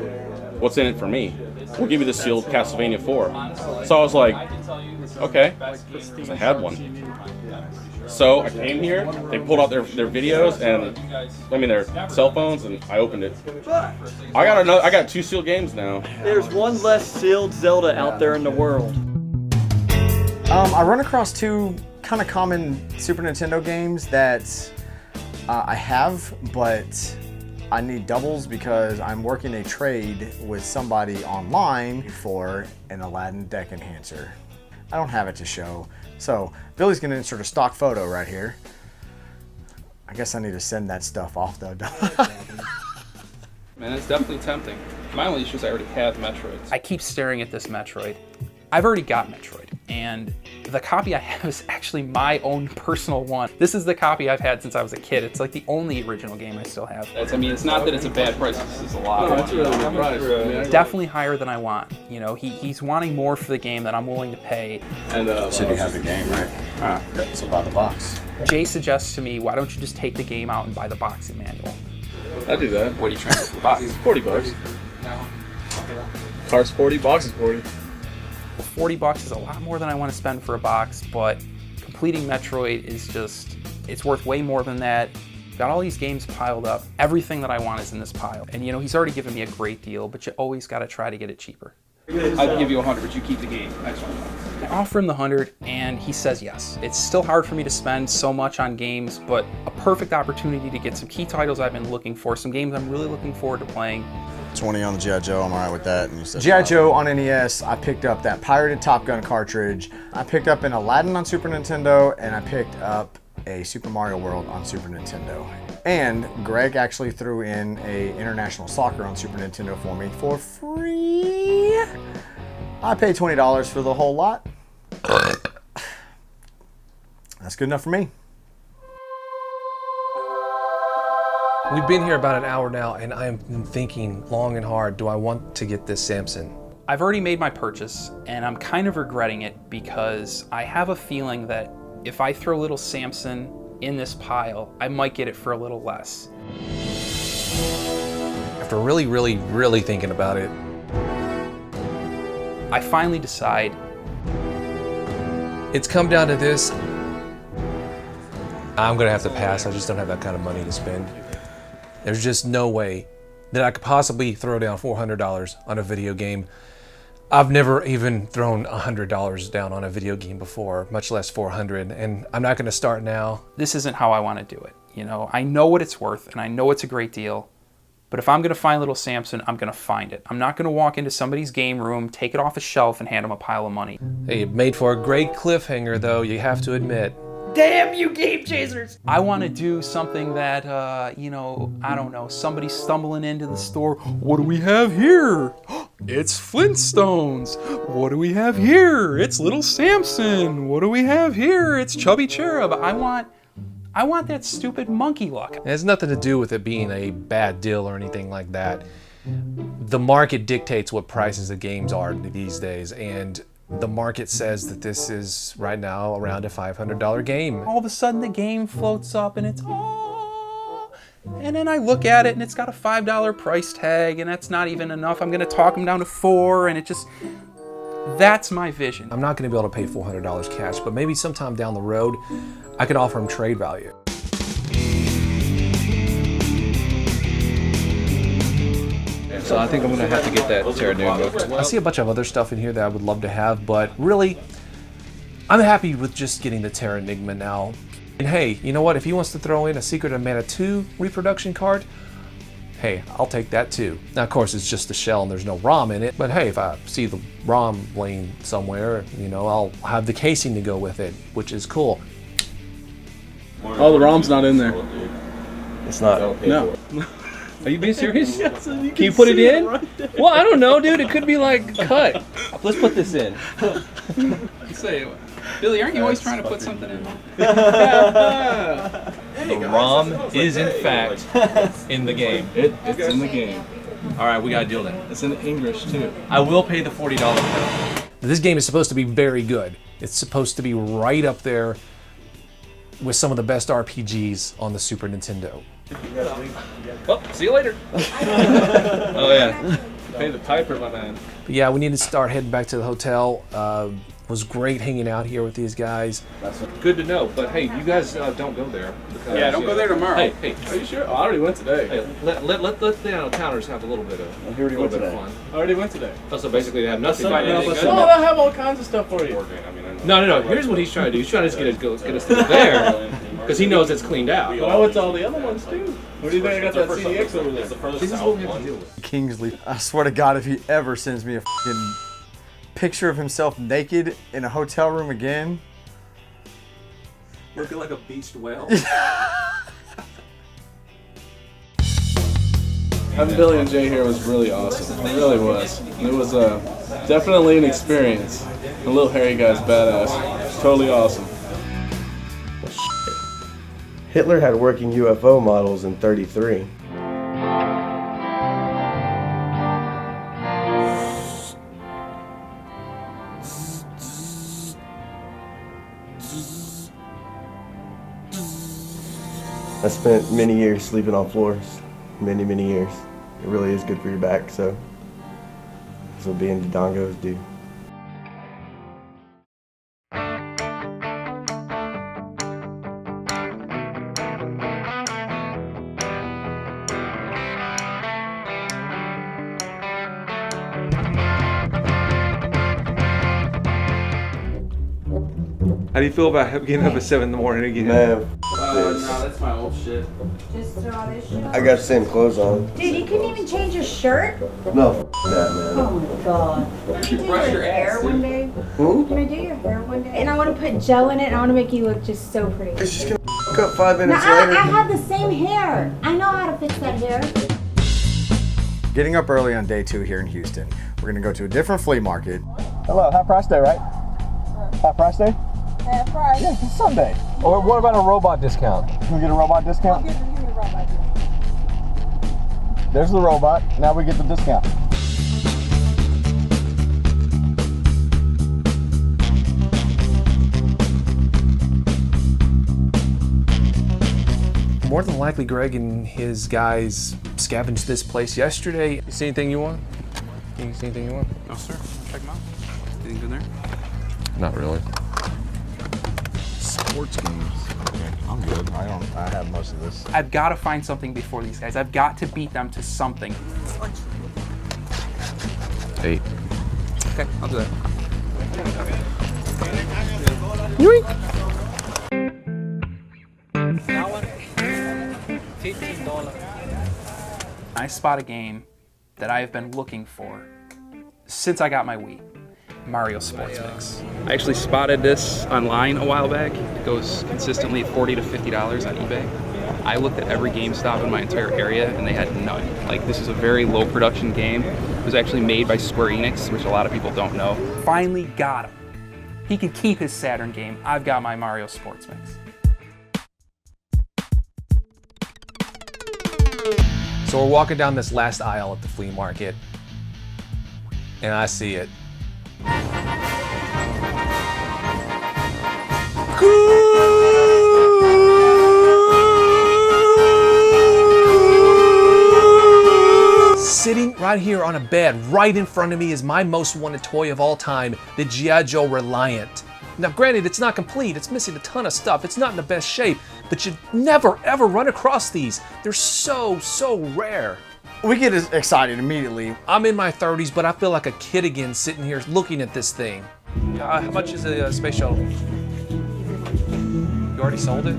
Speaker 15: what's in it for me? We'll give you the sealed Castlevania 4. So I was like, okay, because I had one. So I came here, they pulled out their videos and, their cell phones, and I opened it. I got 2 sealed games now.
Speaker 10: There's one less sealed Zelda out there in the world.
Speaker 5: I run across 2 kind of common Super Nintendo games that I have, but I need doubles because I'm working a trade with somebody online for an Aladdin deck enhancer. I don't have it to show, so Billy's gonna insert a stock photo right here. I guess I need to send that stuff off though.
Speaker 21: man. It's definitely tempting. My only issue is I already have Metroids. I keep staring at this Metroid. I've already got Metroid, and the copy I have is actually my own personal one. This is the copy I've had since I was a kid. It's like the only original game I still have. I mean, it's not that it's a bad price. This is a lot.
Speaker 11: No, that's a really good price.
Speaker 21: Definitely higher than I want. You know, he's wanting more for the game than I'm willing to pay.
Speaker 7: And said you have the game, right? So buy the box.
Speaker 21: Jay suggests to me, why don't you just take the game out and buy the boxing manual?
Speaker 11: I do that.
Speaker 21: What are you trying to buy?
Speaker 11: 40 bucks. Car's 40, box is 40.
Speaker 21: Well, 40 bucks is a lot more than I want to spend for a box, but completing Metroid is just, it's worth way more than that. Got all these games piled up. Everything that I want is in this pile. And you know, he's already given me a great deal, but you always got to try to get it cheaper. I'd give you 100, but you keep the game. I offer him the 100, and he says yes. It's still hard for me to spend so much on games, but a perfect opportunity to get some key titles I've been looking for, some games I'm really looking forward to playing.
Speaker 7: 20 on the G.I. Joe, I'm alright with that. And you said
Speaker 5: G.I. Joe on NES, I picked up that pirated Top Gun cartridge. I picked up an Aladdin on Super Nintendo, and I picked up a Super Mario World on Super Nintendo. And Greg actually threw in a International Soccer on Super Nintendo for me for free. I paid $20 for the whole lot. That's good enough for me.
Speaker 3: We've been here about an hour now, and I am thinking long and hard, do I want to get this Samson?
Speaker 21: I've already made my purchase, and I'm kind of regretting it because I have a feeling that if I throw little Samson in this pile, I might get it for a little less.
Speaker 3: After really thinking about it,
Speaker 21: I finally decide.
Speaker 3: It's come down to this. I'm gonna have to pass. I just don't have that kind of money to spend. There's just no way that I could possibly throw down $400 on a video game. I've never even thrown $100 down on a video game before, much less 400, and I'm not gonna start now.
Speaker 21: This isn't how I wanna do it. You know, I know what it's worth, and I know it's a great deal, but if I'm gonna find little Samson, I'm gonna find it. I'm not gonna walk into somebody's game room, take it off a shelf, and hand them a pile of money.
Speaker 3: Hey, it made for a great cliffhanger, though, you have to admit.
Speaker 21: Damn you game chasers! I want to do something that, you know, I don't know, somebody stumbling into the store. What do we have here? It's Flintstones. What do we have here? It's little Samson. What do we have here? It's Chubby Cherub. I want that stupid monkey luck.
Speaker 3: It has nothing to do with it being a bad deal or anything like that. The market dictates what prices of games are these days, and the market says that this is right now around a $500 game.
Speaker 21: All of a sudden the game floats up and it's, oh, and then I look at it and it's got a $5 price tag, and that's not even enough. I'm gonna talk them down to $4, and it just, that's my vision.
Speaker 3: I'm not gonna be able to pay $400 cash, but maybe sometime down the road, I could offer him trade value.
Speaker 18: So I think I'm gonna have to get that Terranigma.
Speaker 3: I see a bunch of other stuff in here that I would love to have, but really, I'm happy with just getting the Terranigma now. And hey, you know what? If he wants to throw in a Secret of Mana 2 reproduction card, hey, I'll take that too. Now, of course, it's just the shell and there's no ROM in it, but hey, if I see the ROM laying somewhere, you know, I'll have the casing to go with it, which is cool.
Speaker 11: Oh, the ROM's not in there.
Speaker 18: It's not.
Speaker 11: No.
Speaker 18: Are you being serious?
Speaker 11: Yes,
Speaker 18: can you put it in? Well, I don't know, dude. It could be like cut. Let's put this in.
Speaker 21: Say, Billy, aren't you always trying to put something in?
Speaker 18: The ROM is in fact in the game.
Speaker 11: It's in the game.
Speaker 18: All right, we got a deal then.
Speaker 11: It's in English too.
Speaker 18: I will pay the $40 though.
Speaker 3: This game is supposed to be very good. It's supposed to be right up there with some of the best RPGs on the Super Nintendo.
Speaker 18: Well, see you later. Oh yeah.
Speaker 11: Pay the piper, my man.
Speaker 3: But yeah, we need to start heading back to the hotel. It was great hanging out here with these guys.
Speaker 18: Good to know, but hey, you guys don't go there. Because,
Speaker 11: Yeah, don't go there tomorrow.
Speaker 18: Hey,
Speaker 11: Are you sure? Oh, I already went today.
Speaker 18: Hey, let the out-of-towners have a little bit of fun.
Speaker 11: I already went today.
Speaker 18: Oh, so basically they have nothing.
Speaker 11: Oh, I have all kinds of stuff for you.
Speaker 18: No. Here's what he's trying to do. He's trying to just get us to there because he knows it's cleaned out.
Speaker 11: But I went to all the other ones too. What do you think I got that CDX over there?
Speaker 18: This is what we have to deal with.
Speaker 5: Kingsley, I swear to God, if he ever sends me a fucking picture of himself naked in a hotel room again.
Speaker 18: Looking like a beached whale.
Speaker 4: Having Billy and Jay here was really awesome. It really was. It was definitely an experience. The little hairy guy's badass. Totally awesome.
Speaker 11: Hitler had working UFO models in 33. I spent many years sleeping on floors. Many, many years. It really is good for your back, so that's what being Dodongos do.
Speaker 1: How do you feel about getting up at 7 in the morning again?
Speaker 11: Man,
Speaker 4: No, that's my old shit.
Speaker 16: Just throw all this shit
Speaker 11: I got the same clothes on.
Speaker 16: Dude, you couldn't even change your shirt?
Speaker 11: No, that, man.
Speaker 16: Oh my god. Can I do
Speaker 4: Brush
Speaker 16: your
Speaker 4: your
Speaker 16: hair
Speaker 4: ass,
Speaker 16: one
Speaker 4: dude.
Speaker 16: day?
Speaker 11: Hmm?
Speaker 16: Can I do your hair one day? And I want to put gel in it and I want to make you look just so pretty.
Speaker 11: It's just gonna f up 5 minutes
Speaker 16: Now,
Speaker 11: later.
Speaker 16: I have the same hair. I know how to fix that hair.
Speaker 5: Getting up early on day 2 here in Houston. We're gonna go to a different flea market.
Speaker 19: Hello, half price day, right? Half price day?
Speaker 16: Half price.
Speaker 19: Yeah, it's Sunday.
Speaker 20: Or what about a robot discount?
Speaker 19: Can we get a robot discount?
Speaker 16: Give me the robot.
Speaker 19: There's the robot. Now we get the discount.
Speaker 3: More than likely, Greg and his guys scavenged this place yesterday. You see anything you want? You see anything you want?
Speaker 21: No, sir. Check them out. Anything good there?
Speaker 3: Not really.
Speaker 5: Sports games. Okay, I'm good. I have most of this.
Speaker 21: I've got to find something before these guys. I've got to beat them to something.
Speaker 3: 8.
Speaker 21: Okay, I'll do that. I spot a game that I have been looking for since I got my Wii. Mario Sports Mix. I actually spotted this online a while back. It goes consistently $40 to $50 on eBay. I looked at every GameStop in my entire area and they had none. Like, this is a very low production game. It was actually made by Square Enix, which a lot of people don't know. Finally got him. He can keep his Saturn game. I've got my Mario Sports Mix.
Speaker 3: So we're walking down this last aisle at the flea market, and I see it. Sitting right here on a bed, right in front of me, is my most wanted toy of all time, the G.I. Joe Reliant. Now granted, it's not complete, it's missing a ton of stuff, it's not in the best shape, but you'd never ever run across these. They're so rare.
Speaker 5: We get excited immediately.
Speaker 3: I'm in my 30s, but I feel like a kid again sitting here looking at this thing. How much is a space shuttle? You already sold it?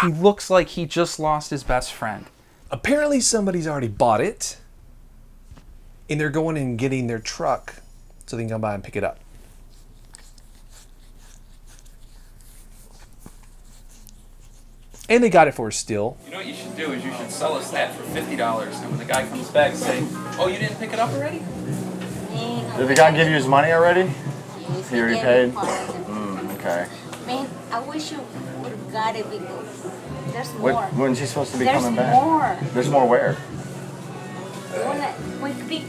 Speaker 21: He looks like he just lost his best friend.
Speaker 3: Apparently somebody's already bought it, and they're going and getting their truck so they can come by and pick it up. And they got it for a steal.
Speaker 21: You know what you should do is you should sell us that for $50, and when the guy comes back, say, "Oh, you didn't pick it up already?"
Speaker 5: Did the guy give you his money already?
Speaker 22: Yes,
Speaker 5: He already
Speaker 22: gave
Speaker 5: paid?
Speaker 22: me part.
Speaker 5: Okay.
Speaker 22: Man, I wish you would have got it because there's
Speaker 5: When,
Speaker 22: more.
Speaker 5: when's he supposed to be
Speaker 22: There's
Speaker 5: coming back?
Speaker 22: more.
Speaker 5: There's more where?
Speaker 22: One click,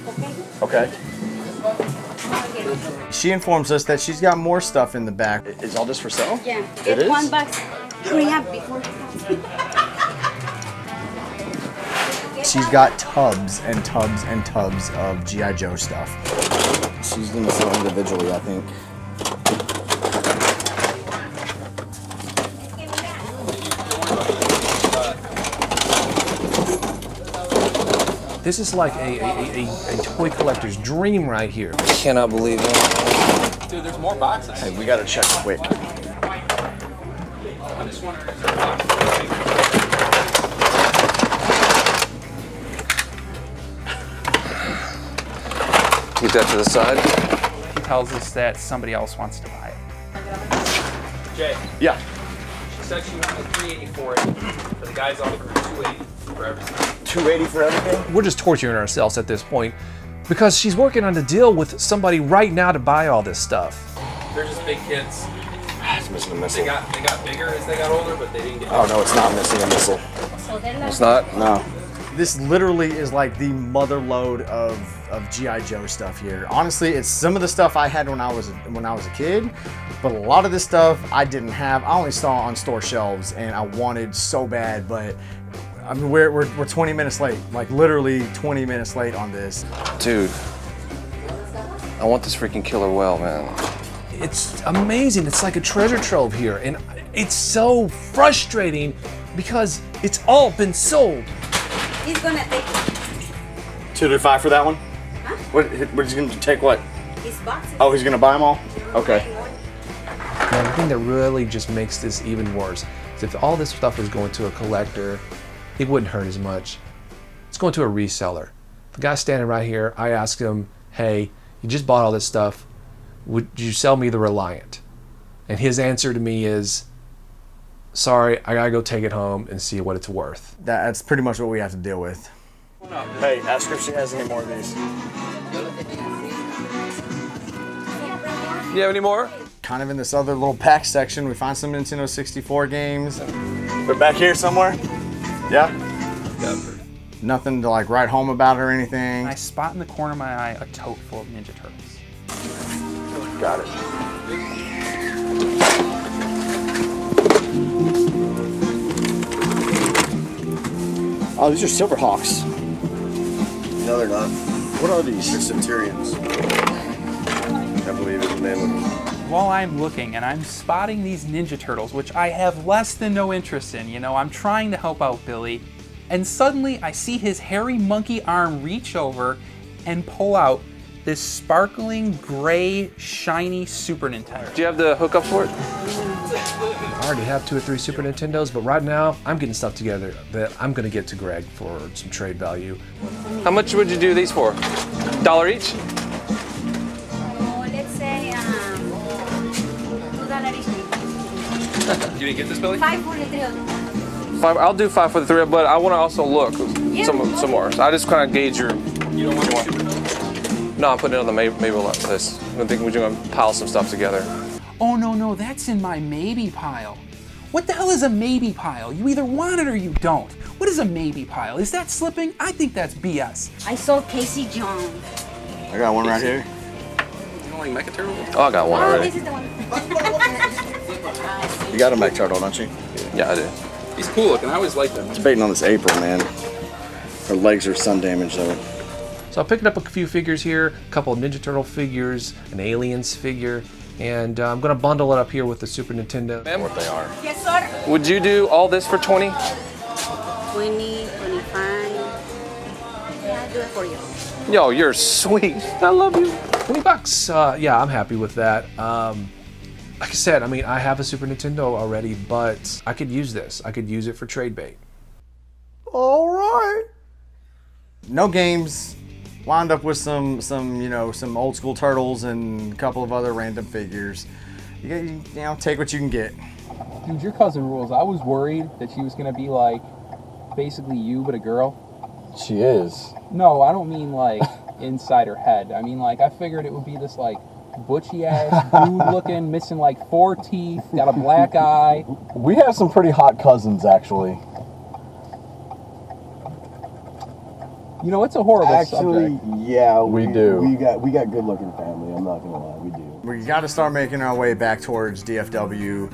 Speaker 22: okay?
Speaker 5: Okay. She informs us that she's got more stuff in the back. Is all this for sale?
Speaker 22: Yeah,
Speaker 5: It
Speaker 22: get
Speaker 5: is?
Speaker 22: $1. Hurry up before.
Speaker 5: She's got tubs and tubs and tubs of G.I. Joe stuff.
Speaker 27: She's gonna sell individually, I think.
Speaker 3: This is like a toy collector's dream right here.
Speaker 5: I cannot believe it.
Speaker 21: Dude, there's more boxes.
Speaker 5: Hey, we gotta check quick.
Speaker 21: I'm just wondering.
Speaker 1: Keep that to the side.
Speaker 21: He tells us that somebody else wants to buy it. Jay.
Speaker 5: Yeah.
Speaker 21: said she wanted $380 for it, but the guys offered $280 for everything.
Speaker 5: $280 for everything?
Speaker 3: We're just torturing ourselves at this point because she's working on the deal with somebody right now to buy all this stuff.
Speaker 21: They're just big kids.
Speaker 27: It's missing a missile.
Speaker 21: They got bigger as they got older, but they didn't get.
Speaker 27: Oh no, it's not missing a missile.
Speaker 1: It's not?
Speaker 27: No.
Speaker 5: This literally is like the mother load of G.I. Joe stuff here. Honestly, it's some of the stuff I had when I was a kid, but a lot of this stuff I didn't have. I only saw on store shelves, and I wanted so bad, but I mean, we're 20 minutes late, like literally 20 minutes late on this.
Speaker 1: Dude, I want this freaking killer whale, man.
Speaker 3: It's amazing. It's like a treasure trove here, and it's so frustrating because it's all been sold.
Speaker 22: He's gonna take
Speaker 5: $205 for that one?
Speaker 22: Huh?
Speaker 5: What is he gonna take? What?
Speaker 22: his boxes.
Speaker 5: Oh, he's gonna buy them all? Okay.
Speaker 3: And the thing that really just makes this even worse is if all this stuff was going to a collector, it wouldn't hurt as much. It's going to a reseller. The guy standing right here, I asked him, hey, you just bought all this stuff. Would you sell me the Reliant? And his answer to me is, sorry, I gotta go take it home and see what it's worth.
Speaker 5: That's pretty much what we have to deal with. Hey, ask her if she has any more of these.
Speaker 1: You have any more?
Speaker 5: Kind of in this other little pack section, we find some Nintendo 64 games. They're back here somewhere? Yeah? Nothing to like write home about or anything.
Speaker 21: I spot in the corner of my eye a tote full of Ninja Turtles.
Speaker 5: Got it. Oh, these are Silverhawks.
Speaker 11: No, they're not.
Speaker 5: What are these?
Speaker 11: They're Centurions. I believe is the name of them.
Speaker 21: While I'm looking and I'm spotting these Ninja Turtles, which I have less than no interest in, you know, I'm trying to help out Billy, and suddenly I see his hairy monkey arm reach over and pull out this sparkling gray shiny Super Nintendo.
Speaker 1: Do you have the hookups for it?
Speaker 3: I already have 2 or 3 Super Nintendos, but right now I'm getting stuff together that I'm gonna get to Greg for some trade value.
Speaker 1: How much would you do these for? $1 each?
Speaker 22: Oh, let's say $2 each.
Speaker 1: You didn't get this, Billy?
Speaker 22: 5 for the 3 of them.
Speaker 1: 5. I'll do 5 for the 3, but I want to also look
Speaker 22: Yeah,
Speaker 1: some more. So I just kind of gauge your.
Speaker 21: You don't want to.
Speaker 1: No, I'm putting it on the Mabel list. I think we're going to pile some stuff together.
Speaker 21: Oh no, that's in my maybe pile. What the hell is a maybe pile? You either want it or you don't. What is a maybe pile? Is that slipping? I think that's BS.
Speaker 22: I saw Casey Jones.
Speaker 5: I got one right here.
Speaker 21: You don't like Mecha Turtle?
Speaker 1: Oh, I got one
Speaker 22: Oh,
Speaker 1: already.
Speaker 22: this is the one.
Speaker 11: You got a Mech Turtle, don't you?
Speaker 1: Yeah, I do.
Speaker 21: He's cool looking. I always like them.
Speaker 11: It's baiting on this April, man. Her legs are sun damaged though.
Speaker 3: So I picked up a few figures here, a couple of Ninja Turtle figures, an Aliens figure, and I'm gonna bundle it up here with the Super Nintendo.
Speaker 1: Ma'am?
Speaker 11: What they are.
Speaker 22: Yes, sir.
Speaker 1: Would you do all this for 20?
Speaker 22: 20, 25. Yeah, I'll do it for you.
Speaker 1: Yo, you're sweet. I love you.
Speaker 3: $20. Yeah, I'm happy with that. Like I said, I mean, I have a Super Nintendo already, but I could use this. I could use it for trade bait.
Speaker 5: All right. No games. Wound up with some old school turtles and a couple of other random figures. You know, take what you can get.
Speaker 20: Dude, your cousin rules. I was worried that she was gonna be like, basically you, but a girl.
Speaker 13: She is.
Speaker 20: No, I don't mean like inside her head. I mean like, I figured it would be this like butchy ass dude looking, missing like 4 teeth, got a black eye.
Speaker 13: We have some pretty hot cousins, actually.
Speaker 20: You know, it's a horrible
Speaker 11: Actually,
Speaker 20: subject.
Speaker 11: yeah,
Speaker 13: We do.
Speaker 11: We got good looking family. I'm not gonna lie, we do.
Speaker 5: We got to start making our way back towards DFW,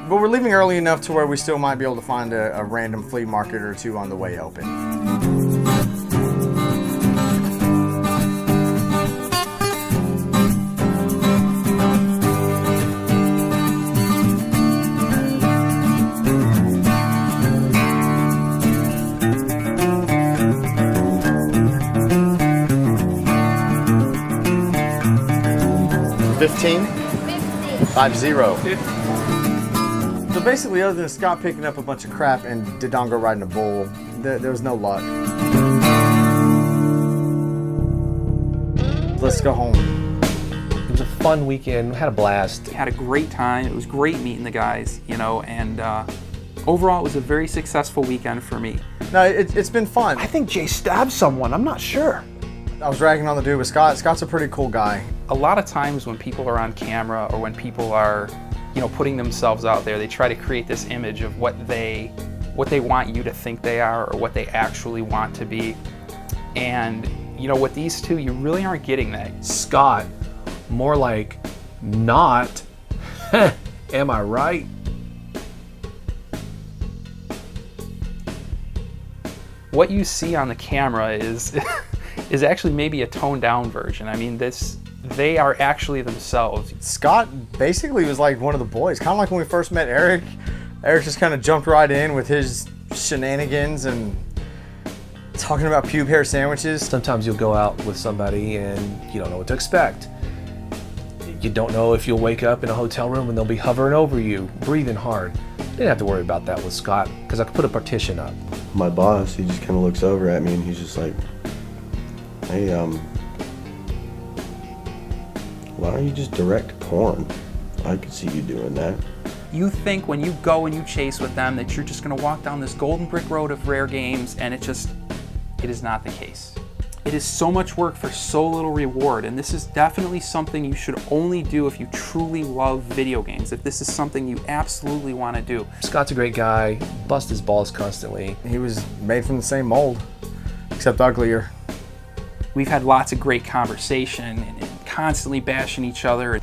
Speaker 5: but we're leaving early enough to where we still might be able to find a random flea market or two on the way open. $15? 50. So basically, other than Scott picking up a bunch of crap and Dodongo riding a bull, there was no luck. Let's go home.
Speaker 3: was a fun weekend. We had a blast.
Speaker 21: Had a great time. It was great meeting the guys, you know, and overall it was a very successful weekend for me.
Speaker 5: No, it's been fun.
Speaker 2: I think Jay stabbed someone. I'm not sure.
Speaker 5: I was ragging on the dude with Scott. Scott's a pretty cool guy.
Speaker 21: A lot of times when people are on camera or when people are, you know, putting themselves out there, they try to create this image of what they want you to think they are or what they actually want to be. And, you know, with these two, you really aren't getting that.
Speaker 3: Scott, more like not. Am I right?
Speaker 21: What you see on the camera is is actually maybe a toned down version. I mean, they are actually themselves.
Speaker 5: Scott basically was like one of the boys, kind of like when we first met Eric. Eric just kind of jumped right in with his shenanigans and talking about pube hair sandwiches.
Speaker 3: Sometimes you'll go out with somebody and you don't know what to expect. You don't know if you'll wake up in a hotel room and they'll be hovering over you, breathing hard. Didn't have to worry about that with Scott because I could put a partition up.
Speaker 11: My boss, he just kind of looks over at me and he's just like, hey, why don't you just direct porn? I could see you doing that.
Speaker 21: You think when you go and you chase with them that you're just gonna walk down this golden brick road of rare games, and it is not the case. It is so much work for so little reward, and this is definitely something you should only do if you truly love video games, if this is something you absolutely want to do.
Speaker 3: Scott's a great guy, bust his balls constantly.
Speaker 5: He was made from the same mold, except uglier.
Speaker 21: We've had lots of great conversation and constantly bashing each other.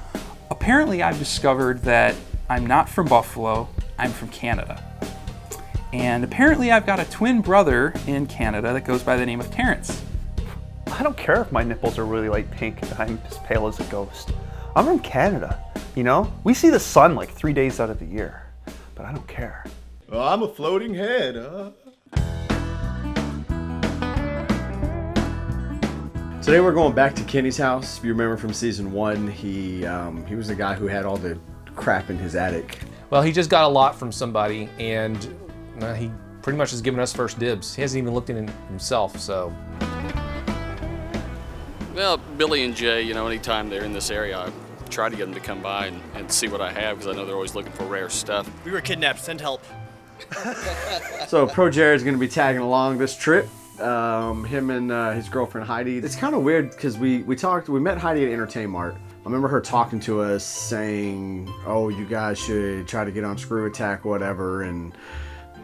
Speaker 21: Apparently I've discovered that I'm not from Buffalo, I'm from Canada. And apparently I've got a twin brother in Canada that goes by the name of Terrence.
Speaker 2: I don't care if my nipples are really light pink and I'm as pale as a ghost. I'm from Canada, you know? We see the sun like 3 days out of the year, but I don't care.
Speaker 9: Well, I'm a floating head, huh?
Speaker 5: Today we're going back to Kenny's house. If you remember from season 1, he was the guy who had all the crap in his attic.
Speaker 3: Well, he just got a lot from somebody, and he pretty much has given us first dibs. He hasn't even looked in himself, so.
Speaker 14: Well, Billy and Jay, you know, anytime they're in this area, I try to get them to come by and see what I have, because I know they're always looking for rare stuff.
Speaker 23: We were kidnapped. Send help.
Speaker 5: So Pro Jared's going to be tagging along this trip. Him and his girlfriend Heidi. It's kind of weird because we met Heidi at Entertain Mart. I remember her talking to us saying, oh, you guys should try to get on Screw Attack, whatever, and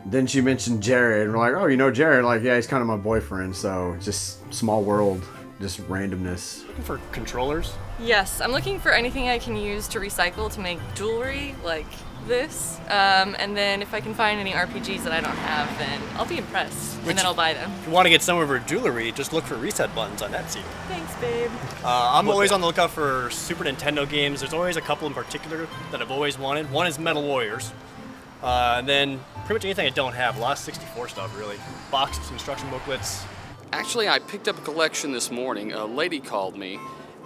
Speaker 5: then she mentioned Jared, and we're like, oh, you know Jared? Like, yeah, he's kind of my boyfriend, so just small world, just randomness.
Speaker 23: Looking for controllers?
Speaker 8: Yes, I'm looking for anything I can use to recycle to make jewelry like this. And then if I can find any RPGs that I don't have, then I'll be impressed, and then I'll buy them.
Speaker 23: If you want to get some of her jewelry, just look for reset buttons on Etsy.
Speaker 8: Thanks, babe.
Speaker 23: I'm always on the lookout for Super Nintendo games. There's always a couple in particular that I've always wanted. One is Metal Warriors. And then pretty much anything I don't have. A lot of 64 stuff, really. Boxes, instruction booklets.
Speaker 14: Actually, I picked up a collection this morning. A lady called me,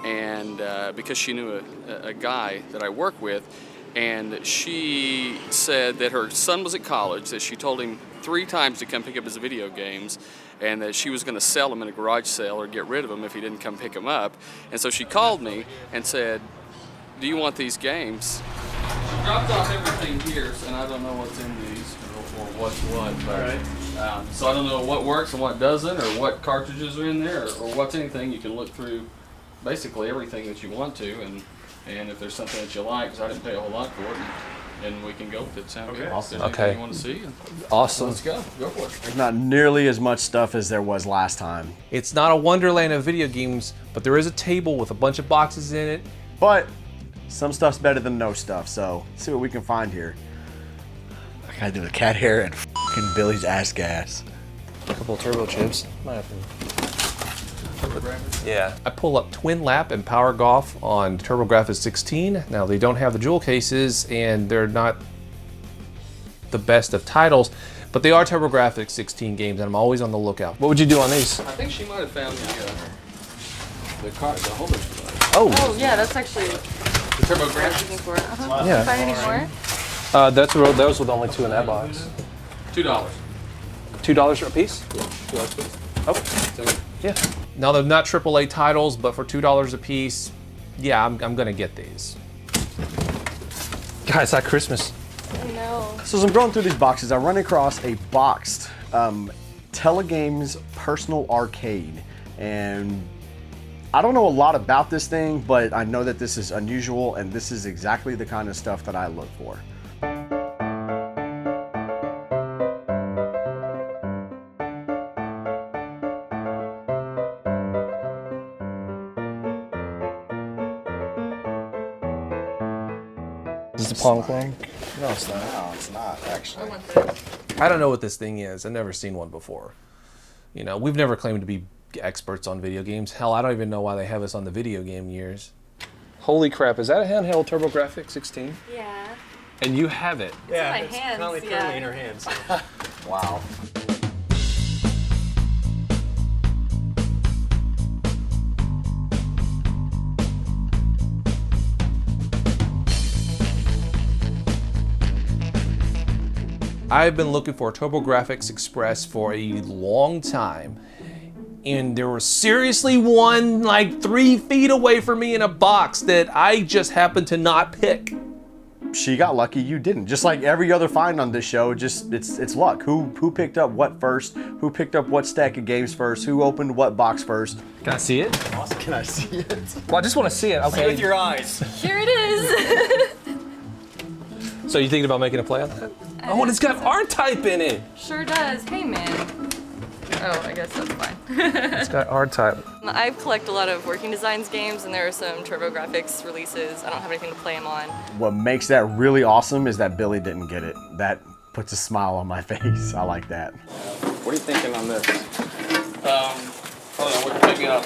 Speaker 14: and because she knew a guy that I work with, and she said that her son was at college, that she told him 3 times to come pick up his video games, and that she was going to sell them in a garage sale or get rid of them if he didn't come pick them up. And so she called me and said, do you want these games? She dropped off everything here, and I don't know what's in these or what's what. But, so I don't know what works and what doesn't, or what cartridges are in there, or what's anything. You can look through basically everything that you want to, and if there's something that you like, because I didn't pay a whole lot for it, and we can go with it. Sound good?
Speaker 3: Awesome.
Speaker 14: Anything
Speaker 3: Okay.
Speaker 14: you want to see?
Speaker 3: Awesome.
Speaker 14: Let's go. Go for it.
Speaker 5: There's not nearly as much stuff as there was last time.
Speaker 3: It's not a wonderland of video games, but there is a table with a bunch of boxes in it.
Speaker 5: But some stuff's better than no stuff, so let's see what we can find here. I gotta do the cat hair and fucking Billy's ass gas.
Speaker 3: A couple of turbo chips. Might have to. Yeah. I pull up Twin Lap and Power Golf on TurboGrafx 16. Now they don't have the jewel cases and they're not the best of titles, but they are TurboGrafx 16 games and I'm always on the lookout. What would you do on these?
Speaker 14: I think she might have found the holders for that.
Speaker 8: Oh yeah, that's actually
Speaker 14: The
Speaker 8: what I was
Speaker 14: TurboGrafx?
Speaker 8: looking for. Uh-huh.
Speaker 3: Yeah.
Speaker 8: Find any more?
Speaker 3: Those were the only 2 in that box.
Speaker 14: $2.
Speaker 3: $2 a piece?
Speaker 14: $2 a piece.
Speaker 3: Oh, yeah. Now they're not AAA titles, but for $2 a piece, Yeah, I'm gonna get these. Guys, it's like Christmas.
Speaker 8: I know.
Speaker 5: So as I'm going through these boxes, I run across a boxed Telegames Personal Arcade. And I don't know a lot about this thing, but I know that this is unusual and this is exactly the kind of stuff that I look for.
Speaker 3: Is this a Pong Pong?
Speaker 7: No, it's not. No, it's not, actually.
Speaker 3: I don't know what this thing is. I've never seen one before. You know, we've never claimed to be experts on video games. Hell, I don't even know why they have us on the video game years. Holy crap, is that a handheld TurboGrafx 16?
Speaker 8: Yeah.
Speaker 3: And you have it.
Speaker 23: Yeah,
Speaker 8: my
Speaker 23: it's
Speaker 8: hands,
Speaker 23: currently
Speaker 8: yeah.
Speaker 23: in her hands.
Speaker 7: Wow.
Speaker 3: I've been looking for a TurboGrafx Express for a long time, and there was seriously one like 3 feet away from me in a box that I just happened to not pick.
Speaker 5: She got lucky, you didn't. Just like every other find on this show, just it's luck. Who picked up what first? Who picked up what stack of games first? Who opened what box first?
Speaker 3: Can I see it?
Speaker 23: Awesome. Can I see it?
Speaker 3: Well, I just want to see it. Okay.
Speaker 23: See it with your eyes.
Speaker 8: Here it is.
Speaker 3: So you thinking about making a play on that? Oh, and it's got R-Type in it.
Speaker 8: Sure does. Hey, man. Oh, I guess that's fine.
Speaker 3: It's got R-Type.
Speaker 8: I collect a lot of Working Designs games, and there are some TurboGrafx releases. I don't have anything to play them on.
Speaker 5: What makes that really awesome is that Billy didn't get it. That puts a smile on my face. I like that.
Speaker 7: What are you thinking on this?
Speaker 14: Hold on, we're picking up.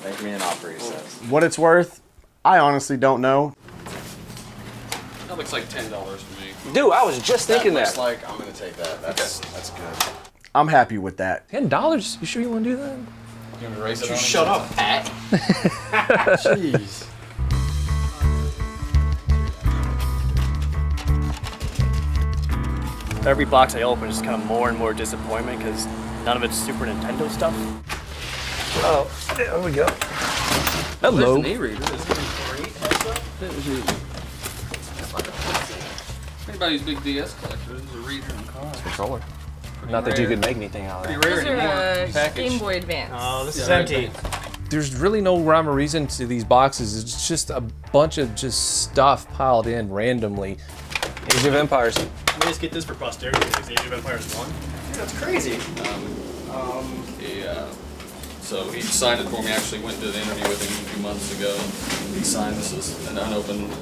Speaker 7: Make me an offer, he says.
Speaker 5: What it's worth, I honestly don't know.
Speaker 14: That looks like $10 to me.
Speaker 3: Dude, I was just thinking
Speaker 7: looks
Speaker 3: that.
Speaker 7: like I'm gonna take that. That's good.
Speaker 5: I'm happy with that.
Speaker 3: $10? You sure you want to do that?
Speaker 14: You gonna raise it on
Speaker 23: Shut up, Pat.
Speaker 5: Jeez.
Speaker 23: Every box I open is kind of more and more disappointment because none of it's Super Nintendo stuff.
Speaker 3: Oh, there we go. Hello.
Speaker 14: There's an e-reader. Anybody's big DS collector, there's a reader and card.
Speaker 3: Controller. Not that you could make anything out of it.
Speaker 8: Those are Game Boy Advance.
Speaker 23: Oh, this is empty.
Speaker 3: There's really no rhyme or reason to these boxes. It's just a bunch of just stuff piled in randomly. Age of Empires.
Speaker 23: Let me just get this for posterity because Age of Empires 1. Dude, that's crazy.
Speaker 14: So he signed it for me. I actually went to the interview with him a few months ago. He signed this is an unopened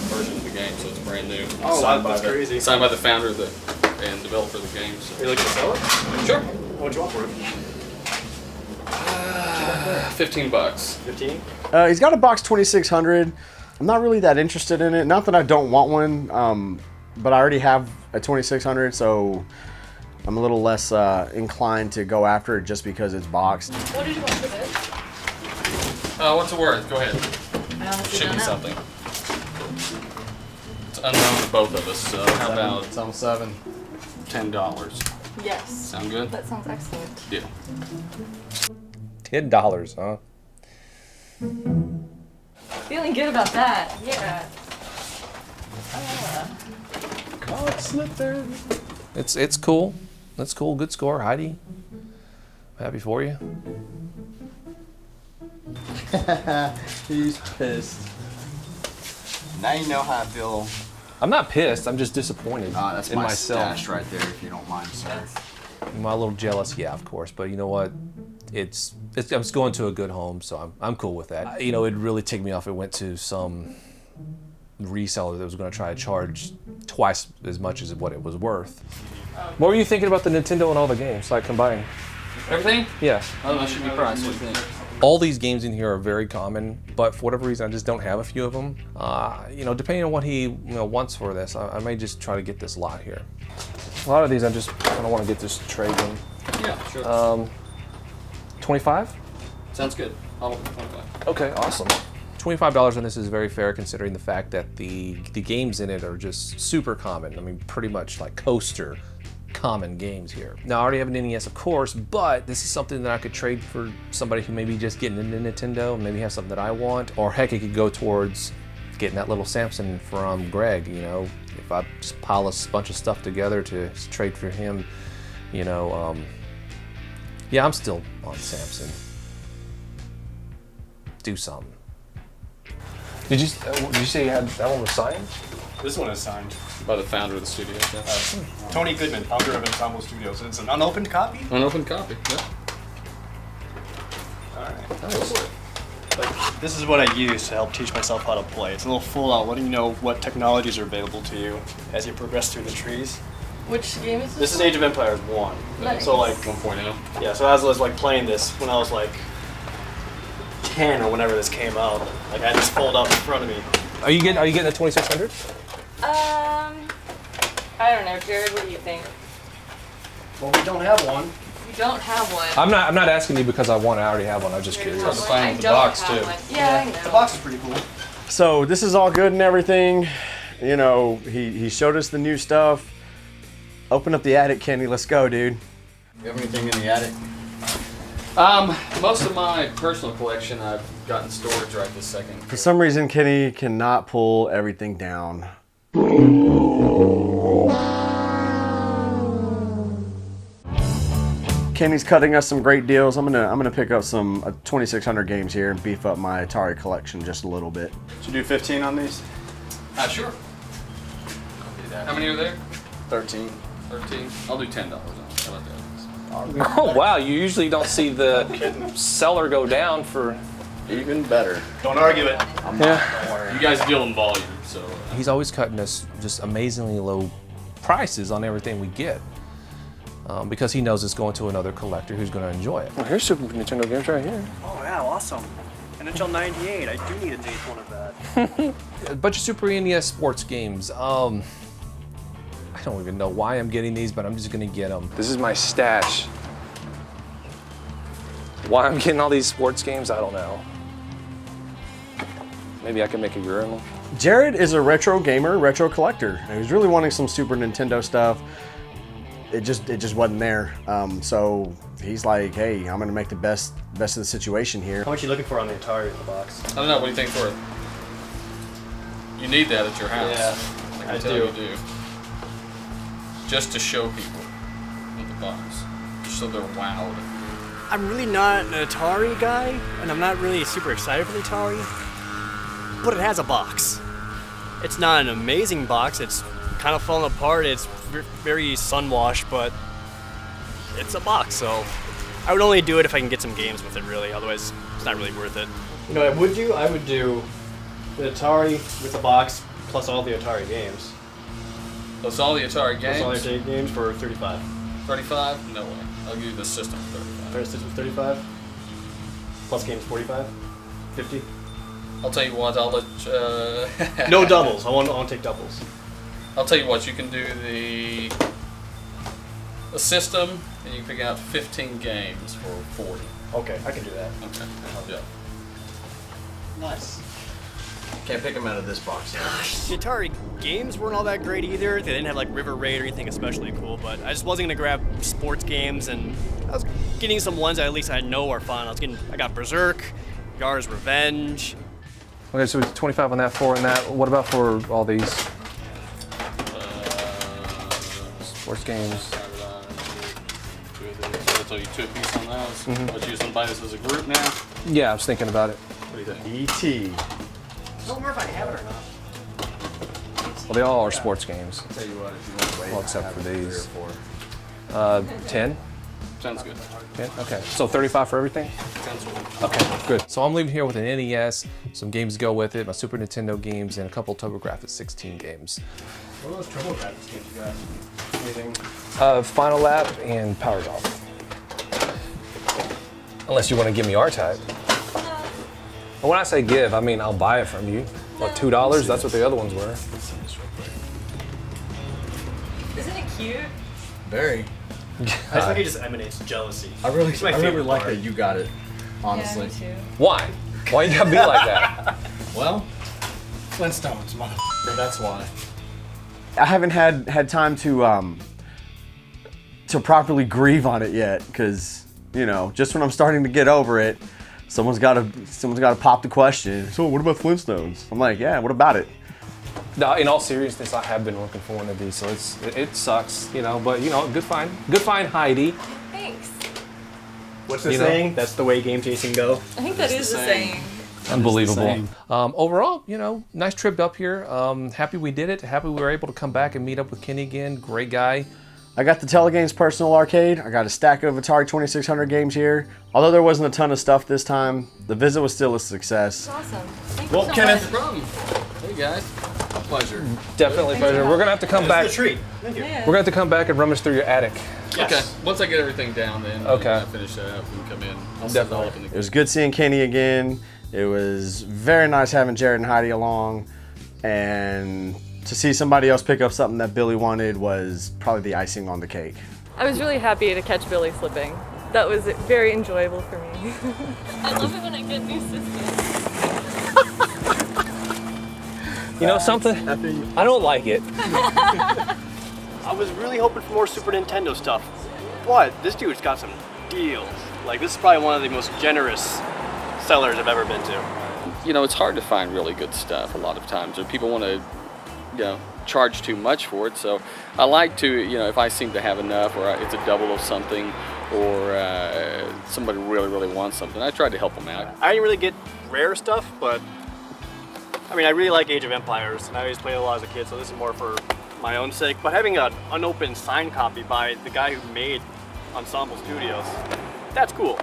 Speaker 14: version of the game, so it's brand new.
Speaker 23: Oh,
Speaker 14: signed
Speaker 23: that's crazy.
Speaker 14: Signed by the founder of and developer of the game. So.
Speaker 23: Are you looking to sell it?
Speaker 14: Sure.
Speaker 23: What do you want for it?
Speaker 14: $15.
Speaker 23: 15?
Speaker 5: He's got a box 2600. I'm not really that interested in it. Not that I don't want one, but I already have a 2600, so I'm a little less inclined to go after it just because it's boxed.
Speaker 8: What did you want for this?
Speaker 14: What's it worth? Go ahead.
Speaker 8: I honestly
Speaker 14: Should
Speaker 8: don't
Speaker 14: be
Speaker 8: know.
Speaker 14: something. It's unknown to both of us, so how about
Speaker 7: It's almost 7.
Speaker 14: $10?
Speaker 8: Yes.
Speaker 14: Sound good?
Speaker 8: That sounds excellent.
Speaker 14: Yeah.
Speaker 3: $10, huh?
Speaker 8: Feeling good about that. Yeah.
Speaker 3: God, Slipville. It's cool. That's cool. Good score, Heidi. Happy for you.
Speaker 7: He's pissed. Now you know how I feel.
Speaker 3: I'm not pissed. I'm just disappointed
Speaker 7: That's
Speaker 3: in
Speaker 7: my
Speaker 3: myself.
Speaker 7: stash right there, if you don't mind, sir.
Speaker 3: I'm a little jealous, yeah, of course. But you know what? It's I'm just going to a good home, so I'm cool with that. You know, it really ticked me off. It went to some reseller that was going to try to charge twice as much as what it was worth. What were you thinking about the Nintendo and all the games, like combined?
Speaker 14: Everything?
Speaker 3: Yeah.
Speaker 14: Oh, that should be priced. What do you think?
Speaker 3: All these games in here are very common, but for whatever reason, I just don't have a few of them. You know, depending on what he wants for this, I may just try to get this lot here. A lot of these, I just kind of want to get this trade in.
Speaker 14: Yeah, sure.
Speaker 3: 25?
Speaker 14: Sounds good. I'll open 25.
Speaker 3: Okay, awesome. $25 on this is very fair considering the fact that the games in it are just super common. I mean, pretty much like coaster common games here. Now, I already have an NES, of course, but this is something that I could trade for somebody who may be just getting into Nintendo and maybe has something that I want. Or heck, it could go towards getting that little Samson from Greg, you know. If I just pile a bunch of stuff together to trade for him, you know, yeah, I'm still on Samson. Do something. Did you say you had that one was signed?
Speaker 23: This one is signed.
Speaker 14: By the founder of the studio. Yeah.
Speaker 23: Tony Goodman, founder of Ensemble Studios. It's an unopened copy?
Speaker 14: Unopened copy, yeah.
Speaker 23: Alright. Nice. Like, this is what I use to help teach myself how to play. It's a little full out, letting you know what technologies are available to you as you progress through the trees.
Speaker 8: Which game is this?
Speaker 23: This is Age of Empires 1.
Speaker 8: Nice.
Speaker 23: So like
Speaker 14: 1.0.
Speaker 23: Yeah, so as I was like playing this when I was like 10 or whenever this came out, like I had this fold up in front of me.
Speaker 3: Are you getting the 2600?
Speaker 8: I don't know, Jared. What do you think?
Speaker 23: Well, we don't have one.
Speaker 8: You don't have one.
Speaker 3: I'm not asking you because I want it. I already have one. I was just curious.
Speaker 14: Hard to find with the
Speaker 8: don't
Speaker 14: box
Speaker 8: have
Speaker 14: too.
Speaker 8: one. Yeah, I know.
Speaker 23: The box is pretty cool.
Speaker 5: So this is all good and everything. You know, he showed us the new stuff. Open up the attic, Kenny. Let's go, dude.
Speaker 27: You have anything in the attic?
Speaker 14: Most of my personal collection I've got in storage right this second.
Speaker 5: For some reason, Kenny cannot pull everything down. Kenny's cutting us some great deals. I'm gonna pick up some 2600 games here and beef up my Atari collection just a little bit.
Speaker 23: Should you do 15 on these?
Speaker 14: Sure. I'll do that. How many are there?
Speaker 27: 13.
Speaker 14: 13. I'll do $10 on it. How about that?
Speaker 3: Oh wow! You usually don't see the seller go down for.
Speaker 27: Even better.
Speaker 23: Don't argue it.
Speaker 3: Yeah.
Speaker 14: You guys deal in volume, so.
Speaker 3: He's always cutting us just amazingly low prices on everything we get. Because he knows it's going to another collector who's going to enjoy it.
Speaker 1: Well, here's Super Nintendo games right here.
Speaker 23: Oh yeah, awesome. NHL 98. I do need a date one of that.
Speaker 3: A bunch of Super NES sports games. I don't even know why I'm getting these, but I'm just going to get them.
Speaker 1: This is my stash. Why I'm getting all these sports games, I don't know. Maybe I can make a urinal.
Speaker 5: Jared is a retro gamer, retro collector. He was really wanting some Super Nintendo stuff. It just wasn't there. So he's like, hey, I'm gonna make the best of the situation here.
Speaker 23: How much are you looking for on the Atari in the box?
Speaker 14: I don't know. What do you think for it? You need that at your house.
Speaker 23: Yeah,
Speaker 14: I do. You do. Just to show people with the box, just so they're wowed.
Speaker 23: I'm really not an Atari guy, and I'm not really super excited for the Atari, but it has a box. It's not an amazing box. It's kind of falling apart. It's very sun-washed, but it's a box, so I would only do it if I can get some games with it, really. Otherwise, it's not really worth it. You know what I would do? I would do the Atari with the box plus all the Atari games.
Speaker 14: Plus all the Atari games?
Speaker 23: Plus all the Atari games for $35.
Speaker 14: $35? No way. I'll give you the system for $35.
Speaker 23: System $35? Plus games $45? $50?
Speaker 14: I'll tell you what, I'll let
Speaker 23: No doubles. I won't take doubles.
Speaker 14: I'll tell you what, you can do the system, and you can pick out 15 games for $40.
Speaker 23: Okay, I can do that.
Speaker 14: Okay, I'll do it.
Speaker 23: Nice.
Speaker 27: Can't pick them out of this box.
Speaker 23: The Atari games weren't all that great either. They didn't have like River Raid or anything especially cool, but I just wasn't gonna grab sports games, and I was getting some ones that at least I know are fun. I got Berserk, Yar's Revenge.
Speaker 1: Okay, so it's 25 on that, 4 on that. What about for all these sports games?
Speaker 14: I'll tell you 2 apiece on those. But you just want to buy this as a group now?
Speaker 1: Yeah, I was thinking about it.
Speaker 14: What do you think?
Speaker 5: E.T.
Speaker 23: I don't remember if I have it or not.
Speaker 1: Well, they all are sports games.
Speaker 27: I'll tell you what, if you want to wait,
Speaker 1: Well, except for these.
Speaker 27: 3 or 4.
Speaker 1: 10?
Speaker 14: Sounds good.
Speaker 1: 10? Okay, so 35 for everything?
Speaker 14: Sounds good.
Speaker 1: Okay, good.
Speaker 3: So I'm leaving here with an NES, some games to go with it, my Super Nintendo games, and a couple TurboGrafx 16 games.
Speaker 23: What are those TurboGrafx games you got? Anything?
Speaker 1: Final Lap and Power Golf. Unless you want to give me R-Type. But when I say give, I mean I'll buy it from you. What, $2? That's what the other ones were.
Speaker 8: Isn't it cute?
Speaker 27: Very.
Speaker 23: I just think it just emanates jealousy.
Speaker 5: I really
Speaker 23: It's my favorite
Speaker 5: like
Speaker 23: part.
Speaker 5: that you got it, honestly.
Speaker 8: Yeah, me too.
Speaker 3: Why? Why you gotta be like that?
Speaker 5: Well, Flintstones, motherfucker. That's why. I haven't had time to to properly grieve on it yet, because you know, just when I'm starting to get over it, someone's got to pop the question. So what about Flintstones? I'm like, yeah, what about it?
Speaker 3: No, in all seriousness, I have been looking for one of these, so it sucks, you know. But you know, good find, Heidi.
Speaker 8: Thanks.
Speaker 23: What's the saying? That's the way game chasing go.
Speaker 8: I think that is the saying.
Speaker 3: Unbelievable. Overall, you know, nice trip up here. Happy we did it. Happy we were able to come back and meet up with Kenny again. Great guy.
Speaker 5: I got the Telegames Personal Arcade. I got a stack of Atari 2600 games here. Although there wasn't a ton of stuff this time, the visit was still a success.
Speaker 8: That's awesome. Thank
Speaker 5: Well,
Speaker 8: you so
Speaker 5: Kenneth-
Speaker 8: much.
Speaker 14: No problem. Hey guys, a pleasure.
Speaker 3: Definitely pleasure. We're gonna have to come back.
Speaker 23: It's a treat. Thank you.
Speaker 3: We're gonna have to come back and rummage through your attic.
Speaker 14: Yes. Okay. Once I get everything down, then
Speaker 3: Okay.
Speaker 14: I finish that up and come in. I'll set it all up in the
Speaker 5: It was good seeing Kenny again. It was very nice having Jared and Heidi along. And to see somebody else pick up something that Billy wanted was probably the icing on the cake.
Speaker 8: I was really happy to catch Billy slipping. That was very enjoyable for me. I love it when I get new systems.
Speaker 3: You know something? I don't like it.
Speaker 23: I was really hoping for more Super Nintendo stuff, but this dude's got some deals. Like, this is probably one of the most generous sellers I've ever been to.
Speaker 14: You know, it's hard to find really good stuff a lot of times, or people want to, you know, charge too much for it. So I like to, you know, if I seem to have enough, or it's a double of something, or somebody really wants something, I try to help them out.
Speaker 23: I didn't really get rare stuff, but I mean, I really like Age of Empires, and I always played a lot as a kid, so this is more for my own sake. But having an unopened signed copy by the guy who made Ensemble Studios, that's cool.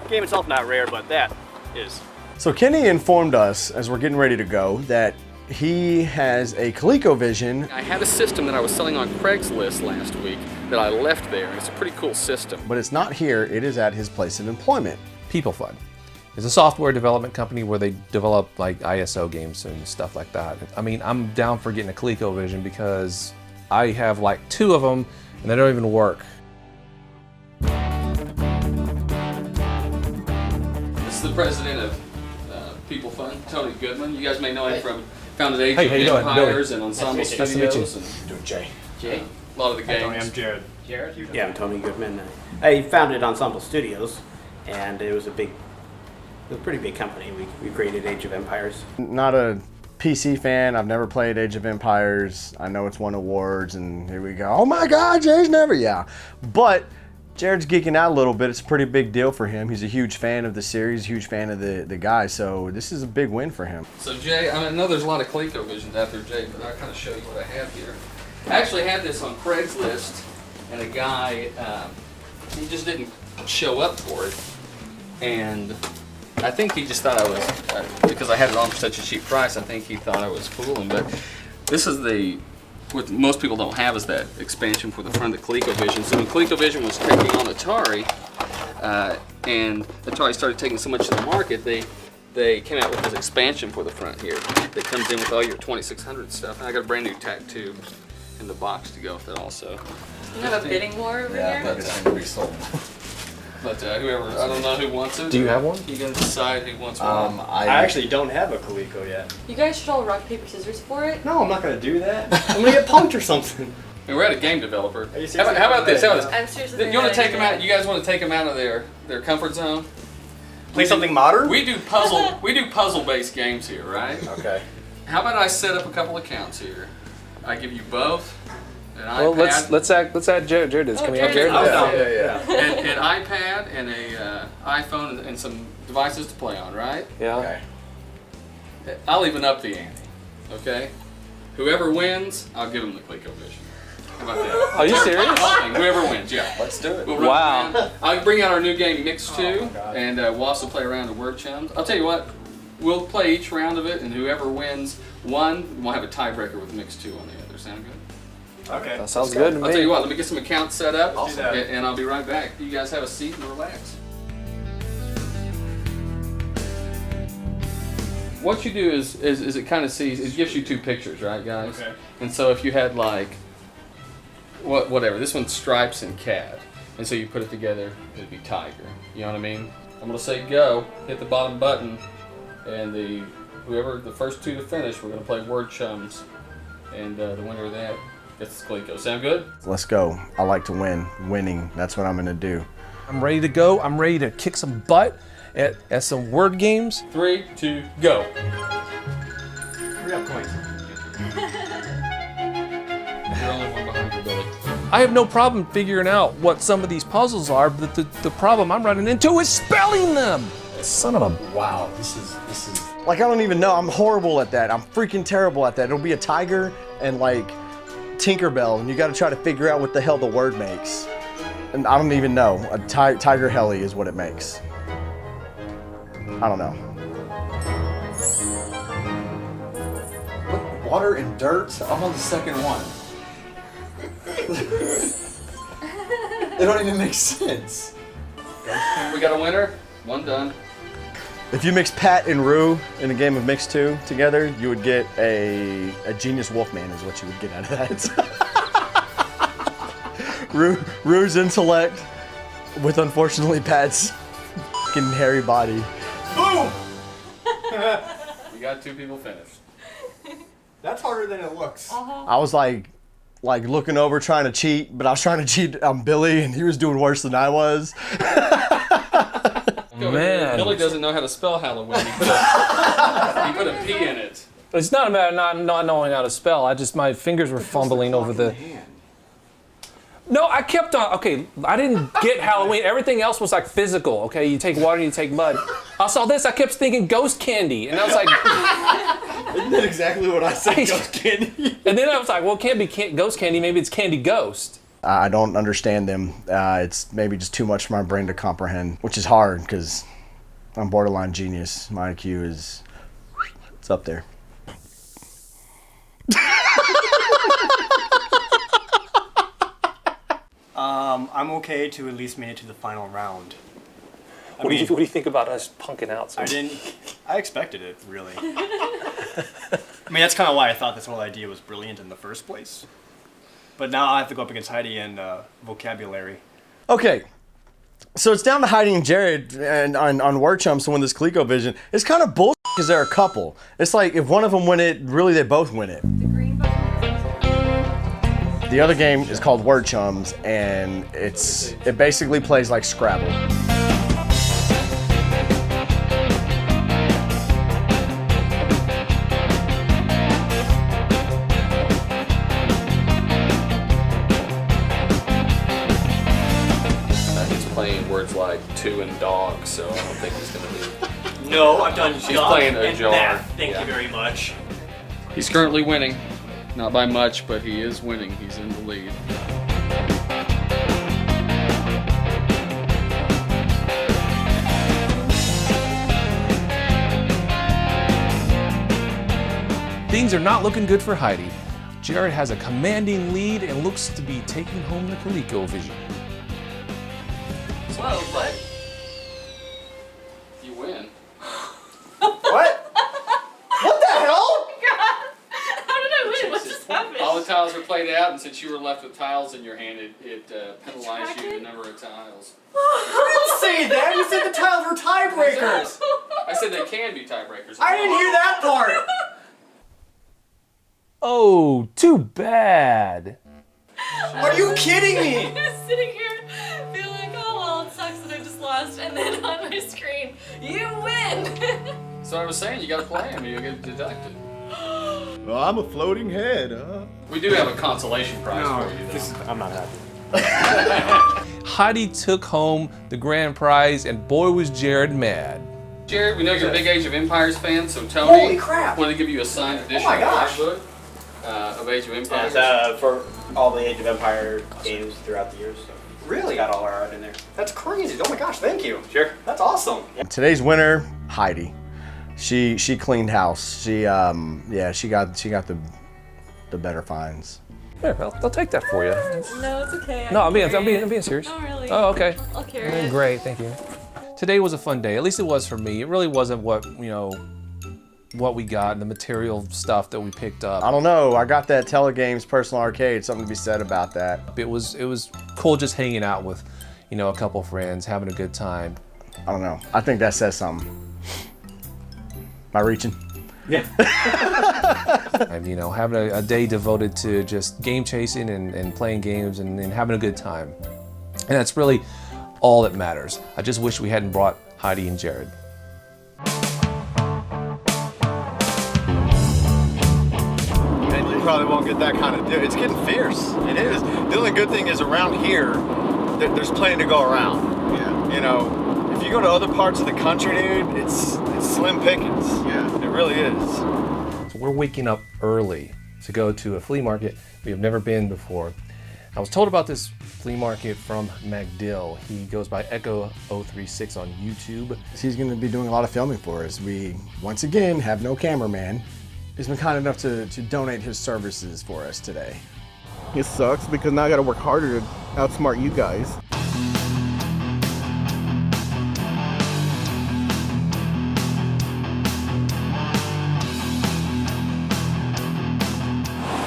Speaker 23: The game itself not rare, but that is.
Speaker 5: So Kenny informed us, as we're getting ready to go, that he has a ColecoVision.
Speaker 14: I had a system that I was selling on Craigslist last week that I left there, and it's a pretty cool system.
Speaker 5: But it's not here, it is at his place of employment.
Speaker 3: People Fun. It's a software development company where they develop like ISO games and stuff like that. I mean, I'm down for getting a ColecoVision because I have like 2 of them and they don't even work.
Speaker 14: This is the president of People Fun, Tony Goodman. You guys may know him from founded Age
Speaker 3: Hey, how you
Speaker 14: of
Speaker 3: doing?
Speaker 14: Empires
Speaker 3: Billy.
Speaker 14: and Ensemble
Speaker 3: Nice to meet
Speaker 14: Studios.
Speaker 3: you.
Speaker 14: And
Speaker 3: Doing Jay.
Speaker 14: Jay. A lot of the games.
Speaker 23: Tony, I'm Jared.
Speaker 6: Jared? Yeah, I'm Tony Goodman. I founded Ensemble Studios, and it was a pretty big company. We created Age of Empires.
Speaker 5: Not a PC fan, I've never played Age of Empires. I know it's won awards, and here we go. Oh my God, Jay's never, yeah. But Jared's geeking out a little bit. It's a pretty big deal for him. He's a huge fan of the series, huge fan of the guy, so this is a big win for him.
Speaker 14: So Jay, I know there's a lot of ColecoVisions out there, Jay, but I'll kind of show you what I have here. I actually had this on Craigslist, and a guy, he just didn't show up for it, and I think he just thought I was, because I had it on for such a cheap price, I think he thought I was fooling, but this is what most people don't have is that expansion for the front of the ColecoVision. So when ColecoVision was taking on Atari, and Atari started taking so much to the market, they came out with this expansion for the front here that comes in with all your 2600 stuff. And I got a brand new tack tube in the box to go with it also.
Speaker 8: You have a bidding war over here?
Speaker 14: But it's been resold. But whoever, I don't know who wants it.
Speaker 3: Do you have one?
Speaker 14: You gotta decide who wants one.
Speaker 23: I actually don't have a Coleco yet.
Speaker 8: You guys should all rock, paper, scissors for it.
Speaker 23: No, I'm not gonna do that. I'm gonna get punked or something.
Speaker 14: And we're at a game developer.
Speaker 23: Are you
Speaker 14: How about this? How about
Speaker 8: I'm
Speaker 14: this?
Speaker 8: seriously
Speaker 14: You want to
Speaker 8: thinking
Speaker 14: take them out? You guys want to take them out of their comfort zone?
Speaker 23: Play something modern?
Speaker 14: We do puzzle-based games here, right?
Speaker 23: Okay.
Speaker 14: How about I set up a couple accounts here? I give you both an
Speaker 3: Well,
Speaker 14: iPad.
Speaker 3: let's add Jared. Jared is. Can we have Jared?
Speaker 14: An iPad and a iPhone and some devices to play on, right?
Speaker 3: Yeah. Okay.
Speaker 14: I'll even up the ante. Okay. Whoever wins, I'll give them the ColecoVision. How about that?
Speaker 3: Are you serious?
Speaker 14: Whoever wins, yeah.
Speaker 7: Let's do it.
Speaker 14: We'll run
Speaker 3: Wow.
Speaker 14: around. I'll bring out our new game, Mix 2, and we'll also play around the word chums. I'll tell you what, we'll play each round of it, and whoever wins one, we'll have a tiebreaker with Mix 2 on the other. Sound good?
Speaker 23: Okay.
Speaker 3: That sounds good to me.
Speaker 14: I'll tell you what, let me get some accounts set up,
Speaker 23: Awesome.
Speaker 14: and I'll be right back. You guys have a seat and relax. What you do is it kind of sees, it gives you 2 pictures, right, guys?
Speaker 23: Okay.
Speaker 14: And so if you had like, whatever, this one's stripes and cat, and so you put it together, it'd be tiger. You know what I mean? I'm gonna say go, hit the bottom button, and whoever the first 2 to finish, we're gonna play word chums, and the winner of that It's Coleco. Sound good?
Speaker 5: Let's go. I like to win. Winning, that's what I'm gonna do.
Speaker 3: I'm ready to go. I'm ready to kick some butt at some word games.
Speaker 14: 3, 2, go.
Speaker 23: Hurry up, coins.
Speaker 14: You're only one behind you, Billy.
Speaker 3: I have no problem figuring out what some of these puzzles are, but the problem I'm running into is spelling them.
Speaker 5: Son of a wow, this is like, I don't even know. I'm horrible at that. I'm freaking terrible at that. It'll be a tiger and like Tinkerbell, and you got to try to figure out what the hell the word makes. And I don't even know. A tiger heli is what it makes. I don't know.
Speaker 10: Water and dirt? I'm on the second one. They don't even make sense.
Speaker 14: We got a winner. One done.
Speaker 5: If you mix Pat and Rue in a game of Mix 2 together, you would get a genius Wolfman is what you would get out of that. Rue's intellect with, unfortunately, Pat's f***ing hairy body.
Speaker 23: Boom!
Speaker 14: We got 2 people finished.
Speaker 23: That's harder than it looks.
Speaker 5: I was like looking over trying to cheat, but I was trying to cheat on Billy, and he was doing worse than I was.
Speaker 3: Man.
Speaker 14: Billy doesn't know how to spell Halloween. He put a P in it.
Speaker 3: It's not about not knowing how to spell. My fingers were fumbling over the. No, I kept on. Okay, I didn't get Halloween. Everything else was like physical. Okay, you take water, you take mud. I saw this. I kept thinking ghost candy, and I was like,
Speaker 10: Isn't that exactly what I said? Ghost candy.
Speaker 3: And then I was like, well, it can't be ghost candy. Maybe it's candy ghost.
Speaker 5: I don't understand them. It's maybe just too much for my brain to comprehend, which is hard because I'm borderline genius. My IQ is, it's up there.
Speaker 23: I'm okay to at least make it to the final round.
Speaker 3: What do you think about us punking out?
Speaker 23: I expected it, really. I mean, that's kind of why I thought this whole idea was brilliant in the first place. But now I have to go up against Heidi and vocabulary.
Speaker 5: Okay, so it's down to Heidi and Jared and on Word Chumps to win this ColecoVision. It's kind of bullshit because they're a couple. It's like if one of them win it, really they both win it. The other game is called Word Chums, and it basically plays like Scrabble.
Speaker 14: Playing words like two and dog, so I don't think he's gonna be.
Speaker 23: No, I've done
Speaker 14: She's
Speaker 23: duck
Speaker 14: playing a
Speaker 23: and
Speaker 14: jar.
Speaker 23: math. Thank you very much.
Speaker 14: He's currently winning, not by much, but he is winning. He's in the lead.
Speaker 3: Things are not looking good for Heidi. Jared has a commanding lead and looks to be taking home the ColecoVision.
Speaker 14: Whoa, what? You win.
Speaker 23: What? What the hell?
Speaker 8: God. How did I win? What just happened?
Speaker 14: All the tiles are played out, and since you were left with tiles in your hand, it penalized you the number of tiles.
Speaker 23: You didn't say that. You said the tiles were tiebreakers.
Speaker 14: I said they can be tiebreakers.
Speaker 23: I didn't hear that part.
Speaker 3: Oh, too bad.
Speaker 23: Are you kidding me?
Speaker 8: I'm just sitting here feeling like, oh, well, it sucks that I just lost. And then on my screen, you win.
Speaker 14: So I was saying, you gotta play him, you'll get deducted.
Speaker 9: Well, I'm a floating head.
Speaker 14: We do have a consolation prize for you, though.
Speaker 23: I'm not happy.
Speaker 3: Heidi took home the grand prize, and boy was Jared mad.
Speaker 14: Jared, we know you're a big Age of Empires fan, so Tony,
Speaker 23: Holy crap.
Speaker 14: want to give you a signed edition
Speaker 23: my gosh.
Speaker 14: of the book of Age of Empires.
Speaker 6: For all the Age of Empire games throughout the years. So
Speaker 23: Really?
Speaker 6: got all our art in there.
Speaker 23: That's crazy. Oh my gosh, thank you.
Speaker 6: Sure.
Speaker 23: That's awesome.
Speaker 5: Today's winner, Heidi. She cleaned house. She got the better finds.
Speaker 3: Here, I'll take that for you.
Speaker 8: No, it's okay.
Speaker 3: No, I'm being serious.
Speaker 8: Oh, really?
Speaker 3: Oh, okay.
Speaker 8: I'll carry it.
Speaker 3: Great, thank you. Today was a fun day. At least it was for me. It really wasn't what we got and the material stuff that we picked up.
Speaker 5: I don't know. I got that Telegames personal arcade. Something to be said about that.
Speaker 3: It was cool just hanging out with, a couple friends, having a good time.
Speaker 5: I don't know. I think that says something. Am I reaching?
Speaker 3: Yeah. And, you know, having a day devoted to just game chasing and playing games and having a good time. And that's really all that matters. I just wish we hadn't brought Heidi and Jared.
Speaker 10: And you probably won't get that kind of deal. It's getting fierce. It is. The only good thing is around here, there's plenty to go around. Yeah. You know, if you go to other parts of the country, dude, it's slim pickings. Yeah. It really is.
Speaker 3: So we're waking up early to go to a flea market we have never been before. I was told about this flea market from Magdill. He goes by Echo036 on YouTube.
Speaker 5: He's going to be doing a lot of filming for us. We, once again, have no cameraman. He's been kind enough to donate his services for us today.
Speaker 10: It sucks because now I got to work harder to outsmart you guys.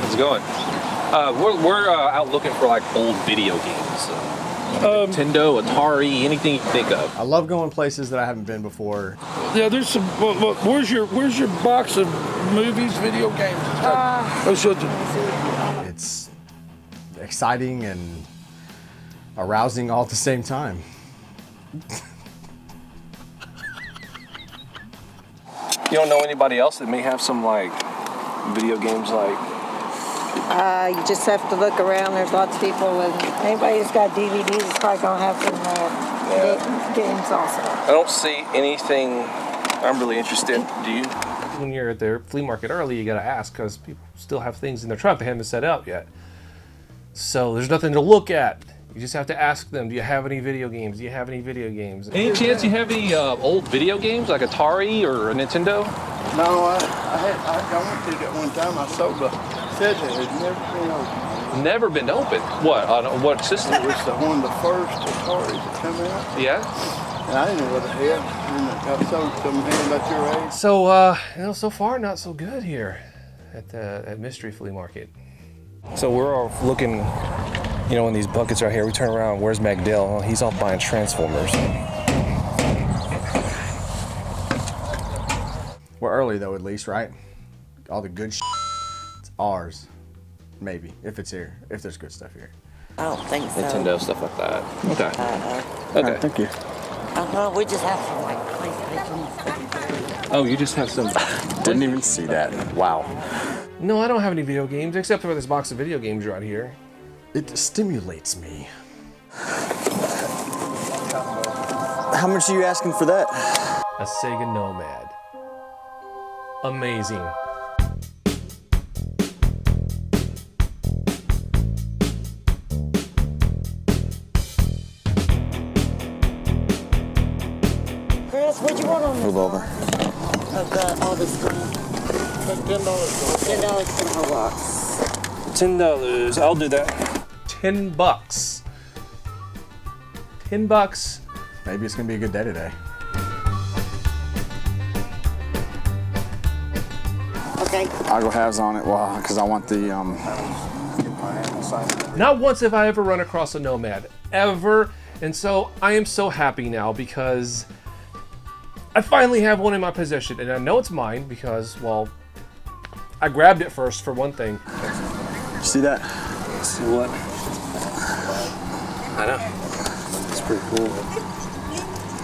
Speaker 3: How's it going? We're out looking for like old video games. Nintendo, Atari, anything you can think of.
Speaker 5: I love going places that I haven't been before.
Speaker 12: Yeah, there's some. Well, where's your box of movies, video games?
Speaker 5: It's exciting and arousing all at the same time.
Speaker 3: You don't know anybody else that may have some like video games like?
Speaker 15: You just have to look around. There's lots of people, and anybody who's got DVDs is probably going to have some games also.
Speaker 3: I don't see anything I'm really interested in. Do you? When you're at their flea market early, you gotta ask because people still have things in their truck they haven't set up yet. So there's nothing to look at. You just have to ask them, do you have any video games? Do you have any video games? Any chance you have any old video games like Atari or a Nintendo?
Speaker 10: No, I went to that one time. I sold the said that it had never been open.
Speaker 3: Never been open? What? On what system?
Speaker 10: It was one of the first Ataris that come out.
Speaker 3: Yeah?
Speaker 10: And I didn't know what the hell. And I sold to some man about your age.
Speaker 3: So, you know, so far not so good here at Mystery Flea Market. So we're all looking, you know, in these buckets right here. We turn around, where's Magdill? Oh, he's off buying Transformers.
Speaker 5: We're early though, at least, right? All the good it's ours. Maybe, if it's here, if there's good stuff here.
Speaker 15: I don't think so.
Speaker 3: Nintendo, stuff like that. Okay. Okay.
Speaker 5: Right, thank you.
Speaker 15: We just have some like PlayStation.
Speaker 3: Oh, you just have some.
Speaker 5: Didn't even see that. Wow.
Speaker 3: No, I don't have any video games except for this box of video games right here.
Speaker 5: It stimulates me.
Speaker 7: How much are you asking for that?
Speaker 3: A Sega Nomad. Amazing.
Speaker 15: Chris, what'd you want on this?
Speaker 7: Move over.
Speaker 15: I've got all this stuff. $10 for the whole box.
Speaker 3: $10. I'll do that. $10. $10.
Speaker 5: Maybe it's gonna be a good day today.
Speaker 15: Okay.
Speaker 7: I'll go halves on it, well, because I want the
Speaker 3: Not once have I ever run across a Nomad, ever. And so I am so happy now because I finally have one in my possession. And I know it's mine because, well, I grabbed it first for one thing.
Speaker 7: See that?
Speaker 3: See what? I know. It's pretty cool.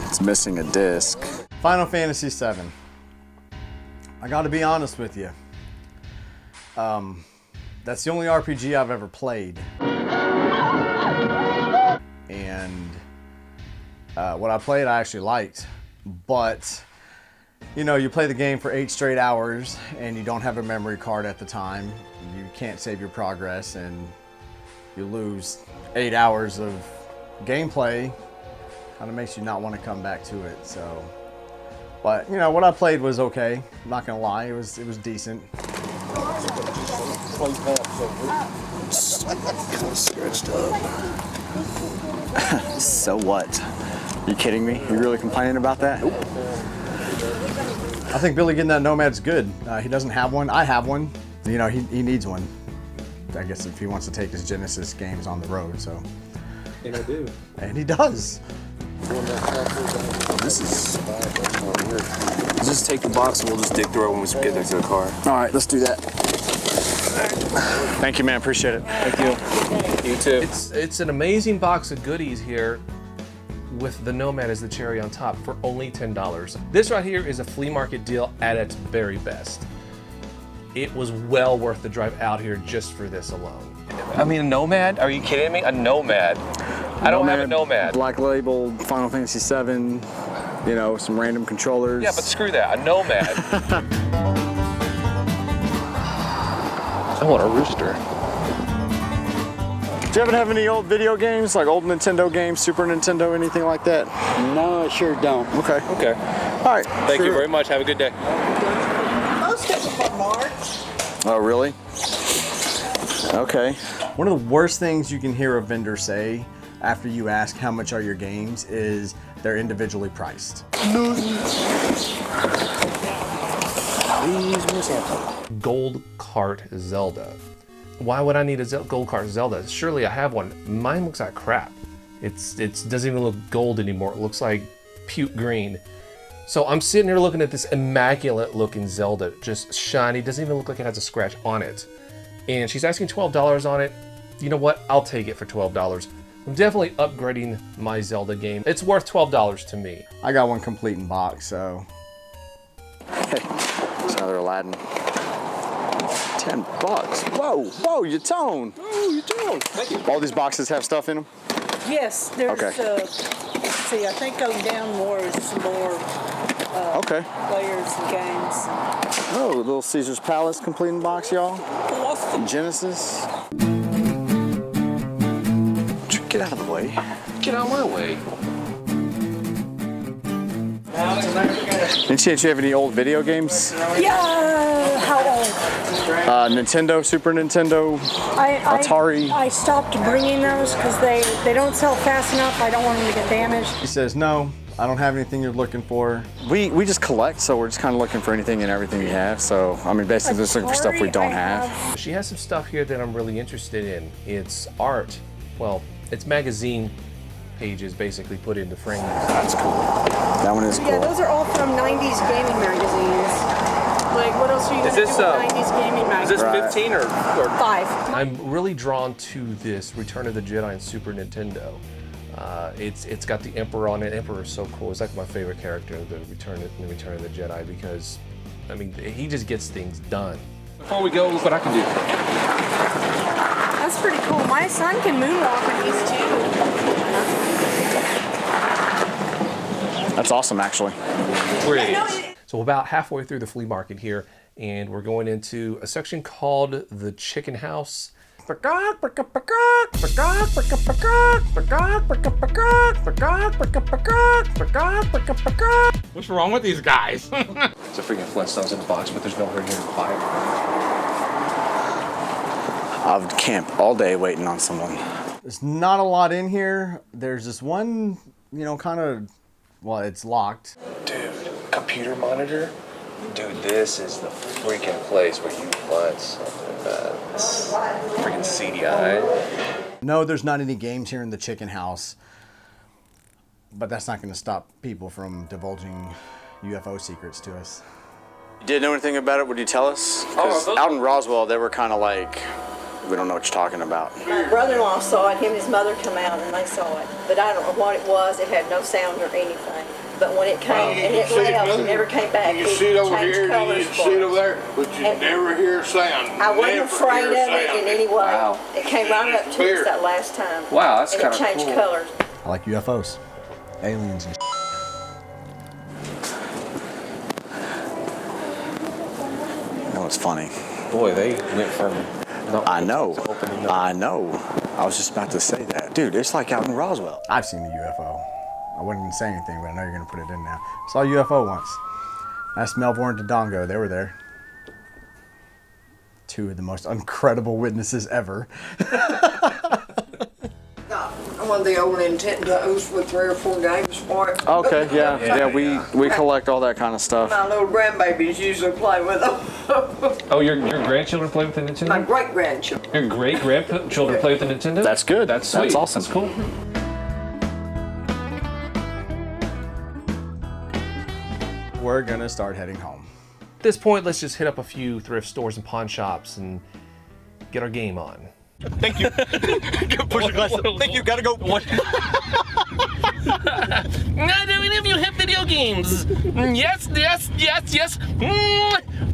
Speaker 7: It's missing a disc.
Speaker 5: Final Fantasy VII. I gotta be honest with you. That's the only RPG I've ever played. And what I played I actually liked. But, you know, you play the game for 8 straight hours and you don't have a memory card at the time. You can't save your progress and you lose 8 hours of gameplay. Kind of makes you not want to come back to it, so. But, you know, what I played was okay. I'm not gonna lie, it was decent.
Speaker 7: Scratched up. So what? You kidding me? You really complaining about that? Nope.
Speaker 5: I think Billy getting that Nomad's good. He doesn't have one. I have one. You know, he needs one. I guess if he wants to take his Genesis games on the road, so.
Speaker 3: And I do.
Speaker 5: And he does.
Speaker 7: This is
Speaker 4: just take the box and we'll just dig through it when we get there to the car.
Speaker 19: All right, let's do that.
Speaker 10: Thank you, man. Appreciate it.
Speaker 3: Thank you. You too. It's an amazing box of goodies here with the Nomad as the cherry on top for only $10. This right here is a flea market deal at its very best. It was well worth the drive out here just for this alone. I mean, a Nomad? Are you kidding me? A Nomad. I don't have a Nomad.
Speaker 19: Black Label, Final Fantasy VII, you know, some random controllers.
Speaker 3: Yeah, but screw that. A Nomad. I want a rooster.
Speaker 10: Do you ever have any old video games, like old Nintendo games, Super Nintendo, anything like that?
Speaker 16: No, I sure don't.
Speaker 10: Okay.
Speaker 3: Okay.
Speaker 10: All right.
Speaker 3: Thank you very much. Have a good day.
Speaker 15: Most of them are March.
Speaker 10: Oh, really? Okay.
Speaker 5: One of the worst things you can hear a vendor say after you ask how much are your games is they're individually priced.
Speaker 3: Gold Cart Zelda. Why would I need a Gold Cart Zelda? Surely I have one. Mine looks like crap. It doesn't even look gold anymore. It looks like puke green. So I'm sitting here looking at this immaculate looking Zelda, just shiny, doesn't even look like it has a scratch on it. And she's asking $12 on it. You know what? I'll take it for $12. I'm definitely upgrading my Zelda game. It's worth $12 to me.
Speaker 5: I got one complete in box, so.
Speaker 10: Hey, it's another Aladdin. $10. Whoa, whoa, your tone.
Speaker 16: Oh, your tone. Thank you.
Speaker 10: All these boxes have stuff in them?
Speaker 15: Yes, there's,
Speaker 10: Okay.
Speaker 15: see, I think going down more is some more
Speaker 10: Okay.
Speaker 15: players and games.
Speaker 10: Oh, Little Caesar's Palace complete in box, y'all. Genesis. Get out of the way.
Speaker 3: Get out of my way.
Speaker 10: Any chance you have any old video games?
Speaker 17: Yeah, how old?
Speaker 10: Nintendo, Super Nintendo, Atari.
Speaker 17: I stopped bringing those because they don't sell fast enough. I don't want them to get damaged.
Speaker 5: He says, no, I don't have anything you're looking for.
Speaker 10: We just collect, so we're just kind of looking for anything and everything you have. So, I mean, basically just looking for stuff we don't have.
Speaker 3: She has some stuff here that I'm really interested in. It's art. Well, it's magazine pages basically put into frames.
Speaker 10: That's cool. That one is cool.
Speaker 17: Yeah, those are all from 90s gaming magazines. Like, what else are you going to do with 90s gaming magazines?
Speaker 3: Is this 15 or
Speaker 17: 5?
Speaker 3: I'm really drawn to this Return of the Jedi and Super Nintendo. It's got the Emperor on it. Emperor is so cool. It's like my favorite character in the Return of the Jedi because, I mean, he just gets things done. Before we go, look what I can do.
Speaker 17: That's pretty cool. My son can moonwalk with these too.
Speaker 10: That's awesome, actually.
Speaker 3: So about halfway through the flea market here, and we're going into a section called the Chicken House.
Speaker 12: What's wrong with these guys?
Speaker 3: It's a freaking Flintstones in a box, but there's nowhere here to buy it.
Speaker 10: I would camp all day waiting on someone.
Speaker 5: There's not a lot in here. There's this one, you know, kind of, well, it's locked.
Speaker 1: Dude, computer monitor? Dude, this is the freaking place where you find something that's freaking CDI.
Speaker 5: No, there's not any games here in the Chicken House, but that's not going to stop people from divulging UFO secrets to us.
Speaker 10: You didn't know anything about it? Would you tell us? Because out in Roswell, they were kind of like, we don't know what you're talking about.
Speaker 15: My brother-in-law saw it, him and his mother come out and they saw it. But I don't know what it was, it had no sound or anything. But when it came and it left, it never came back.
Speaker 12: You see it over here, and you see it over there, but you never hear sound.
Speaker 15: I wasn't afraid of it in any way.
Speaker 12: Wow.
Speaker 15: It came right up to us that last time.
Speaker 5: Wow, that's
Speaker 15: and
Speaker 5: kinda
Speaker 15: it changed
Speaker 5: cool.
Speaker 15: colors.
Speaker 5: I like UFOs, aliens, and
Speaker 10: You know what's funny?
Speaker 1: Boy, they went from...
Speaker 10: I know. I was just about to say that. Dude, it's like out in Roswell.
Speaker 5: I've seen a UFO. I wouldn't even say anything, but I know you're going to put it in now. Saw a UFO once. Asked Melbourne to Dongo. They were there. Two of the most incredible witnesses ever.
Speaker 18: One of the old Nintendos with 3 or 4 games for it.
Speaker 10: Okay, yeah, we collect all that kind of stuff.
Speaker 18: My little grandbabies usually play with them.
Speaker 3: Oh, your grandchildren play with the Nintendo?
Speaker 18: My great-grandchildren.
Speaker 3: Your great-grandchildren play with the Nintendo?
Speaker 10: That's good.
Speaker 3: That's sweet.
Speaker 10: That's awesome.
Speaker 3: That's cool.
Speaker 5: we're gonna start heading home.
Speaker 3: At this point, let's just hit up a few thrift stores and pawn shops and get our game on.
Speaker 10: Thank you. Push the glass up. Thank you. Gotta go. What?
Speaker 11: Not any of you have video games. Yes.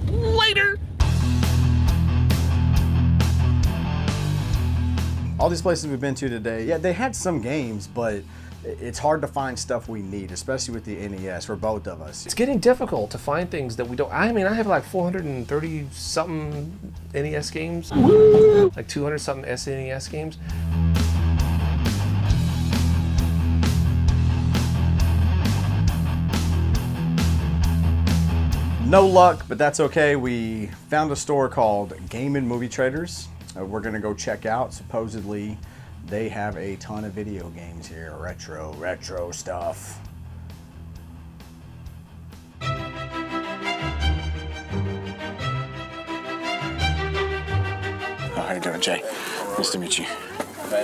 Speaker 11: Later.
Speaker 5: All these places we've been to today, yeah, they had some games, but it's hard to find stuff we need, especially with the NES for both of us.
Speaker 3: It's getting difficult to find things that we don't. I mean, I have like 430 something NES games, like 200 something SNES games.
Speaker 5: No luck, but that's okay. We found a store called Game and Movie Traders. We're gonna go check out. Supposedly, they have a ton of video games here, retro stuff.
Speaker 27: How you doing, Jay? Nice to meet you.
Speaker 4: How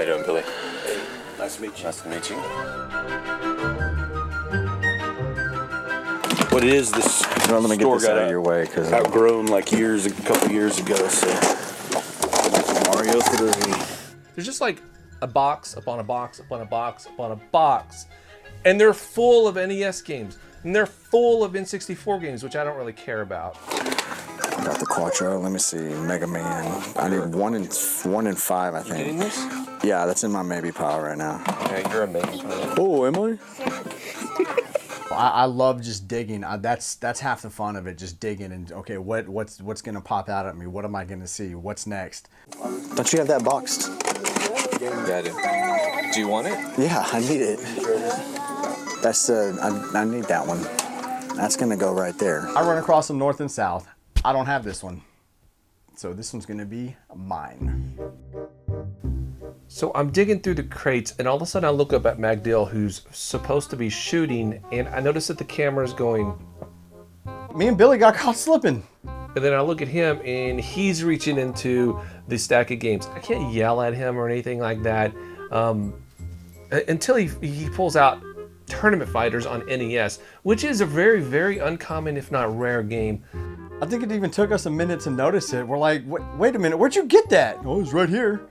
Speaker 4: you doing, Billy? Nice to meet you. Nice to meet you. What it is, this
Speaker 27: let me get
Speaker 4: store
Speaker 27: this
Speaker 4: got
Speaker 27: out of your way, because
Speaker 4: outgrown like a couple years ago. So Mario 3.
Speaker 3: There's just like a box upon a box upon a box upon a box, and they're full of NES games, and they're full of N64 games, which I don't really care about.
Speaker 27: Got the Quattro. Let me see, Mega Man. I need 1 and 5, I think.
Speaker 4: You getting this?
Speaker 27: Yeah, that's in my maybe pile right now.
Speaker 4: Okay, you're a maybe pile.
Speaker 27: Oh, am I?
Speaker 5: I love just digging. That's half the fun of it, just digging and okay, what's gonna pop out at me? What am I gonna see? What's next?
Speaker 27: Don't you have that boxed?
Speaker 4: Yeah, I do. Do you want it?
Speaker 27: Yeah, I need it. That's I need that one. That's gonna go right there.
Speaker 5: I run across them north and south. I don't have this one, so this one's gonna be mine.
Speaker 3: So I'm digging through the crates, and all of a sudden I look up at Magdill, who's supposed to be shooting, and I notice that the camera's going.
Speaker 5: Me and Billy got caught slipping.
Speaker 3: And then I look at him, and he's reaching into the stack of games. I can't yell at him or anything like that until he pulls out Tournament Fighters on NES, which is a very, very uncommon, if not rare game.
Speaker 5: I think it even took us a minute to notice it. We're like, wait a minute, where'd you get that? Oh, it's right here.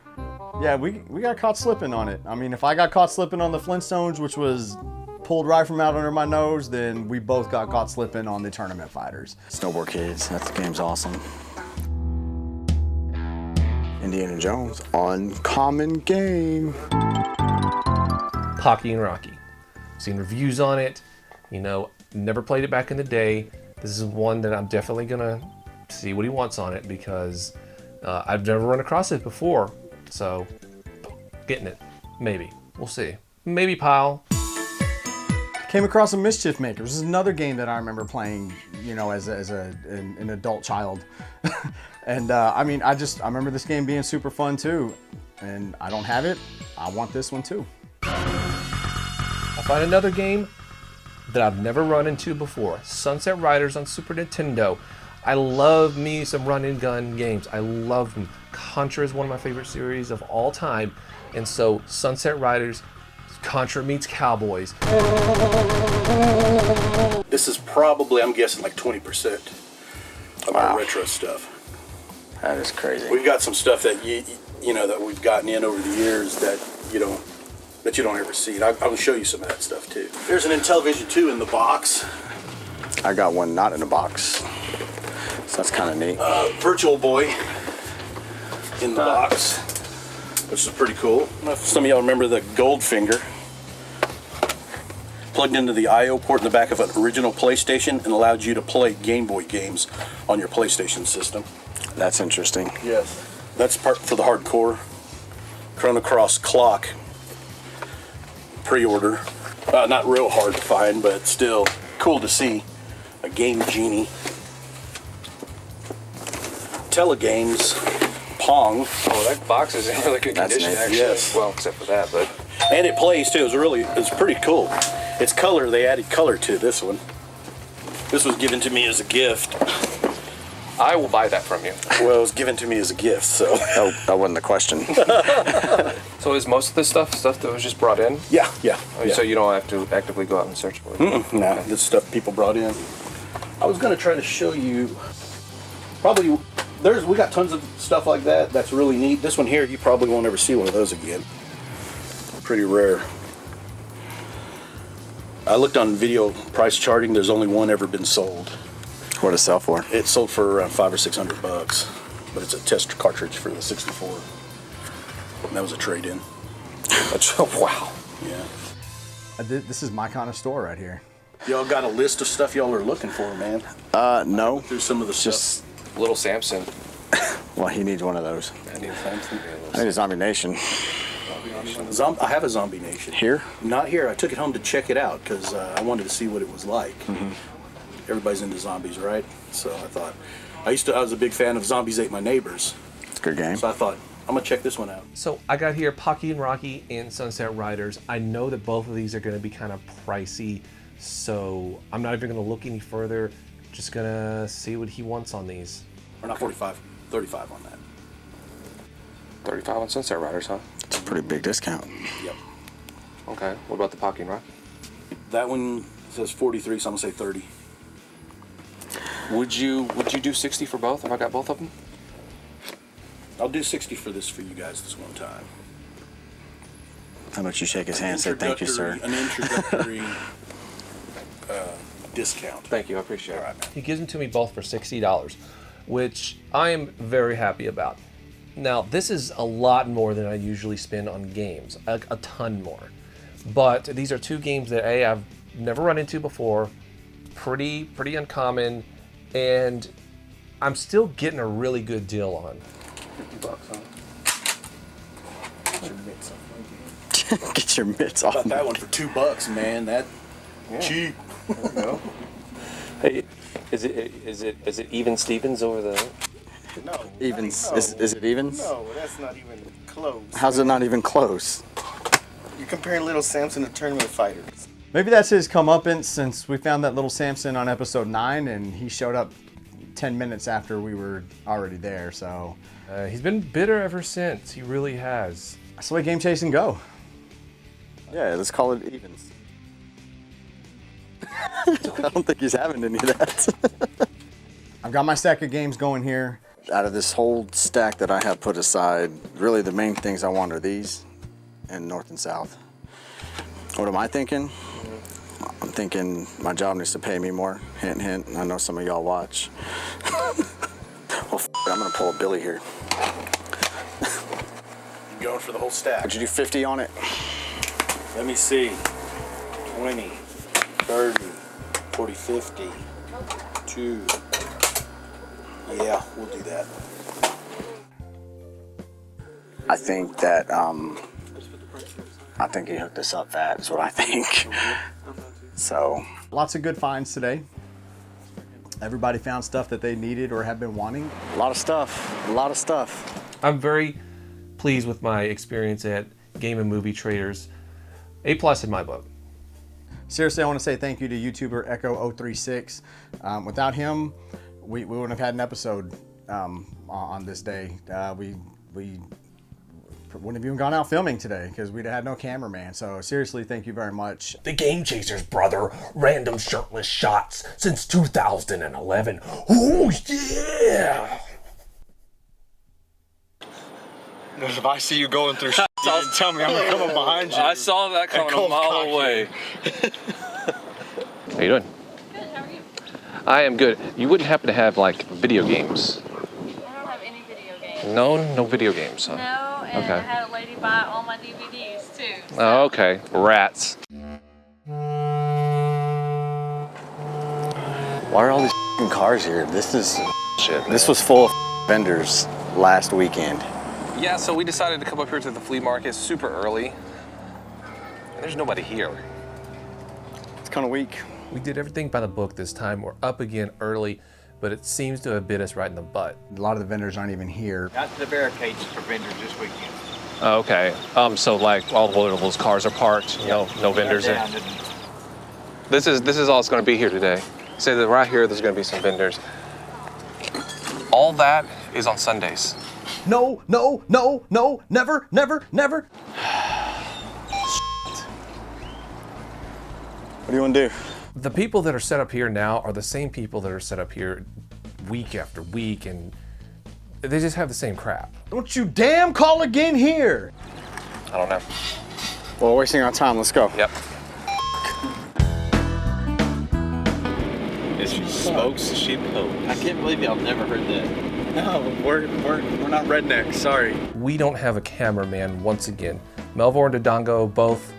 Speaker 5: Yeah, we got caught slipping on it. I mean, if I got caught slipping on the Flintstones, which was pulled right from out under my nose, then we both got caught slipping on the Tournament Fighters.
Speaker 27: Snowboard Kids, that game's awesome. Indiana Jones, uncommon game.
Speaker 3: Pocky and Rocky. Seen reviews on it. You know, never played it back in the day. This is one that I'm definitely gonna see what he wants on it because I've never run across it before. So, getting it. Maybe. We'll see. Maybe pile.
Speaker 5: Came across some Mischief Makers. This is another game that I remember playing, you know, as an adult child. And I mean, I remember this game being super fun too. And I don't have it. I want this one too.
Speaker 3: I find another game that I've never run into before. Sunset Riders on Super Nintendo. I love me some run and gun games. I love them. Contra is one of my favorite series of all time. And so Sunset Riders, Contra meets Cowboys.
Speaker 13: This is probably, I'm guessing, like 20% of our retro stuff.
Speaker 27: That is crazy.
Speaker 13: We've got some stuff that you know that we've gotten in over the years that you don't ever see. And I will show you some of that stuff too. There's an Intellivision 2 in the box.
Speaker 27: I got one not in a box. So that's kind of neat.
Speaker 13: Virtual Boy in the box, which is pretty cool. I don't know if some of y'all remember the Goldfinger. Plugged into the I/O port in the back of an original PlayStation and allowed you to play Game Boy games on your PlayStation system.
Speaker 27: That's interesting.
Speaker 13: Yes. That's part for the hardcore. Chrono Cross Clock. Pre-order. Not real hard to find, but still cool to see. A Game Genie. Telegames. Pong.
Speaker 4: Oh, that box is in really good condition, actually.
Speaker 13: Yes.
Speaker 4: Well, except for that, but.
Speaker 13: And it plays too. It's pretty cool. It's color. They added color to this one. This was given to me as a gift
Speaker 3: I will buy that from you.
Speaker 13: Well, it was given to me as a gift, so.
Speaker 27: That wasn't the question.
Speaker 3: So is most of this stuff that was just brought in?
Speaker 13: Yeah.
Speaker 3: So you don't have to actively go out and search for it?
Speaker 13: No, this stuff people brought in. I was going to try to show you, probably, we got tons of stuff like that. That's really neat. This one here, you probably won't ever see one of those again. Pretty rare. I looked on video price charting. There's only one ever been sold.
Speaker 27: What does it sell for?
Speaker 13: It sold for around $500 or $600, but it's a test cartridge for the 64. And that was a trade-in.
Speaker 3: Wow.
Speaker 13: Yeah.
Speaker 5: This is my kind of store right here.
Speaker 13: Y'all got a list of stuff y'all are looking for, man?
Speaker 27: No.
Speaker 13: Through some of the
Speaker 27: Just
Speaker 13: stuff.
Speaker 3: Little Samson.
Speaker 27: Well, he needs one of those.
Speaker 3: I need Samson.
Speaker 27: I need a Zombie Nation.
Speaker 13: I have a Zombie Nation.
Speaker 27: Here?
Speaker 13: Not here. I took it home to check it out because I wanted to see what it was like. Everybody's into zombies, right? So I thought, I was a big fan of Zombies Ate My Neighbors.
Speaker 27: It's a good game.
Speaker 13: So I thought, I'm gonna check this one out.
Speaker 3: So I got here Pocky and Rocky and Sunset Riders. I know that both of these are going to be kind of pricey, so I'm not even going to look any further. Just gonna see what he wants on these.
Speaker 13: Or not 45, 35 on that.
Speaker 3: 35 on Sunset Riders, huh?
Speaker 27: It's a pretty big discount.
Speaker 13: Yep.
Speaker 3: Okay. What about the Pocky and Rocky?
Speaker 13: That one says 43, so I'm gonna say 30.
Speaker 3: Would you do 60 for both if I got both of them?
Speaker 13: I'll do 60 for this for you guys this one time.
Speaker 27: How much you shake his hand and say thank you, sir?
Speaker 13: An introductory discount.
Speaker 3: Thank you, I appreciate it. He gives them to me both for $60, which I am very happy about. Now, this is a lot more than I usually spend on games, a ton more. But these are two games that I've never run into before, pretty uncommon, and I'm still getting a really good deal on.
Speaker 13: $50, huh? Get your mitts off.
Speaker 27: Get your mitts off.
Speaker 13: Got that one for $2, man. That cheap.
Speaker 1: There we go. Hey, is it even Stevens over the?
Speaker 27: No. Evens. No. Is it evens?
Speaker 9: No, that's not even close.
Speaker 27: How's it not even close?
Speaker 9: You're comparing Little Samson to Tournament Fighters.
Speaker 5: Maybe that's his comeuppance since we found that little Samson on episode 9 and he showed up 10 minutes after we were already there, so.
Speaker 3: He's been bitter ever since, he really has.
Speaker 5: That's the way game chasing go.
Speaker 27: Yeah, let's call it evens. I don't think he's having any of that.
Speaker 5: I've got my stack of games going here.
Speaker 27: Out of this whole stack that I have put aside, really the main things I want are these and North and South. What am I thinking? I'm thinking my job needs to pay me more. Hint, hint. I know some of y'all watch. Well, I'm gonna pull a Billy here.
Speaker 13: You going for the whole stack?
Speaker 27: Would you do 50 on it?
Speaker 13: Let me see. 20, 30, 40, 50, 2. Yeah, we'll do that.
Speaker 27: I think that, I think he hooked us up fat, is what I think. So.
Speaker 5: Lots of good finds today. Everybody found stuff that they needed or have been wanting.
Speaker 27: A lot of stuff.
Speaker 3: I'm very pleased with my experience at Game and Movie Traders. A+ in my book.
Speaker 5: Seriously, I want to say thank you to YouTuber Echo036. Without him, we wouldn't have had an episode on this day. We wouldn't have even gone out filming today because we'd have had no cameraman. So seriously, thank you very much.
Speaker 2: The Game Chasers, brother. Random shirtless shots since 2011. Oh yeah!
Speaker 10: If I see you going through shit, you didn't tell me I'm gonna come up behind you.
Speaker 3: I saw that coming a mile away. How you doing?
Speaker 8: Good, how are you?
Speaker 3: I am good. You wouldn't happen to have like video games?
Speaker 8: I don't have any video games.
Speaker 3: No video games, huh?
Speaker 8: No, and
Speaker 3: Okay.
Speaker 8: I had a lady buy all my DVDs too.
Speaker 3: Oh, okay. Rats.
Speaker 27: Why are all these f***ing cars here? This is
Speaker 3: shit.
Speaker 27: This was full of vendors last weekend.
Speaker 3: Yeah, so we decided to come up here to the flea market super early. And there's nobody here.
Speaker 27: It's kind of weak.
Speaker 3: We did everything by the book this time. We're up again early, but it seems to have bit us right in the butt.
Speaker 5: A lot of the vendors aren't even here.
Speaker 20: Not the barricades for vendors this weekend.
Speaker 3: Oh, okay. So like all those cars are parked, you know, no vendors in. This is all it's going to be here today. Say that right here, there's going to be some vendors. All that is on Sundays.
Speaker 5: No, no, no, no, never, never, never.
Speaker 10: What do you want to do?
Speaker 3: The people that are set up here now are the same people that are set up here week after week, and they just have the same crap.
Speaker 5: Don't you damn call again here.
Speaker 3: I don't know.
Speaker 10: Well, we're wasting our time. Let's go.
Speaker 3: Yep.
Speaker 1: If she smokes, she pokes.
Speaker 7: I can't believe y'all never heard that.
Speaker 10: No, we're not rednecks. Sorry.
Speaker 3: We don't have a cameraman once again. Melvor and Dodongo both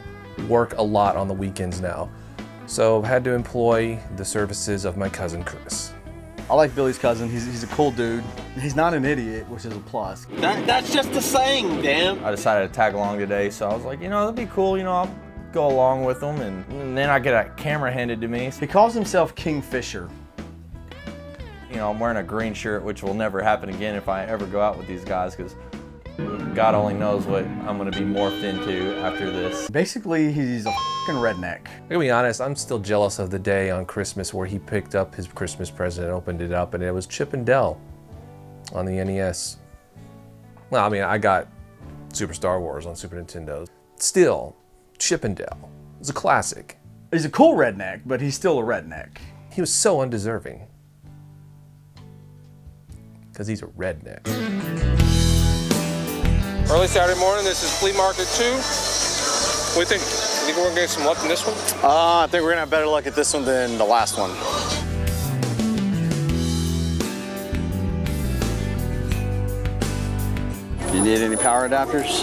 Speaker 3: work a lot on the weekends now. So I've had to employ the services of my cousin Chris.
Speaker 5: I like Billy's cousin. He's a cool dude. He's not an idiot, which is a plus.
Speaker 7: That's just a saying, damn.
Speaker 6: I decided to tag along today, so I was like, that'd be cool, I'll go along with them, and then I get a camera handed to me.
Speaker 5: He calls himself Kingfisher.
Speaker 6: I'm wearing a green shirt, which will never happen again if I ever go out with these guys, because God only knows what I'm gonna be morphed into after this.
Speaker 5: Basically, he's a fucking redneck.
Speaker 3: I'm gonna be honest, I'm still jealous of the day on Christmas where he picked up his Christmas present and opened it up, and it was Chip and Dale on the NES. Well, I mean, I got Super Star Wars on Super Nintendo. Still, Chip and Dale. It's a classic.
Speaker 5: He's a cool redneck, but he's still a redneck.
Speaker 3: He was so undeserving. Because he's a redneck. Early Saturday morning, this is Flea Market 2. What do you think? You think we're gonna get some luck in this one?
Speaker 10: I think we're gonna have better luck at this one than the last one. You need any power adapters?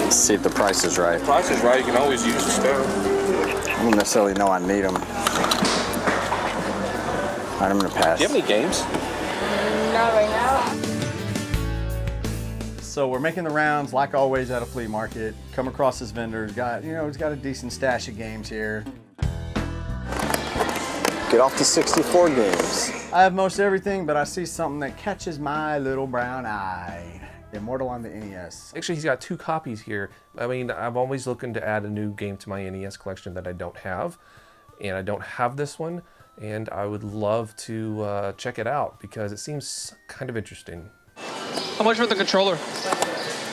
Speaker 10: Let's see if the price is right.
Speaker 3: The price is right, you can always use the spare.
Speaker 10: I don't necessarily know I need them. All right, I'm gonna pass.
Speaker 3: Do you have any games?
Speaker 15: Not right now.
Speaker 5: So we're making the rounds, like always, at a flea market. Come across this vendor. He's got a decent stash of games here.
Speaker 10: Get off the 64 games.
Speaker 5: I have most everything, but I see something that catches my little brown eye. Immortal on the NES.
Speaker 3: Actually, he's got 2 copies here. I mean, I'm always looking to add a new game to my NES collection that I don't have. And I don't have this one. And I would love to check it out because it seems kind of interesting.
Speaker 14: How much for the controller?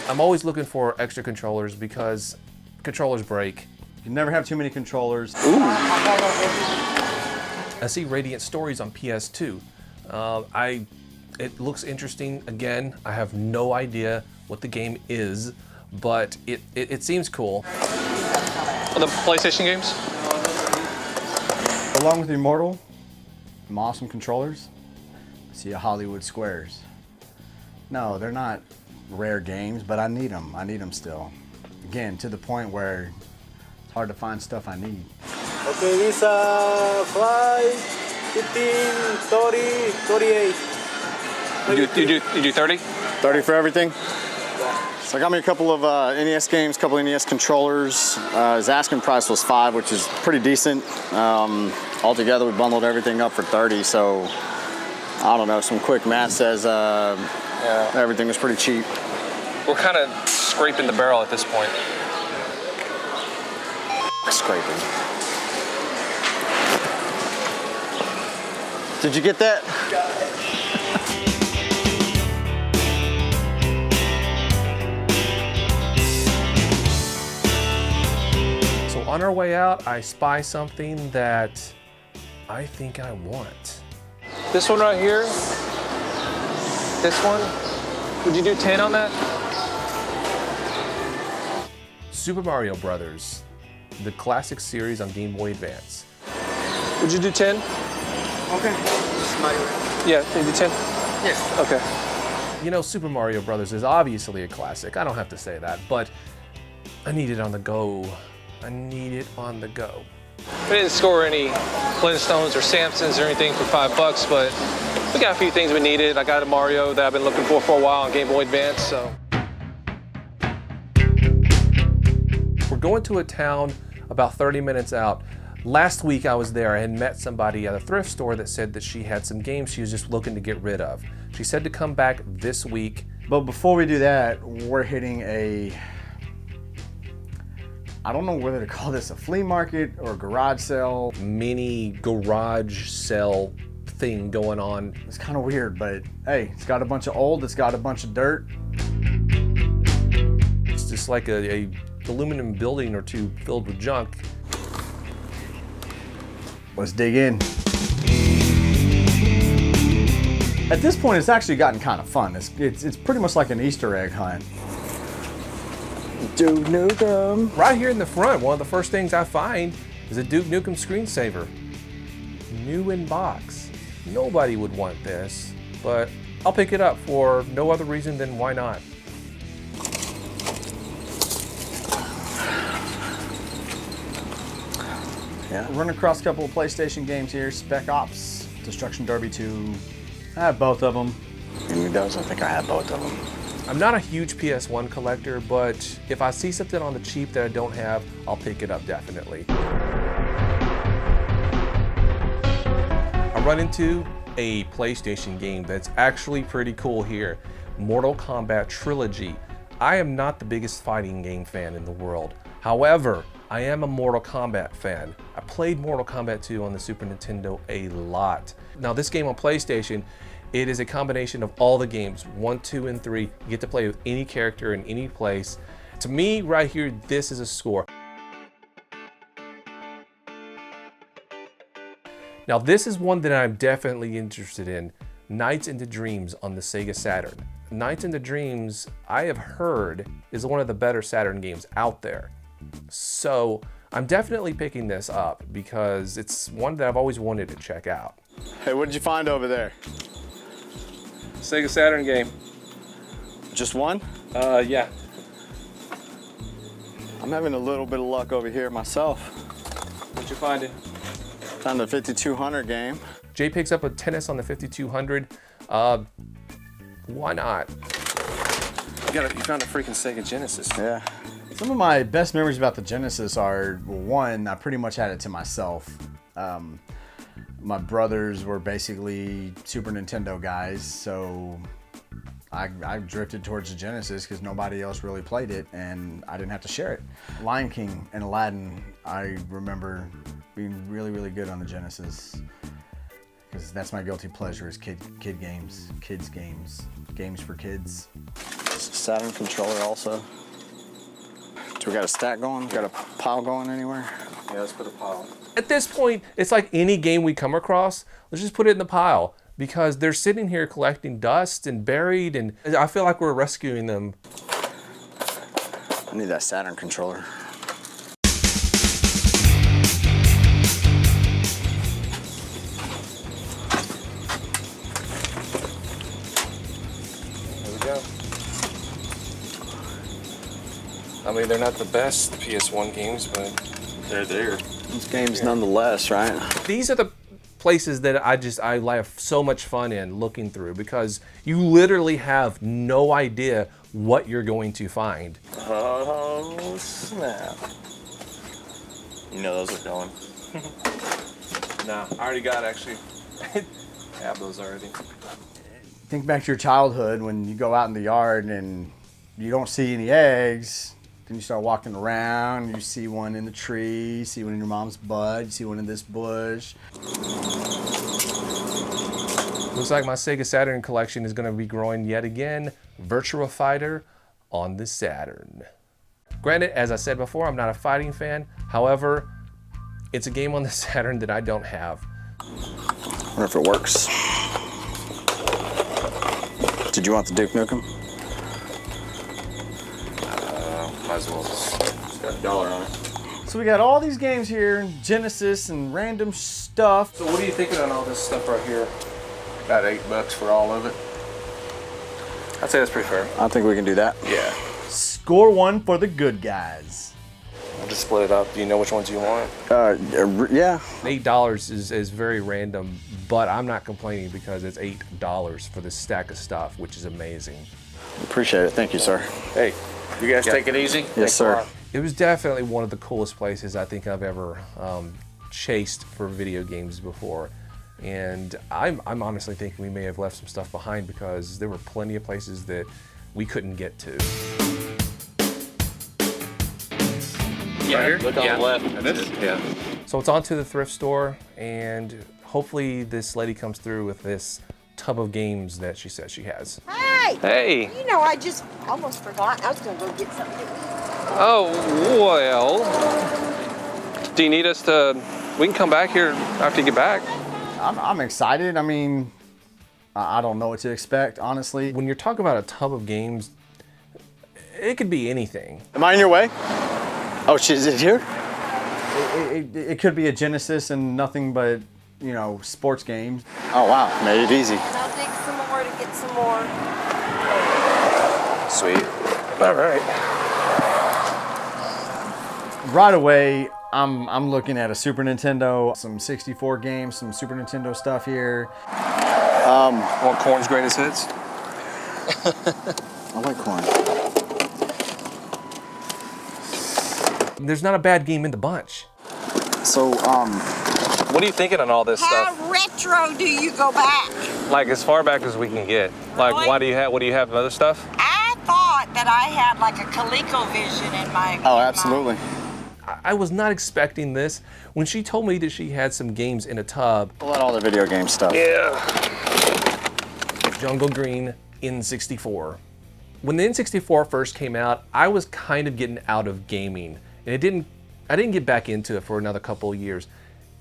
Speaker 3: I'm always looking for extra controllers because controllers break.
Speaker 5: You can never have too many controllers.
Speaker 3: Ooh. I see Radiant Stories on PS2. It looks interesting. Again, I have no idea what the game is, but it seems cool.
Speaker 14: The PlayStation games?
Speaker 5: Along with Immortal, some awesome controllers, I see a Hollywood Squares. No, they're not rare games, but I need them. I need them still. Again, to the point where it's hard to find stuff I need.
Speaker 10: Okay, these are 5, 15, 30, 38.
Speaker 14: You do 30?
Speaker 10: 30 for everything? So I got me a couple of NES games, a couple of NES controllers. His asking price was 5, which is pretty decent. Altogether, we bundled everything up for 30, so I don't know, some quick math says everything was pretty cheap.
Speaker 3: We're kind of scraping the barrel at this point.
Speaker 10: Scraping. Did you get that?
Speaker 3: So on our way out, I spy something that I think I want.
Speaker 14: This one right here. This one. Would you do 10 on that?
Speaker 3: Super Mario Brothers, the classic series on Game Boy Advance.
Speaker 14: Would you do 10?
Speaker 9: Okay.
Speaker 14: Yeah, you do 10?
Speaker 9: Yes.
Speaker 14: Okay.
Speaker 3: You know, Super Mario Brothers is obviously a classic. I don't have to say that, but I need it on the go. I need it on the go.
Speaker 14: We didn't score any Flintstones or Samsons or anything for $5, but we got a few things we needed. I got a Mario that I've been looking for a while on Game Boy Advance, so.
Speaker 3: We're going to a town about 30 minutes out. Last week I was there and met somebody at a thrift store that said that she had some games she was just looking to get rid of. She said to come back this week.
Speaker 5: But before we do that, we're hitting a, I don't know whether to call this a flea market or a garage sale.
Speaker 3: Mini garage sale thing going on.
Speaker 5: It's kind of weird, but hey, it's got a bunch of old, it's got a bunch of dirt.
Speaker 3: It's just like a aluminum building or two filled with junk.
Speaker 5: Let's dig in. At this point, it's actually gotten kind of fun. It's pretty much like an Easter egg hunt.
Speaker 3: Duke Nukem. Right here in the front, one of the first things I find is a Duke Nukem screensaver. New in box. Nobody would want this, but I'll pick it up for no other reason than why not.
Speaker 5: Yeah, run across a couple of PlayStation games here. Spec Ops, Destruction Derby 2. I have both of them.
Speaker 7: And who doesn't think I have both of them?
Speaker 3: I'm not a huge PS1 collector, but if I see something on the cheap that I don't have, I'll pick it up definitely. I run into a PlayStation game that's actually pretty cool here. Mortal Kombat Trilogy. I am not the biggest fighting game fan in the world. However, I am a Mortal Kombat fan. I played Mortal Kombat 2 on the Super Nintendo a lot. Now this game on PlayStation, it is a combination of all the games, 1, 2, and 3. You get to play with any character in any place. To me, right here, this is a score. Now this is one that I'm definitely interested in. Nights into Dreams on the Sega Saturn. Nights into Dreams, I have heard, is one of the better Saturn games out there. So I'm definitely picking this up because it's one that I've always wanted to check out.
Speaker 10: Hey, what did you find over there?
Speaker 1: Sega Saturn game.
Speaker 10: Just one?
Speaker 1: Yeah.
Speaker 10: I'm having a little bit of luck over here myself.
Speaker 1: What you finding?
Speaker 10: Found the 5200 game.
Speaker 3: Jay picks up a tennis on the 5200. Why not?
Speaker 1: You found a freaking Sega Genesis.
Speaker 10: Yeah.
Speaker 5: Some of my best memories about the Genesis are, well, one, I pretty much had it to myself. My brothers were basically Super Nintendo guys, so I drifted towards the Genesis because nobody else really played it and I didn't have to share it. Lion King and Aladdin, I remember being really, really good on the Genesis because that's my guilty pleasure is kid games, kids games, games for kids.
Speaker 10: Saturn controller also. Do we got a stack going? Got a pile going anywhere?
Speaker 1: Yeah, let's put a pile.
Speaker 3: At this point, it's like any game we come across, let's just put it in the pile because they're sitting here collecting dust and buried, and I feel like we're rescuing them.
Speaker 10: I need that Saturn controller.
Speaker 1: There we go. I mean, they're not the best PS1 games, but they're there.
Speaker 10: These games nonetheless, right?
Speaker 3: These are the places that I have so much fun in looking through because you literally have no idea what you're going to find.
Speaker 10: Oh, snap. You know those are going.
Speaker 1: No, I already got actually. I have those already.
Speaker 5: Think back to your childhood when you go out in the yard and you don't see any eggs. Then you start walking around, you see one in the tree, you see one in your mom's bud, you see one in this bush.
Speaker 3: Looks like my Sega Saturn collection is going to be growing yet again. Virtua Fighter on the Saturn. Granted, as I said before, I'm not a fighting fan. However, it's a game on the Saturn that I don't have.
Speaker 10: I wonder if it works. Did you want the Duke Nukem?
Speaker 1: Might as well. It's got $1 on it.
Speaker 5: So we got all these games here, Genesis and random stuff.
Speaker 1: So what are you thinking on all this stuff right here? About $8 for all of it. I'd say that's pretty fair.
Speaker 10: I think we can do that.
Speaker 1: Yeah.
Speaker 5: Score one for the good guys.
Speaker 1: I'll just split it up. Do you know which ones you want?
Speaker 10: Yeah.
Speaker 3: $8 is very random, but I'm not complaining because it's $8 for this stack of stuff, which is amazing.
Speaker 10: Appreciate it. Thank you, sir.
Speaker 1: Hey, you guys take it easy?
Speaker 10: Yes, sir.
Speaker 3: It was definitely one of the coolest places I think I've ever chased for video games before. And I'm honestly thinking we may have left some stuff behind because there were plenty of places that we couldn't get to.
Speaker 1: Yeah, right here?
Speaker 20: Look on the left.
Speaker 1: This? Yeah.
Speaker 3: So it's on to the thrift store, and hopefully this lady comes through with this tub of games that she says she has.
Speaker 15: Hey!
Speaker 3: Hey!
Speaker 15: You know, I just almost forgot. I was going to go get something to eat.
Speaker 14: Oh, well. Do you need us to, we can come back here after you get back.
Speaker 5: I'm excited. I mean, I don't know what to expect, honestly.
Speaker 3: When you're talking about a tub of games, it could be anything.
Speaker 27: Am I in your way? Oh, is it here?
Speaker 5: It could be a Genesis and nothing but, you know, sports games.
Speaker 27: Oh, wow. Made it easy.
Speaker 15: And I'll dig some more to get some more.
Speaker 3: Sweet. All right.
Speaker 5: Right away, I'm looking at a Super Nintendo, some 64 games, some Super Nintendo stuff here.
Speaker 3: Want Korn's greatest hits?
Speaker 27: I like Korn.
Speaker 3: There's not a bad game in the bunch.
Speaker 27: So,
Speaker 14: what are you thinking on all this
Speaker 15: How
Speaker 14: stuff?
Speaker 15: retro do you go back?
Speaker 14: Like as far back as we can get. Like,
Speaker 15: Really?
Speaker 14: what do you have other stuff?
Speaker 15: I thought that I had like a ColecoVision in my...
Speaker 27: Oh, absolutely.
Speaker 3: I was not expecting this. When she told me that she had some games in a tub.
Speaker 27: Pull out all the video game stuff.
Speaker 3: Yeah. Jungle Green N64. When the N64 first came out, I was kind of getting out of gaming. And I didn't get back into it for another couple of years.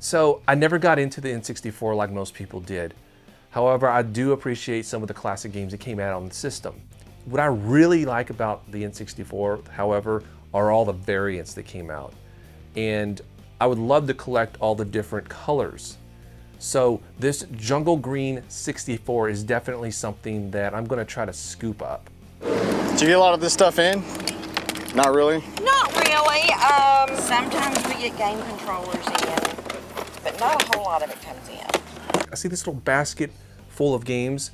Speaker 3: So I never got into the N64 like most people did. However, I do appreciate some of the classic games that came out on the system. What I really like about the N64, however, are all the variants that came out. And I would love to collect all the different colors. So this Jungle Green 64 is definitely something that I'm gonna try to scoop up.
Speaker 27: Did you get a lot of this stuff in? Not really?
Speaker 15: Not really. Sometimes we get game controllers in, but not a whole lot of it comes in.
Speaker 3: I see this little basket full of games,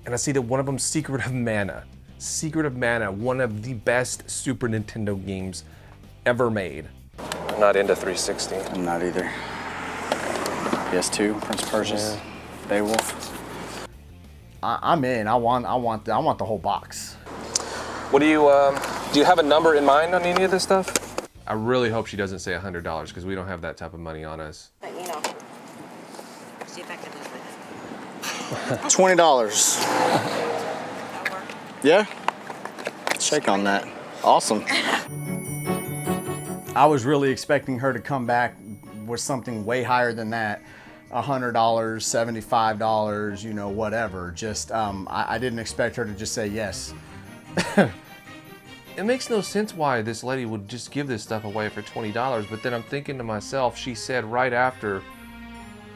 Speaker 3: and I see that one of them, Secret of Mana. Secret of Mana, one of the best Super Nintendo games ever made.
Speaker 14: I'm not into 360.
Speaker 27: I'm not either. PS2, Prince of Persia, Beowulf.
Speaker 5: I'm in. I want the whole box.
Speaker 14: What do you have a number in mind on any of this stuff?
Speaker 3: I really hope she doesn't say $100 because we don't have that type of money on us.
Speaker 15: But you know, see if I can live with it.
Speaker 27: $20. Yeah? Shake on that. Awesome.
Speaker 5: I was really expecting her to come back with something way higher than that. $100, $75, you know, whatever. Just, I didn't expect her to just say yes.
Speaker 3: It makes no sense why this lady would just give this stuff away for $20, but then I'm thinking to myself, she said right after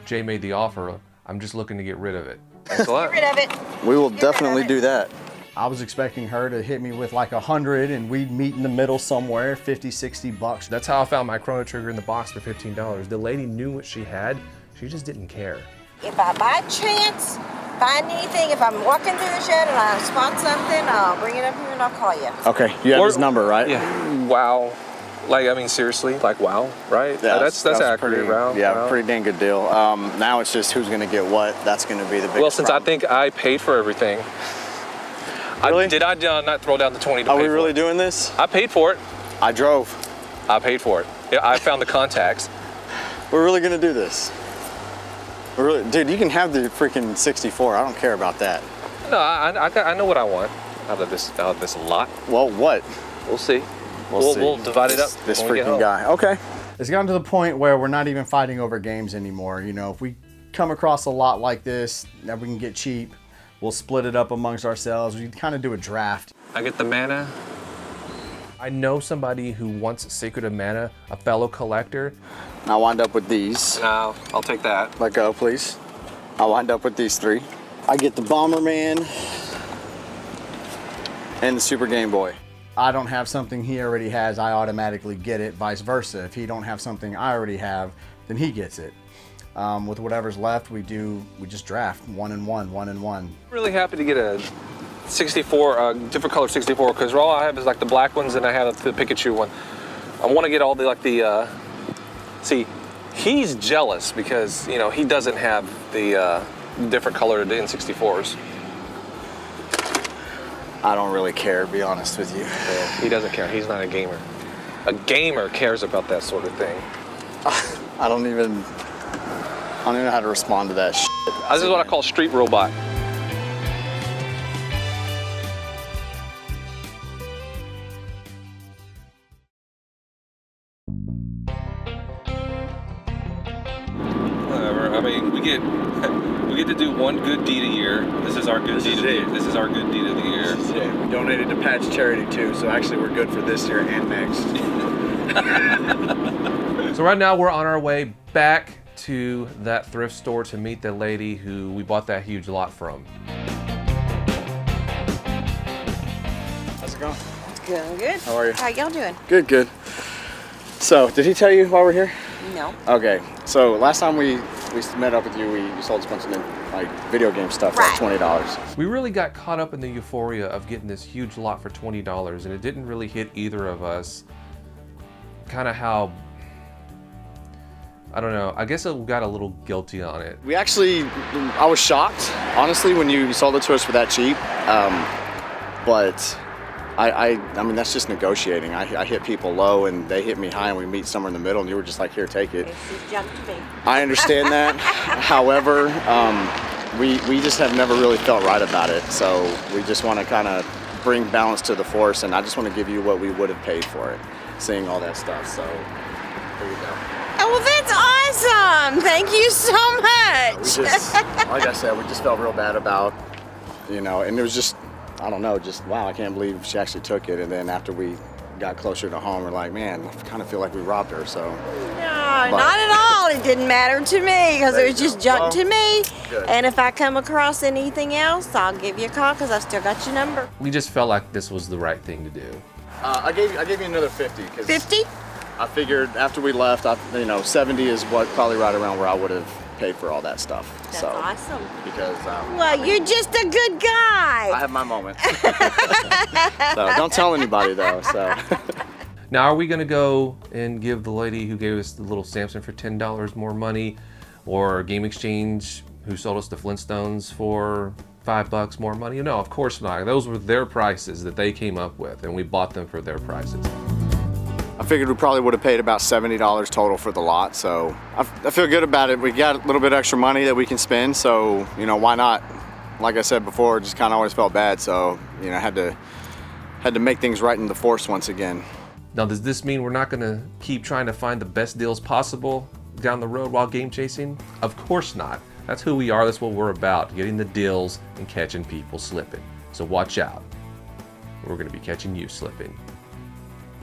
Speaker 3: Jay made the offer, I'm just looking to get rid of it.
Speaker 14: Thanks a lot.
Speaker 15: Get rid of it.
Speaker 27: We will definitely do that.
Speaker 5: I was expecting her to hit me with like 100 and we'd meet in the middle somewhere, 50, 60 bucks.
Speaker 3: That's how I found my Chrono Trigger in the box for $15. The lady knew what she had, she just didn't care.
Speaker 15: If I by chance find anything, if I'm walking through the shed and I spot something, I'll bring it up here and I'll call you.
Speaker 27: Okay, you have his number, right?
Speaker 14: Yeah. Wow. Like, I mean, seriously, like, wow, right?
Speaker 27: Yeah,
Speaker 14: that's accurate,
Speaker 27: pretty,
Speaker 14: wow.
Speaker 27: Yeah,
Speaker 14: wow.
Speaker 27: pretty dang good deal. Now it's just who's going to get what. That's going to be the biggest
Speaker 14: Well, since
Speaker 27: problem.
Speaker 14: I think I paid for everything.
Speaker 27: Really?
Speaker 14: Did I not throw down the 20 to
Speaker 27: Are
Speaker 14: pay
Speaker 27: we
Speaker 14: for
Speaker 27: really
Speaker 14: it?
Speaker 27: doing this?
Speaker 14: I paid for it.
Speaker 27: I drove.
Speaker 14: I paid for it. Yeah, I found the contacts.
Speaker 27: We're really going to do this. Dude, you can have the freaking 64. I don't care about that.
Speaker 14: No, I know what I want out of this lot.
Speaker 27: Well, what?
Speaker 14: We'll see.
Speaker 27: See.
Speaker 14: We'll divide it up.
Speaker 27: This
Speaker 14: when we get
Speaker 27: freaking
Speaker 14: home.
Speaker 27: guy. Okay.
Speaker 5: It's gotten to the point where we're not even fighting over games anymore. You know, if we come across a lot like this that we can get cheap, we'll split it up amongst ourselves. We kind of do a draft.
Speaker 14: I get the mana.
Speaker 3: I know somebody who wants Secret of Mana, a fellow collector.
Speaker 27: I wind up with these.
Speaker 14: No, I'll take that.
Speaker 27: Let go, please. I wind up with these three. I get the Bomberman and the Super Game Boy.
Speaker 5: I don't have something he already has, I automatically get it, vice versa. If he don't have something I already have, then he gets it. With whatever's left, we just draft 1 and 1, 1 and 1.
Speaker 14: Really happy to get a 64, different color 64, because all I have is like the black ones and I have the Pikachu one. I want to get all the see, he's jealous because, you know, he doesn't have the different color N64s.
Speaker 27: I don't really care, to be honest with you.
Speaker 14: Yeah, he doesn't care. He's not a gamer. A gamer cares about that sort of thing.
Speaker 27: I don't even know how to respond to that shit.
Speaker 14: This is what I call street robot. Whatever. I mean, we get to do one good deed a year. This is our good deed of the year. This is our good deed of the year.
Speaker 10: This is it. We donated to Pat's charity too, so actually we're good for this year and next.
Speaker 3: So right now we're on our way back to that thrift store to meet the lady who we bought that huge lot from.
Speaker 10: How's it going?
Speaker 15: It's going good.
Speaker 10: How are you?
Speaker 15: How y'all doing?
Speaker 27: Good, good. So, did he tell you while we're here?
Speaker 15: No.
Speaker 27: Okay, so last time we met up with you, you sold us a bunch of like video game stuff for like $20.
Speaker 3: We really got caught up in the euphoria of getting this huge lot for $20, and it didn't really hit either of us. Kind of how, I don't know, I guess I got a little guilty on it.
Speaker 27: We actually, I was shocked, honestly, when you sold it to us for that cheap. But I mean, that's just negotiating. I hit people low and they hit me high and we meet somewhere in the middle and you were just like, here, take it. I understand that. However, we just have never really felt right about it. So we just want to kind of bring balance to the force, and I just want to give you what we would have paid for it, seeing all that stuff. So there you go.
Speaker 15: Oh, well, that's awesome. Thank you so much.
Speaker 27: We just, like I said, we just felt real bad about, and it was just, I don't know, just, wow, I can't believe she actually took it. And then after we got closer to home, we're like, man, I kind of feel like we robbed her, so.
Speaker 15: No, not at all. It didn't matter to me because it was just junk to me.
Speaker 27: Good.
Speaker 15: And if I come across anything else, I'll give you a call because I've still got your number.
Speaker 3: We just felt like this was the right thing to do.
Speaker 27: I gave you another 50.
Speaker 15: 50?
Speaker 27: I figured after we left, 70 is what probably right around where I would have paid for all that stuff.
Speaker 15: That's
Speaker 27: so,
Speaker 15: awesome.
Speaker 27: Because
Speaker 15: well, you're just a good guy.
Speaker 27: I have my moment. So don't tell anybody though. So.
Speaker 3: Now, are we gonna go and give the lady who gave us the little Samson for $10 more money, or Game Exchange who sold us the Flintstones for $5 more money? No, of course not. Those were their prices that they came up with, and we bought them for their prices.
Speaker 27: I figured we probably would have paid about $70 total for the lot, so I feel good about it. We got a little bit extra money that we can spend, so why not? Like I said before, just kind of always felt bad, so had to make things right in the force once again.
Speaker 3: Now, does this mean we're not gonna keep trying to find the best deals possible down the road while game chasing? Of course not. That's who we are. That's what we're about, getting the deals and catching people slipping. So watch out. We're gonna be catching you slipping.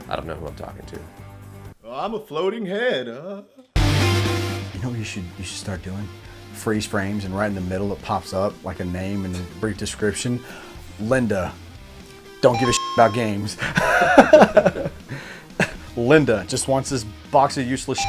Speaker 3: I don't know who I'm talking to.
Speaker 10: Well, I'm a floating head,
Speaker 5: You know what you should start doing? Freeze frames, and right in the middle it pops up like a name and a brief description. Linda, don't give a shit about games. Linda just wants this box of useless shit